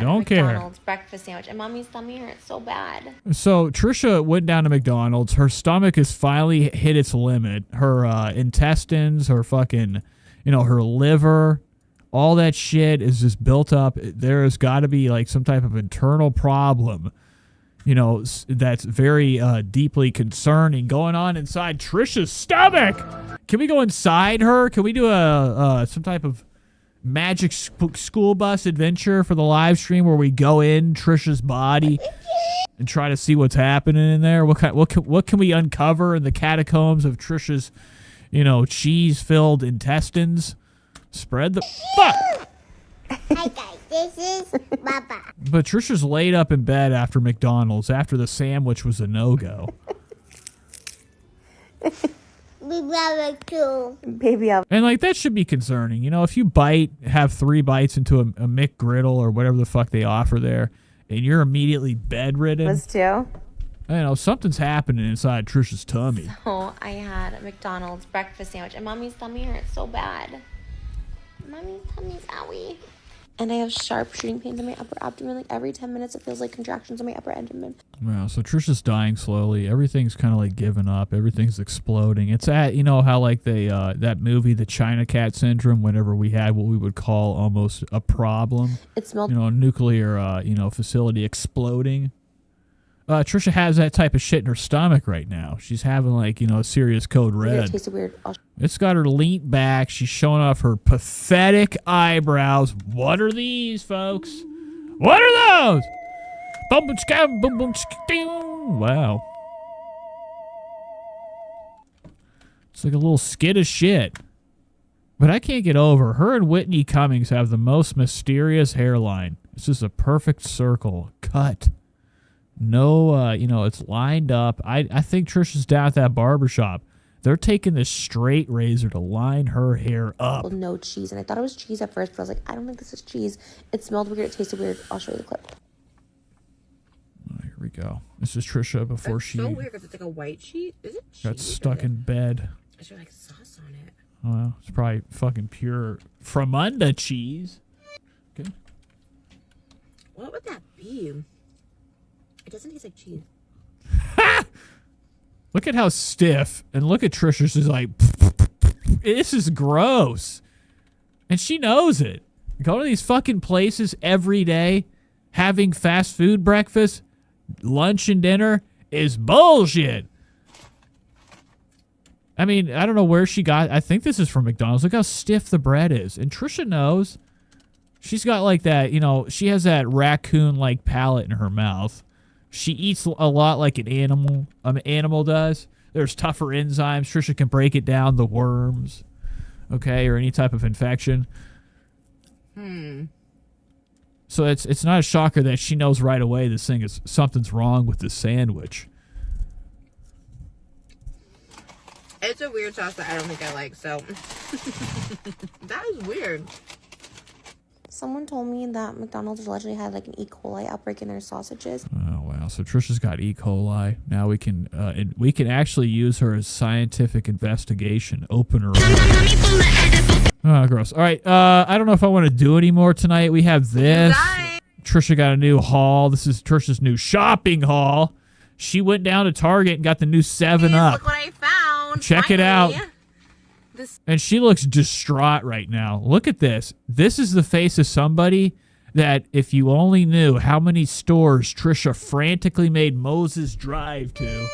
Speaker 2: Don't care.
Speaker 8: McDonald's breakfast sandwich, and mommy's tummy hurts so bad.
Speaker 2: So Trisha went down to McDonald's. Her stomach has finally hit its limit. Her intestines, her fucking, her liver, all that shit is just built up. There has got to be like some type of internal problem, that's very deeply concerning going on inside Trisha's stomach. Can we go inside her? Can we do some type of magic school bus adventure for the live stream where we go in Trisha's body and try to see what's happening in there? What can we uncover in the catacombs of Trisha's, cheese-filled intestines? Spread the fuck.
Speaker 8: Hi guys, this is Baba.
Speaker 2: But Trisha's laid up in bed after McDonald's after the sandwich was a no-go.
Speaker 8: Baby,
Speaker 2: and like that should be concerning. If you have 3 bites into a McGriddle or whatever the fuck they offer there, and you're immediately bedridden.
Speaker 8: Was 2.
Speaker 2: Something's happening inside Trisha's tummy.
Speaker 8: So I had a McDonald's breakfast sandwich, and mommy's tummy hurts so bad. Mommy's tummy's owie. And I have sharp shooting pains in my upper abdomen. Like every 10 minutes, it feels like contractions in my upper abdomen.
Speaker 2: Wow, so Trisha's dying slowly. Everything's kind of like giving up. Everything's exploding. It's how like they that movie, The China Cat Syndrome, whenever we had what we would call almost a problem.
Speaker 8: It smelled.
Speaker 2: A nuclear, facility exploding. Trisha has that type of shit in her stomach right now. She's having like, a serious code red.
Speaker 8: It tasted weird.
Speaker 2: It's got her leaned back. She's showing off her pathetic eyebrows. What are these, folks? What are those? Boom, boom, scam, boom, boom, ding. Wow. It's like a little skid of shit. But I can't get over. Her and Whitney Cummings have the most mysterious hairline. It's just a perfect circle. Cut. No, it's lined up. I think Trisha's down at that barbershop. They're taking this straight razor to line her hair up.
Speaker 8: Well, no cheese. And I thought it was cheese at first, but I was like, I don't think this is cheese. It smelled weird. It tasted weird. I'll show you the clip.
Speaker 2: Here we go. This is Trisha before she
Speaker 9: so weird because it's like a white sheet. Is it cheese?
Speaker 2: Got stuck in bed.
Speaker 9: Is there like sauce on it?
Speaker 2: Well, it's probably fucking pure Fremunda cheese. Okay.
Speaker 9: What would that be? It doesn't taste like cheese.
Speaker 2: Look at how stiff, and look at Trisha. She's like, this is gross. And she knows it. Going to these fucking places every day, having fast food breakfast, lunch and dinner is bullshit. I mean, I don't know where she got. I think this is from McDonald's. Look how stiff the bread is. And Trisha knows. She's got like that, you know, she has that raccoon-like palate in her mouth. She eats a lot like an animal does. There's tougher enzymes. Trisha can break it down, the worms, okay, or any type of infection. So it's not a shocker that she knows right away this thing is something's wrong with the sandwich.
Speaker 9: It's a weird sauce that I don't think I like, so that is weird.
Speaker 8: Someone told me that McDonald's allegedly had like an E. coli outbreak in their sausages.
Speaker 2: Oh wow! So Trisha's got E. coli. Now we can actually use her as scientific investigation. Open her up. Oh, gross. All right. I don't know if I want to do any more tonight. We have this. Trisha got a new haul. This is Trisha's new shopping haul. She went down to Target and got the new 7-Up.
Speaker 9: Look what I found.
Speaker 2: Check it out. And she looks distraught right now. Look at this. This is the face of somebody that if you only knew how many stores Trisha frantically made Moses drive to,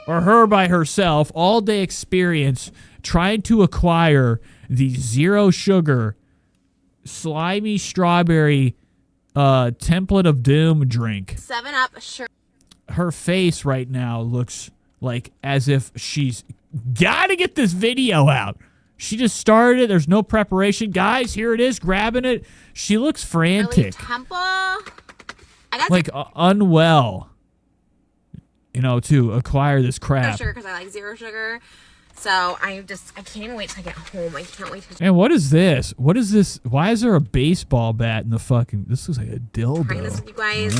Speaker 2: or her by herself, all-day experience trying to acquire the zero sugar, slimy strawberry template of doom drink.
Speaker 9: 7-Up, sure.
Speaker 2: Her face right now looks like as if she's got to get this video out. She just started it. There's no preparation. Guys, here it is, grabbing it. She looks frantic.
Speaker 9: Temple. I got
Speaker 2: like unwell, you know, to acquire this crap.
Speaker 9: sugar because I like zero sugar. So I can't even wait till I get home. I can't wait to.
Speaker 2: And what is this? What is this? Why is there a baseball bat in the fucking... This looks like a dildo.
Speaker 9: Trying this with you guys.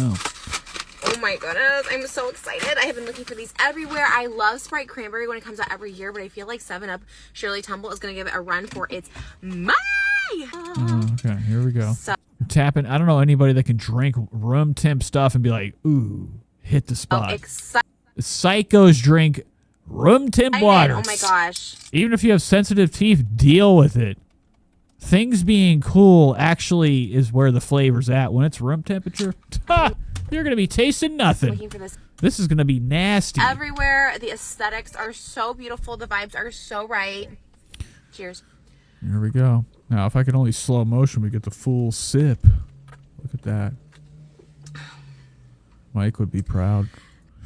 Speaker 9: Oh my goodness, I'm so excited. I have been looking for these everywhere. I love Sprite Cranberry when it comes out every year, but I feel like 7-Up Shirley Temple is going to give it a run for its money.
Speaker 2: Oh, okay, here we go. Tapping. I don't know anybody that can drink room temp stuff and be like, ooh, hit the spot. Psychos drink room temp water.
Speaker 9: Oh my gosh.
Speaker 2: Even if you have sensitive teeth, deal with it. Things being cool actually is where the flavor's at. When it's room temperature, you're going to be tasting nothing.
Speaker 9: Looking for this.
Speaker 2: This is going to be nasty.
Speaker 9: Everywhere. The aesthetics are so beautiful. The vibes are so right. Cheers.
Speaker 2: Here we go. Now, if I could only slow motion, we get the full sip. Look at that. Mike would be proud.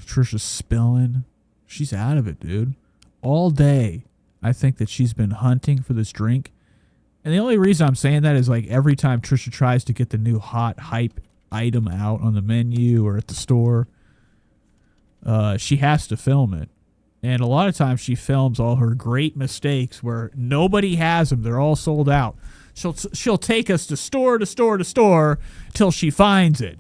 Speaker 2: Trisha's spilling. She's out of it, dude. All day, I think that she's been hunting for this drink. And the only reason I'm saying that is like every time Trisha tries to get the new hot hype item out on the menu or at the store, she has to film it. And a lot of times she films all her great mistakes where nobody has them. They're all sold out. She'll take us to store to store to store till she finds it.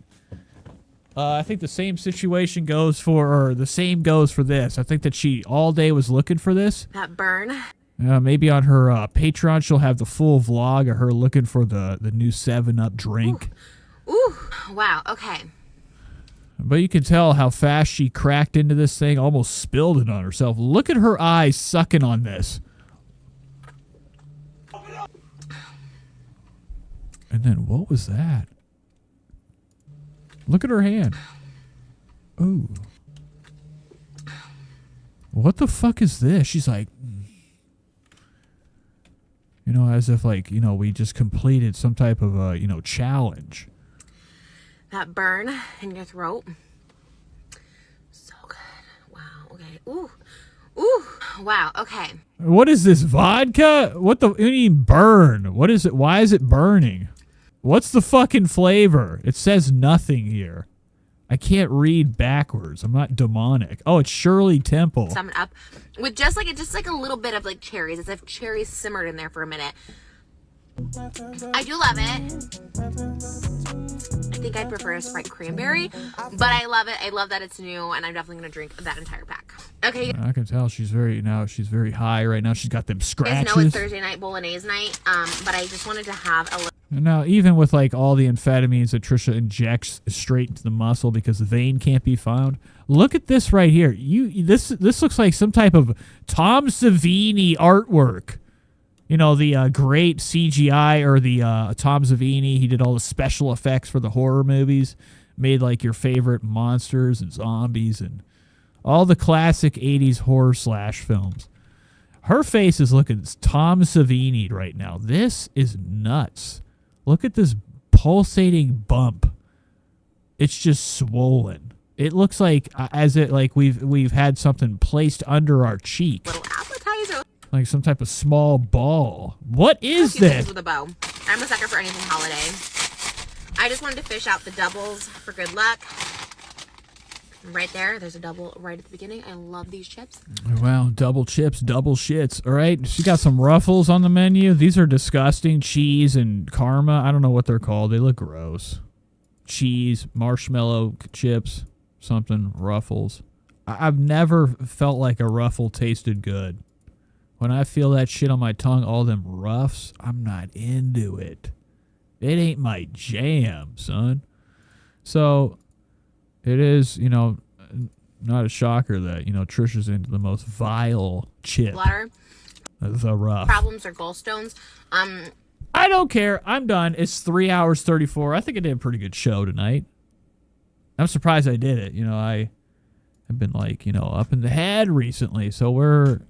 Speaker 2: I think the same situation goes for, or the same goes for this. I think that she all day was looking for this.
Speaker 9: That burn.
Speaker 2: Maybe on her Patreon she'll have the full vlog of her looking for the new 7-Up drink.
Speaker 9: Ooh. Wow. Okay.
Speaker 2: But you can tell how fast she cracked into this thing, almost spilled it on herself. Look at her eyes sucking on this. And then what was that? Look at her hand. Ooh. What the fuck is this? She's like, you know, as if like, you know, we just completed some type of, you know, challenge.
Speaker 9: That burn in your throat. So good. Wow. Okay. Ooh. Ooh. Wow. Okay.
Speaker 2: What is this, vodka? What the, you mean burn? What is it? Why is it burning? What's the fucking flavor? It says nothing here. I can't read backwards. I'm not demonic. Oh, it's Shirley Temple.
Speaker 9: 7-Up with just like a little bit of like cherries, as if cherries simmered in there for a minute. I do love it. I think I prefer a Sprite Cranberry, but I love it. I love that it's new, and I'm definitely gonna drink that entire pack. Okay.
Speaker 2: I can tell she's very high right now. She's got them scratches.
Speaker 9: You know, it's Thursday night bolognese night, but I just wanted to have a little.
Speaker 2: And now, even with like all the amphetamines that Trisha injects straight into the muscle because the vein can't be found, look at this right here. This looks like some type of Tom Savini artwork. You know, the great CGI, or the Tom Savini, he did all the special effects for the horror movies, made like your favorite monsters and zombies and all the classic 80s horror slash films. Her face is looking Tom Savini right now. This is nuts. Look at this pulsating bump. It's just swollen. It looks like we've had something placed under our cheek.
Speaker 9: Little appetizer.
Speaker 2: Like some type of small ball. What is this?
Speaker 9: With a bow. I'm a sucker for anything holiday. I just wanted to fish out the doubles for good luck. Right there's a double right at the beginning. I love these chips.
Speaker 2: Wow, double chips, double shits. All right, she got some Ruffles on the menu. These are disgusting. Cheese and Karma. I don't know what they're called. They look gross. Cheese, marshmallow chips, something, Ruffles. I've never felt like a Ruffle tasted good. When I feel that shit on my tongue, all them Ruffs, I'm not into it. It ain't my jam, son. So it is, not a shocker that, Trisha's into the most vile chip.
Speaker 9: Bladder.
Speaker 2: The Ruff.
Speaker 9: Problems or gallstones.
Speaker 2: I don't care. I'm done. It's 3 hours 34. I think I did a pretty good show tonight. I'm surprised I did it. I have been up in the head recently. So we're,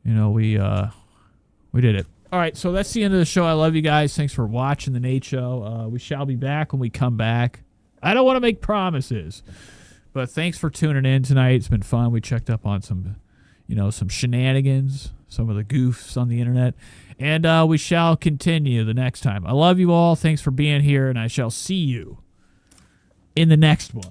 Speaker 2: we did it. All right. So that's the end of the show. I love you guys. Thanks for watching the Nate Show. We shall be back when we come back. I don't want to make promises, but thanks for tuning in tonight. It's been fun. We checked up on some shenanigans, some of the goofs on the internet, and we shall continue the next time. I love you all. Thanks for being here, and I shall see you in the next one.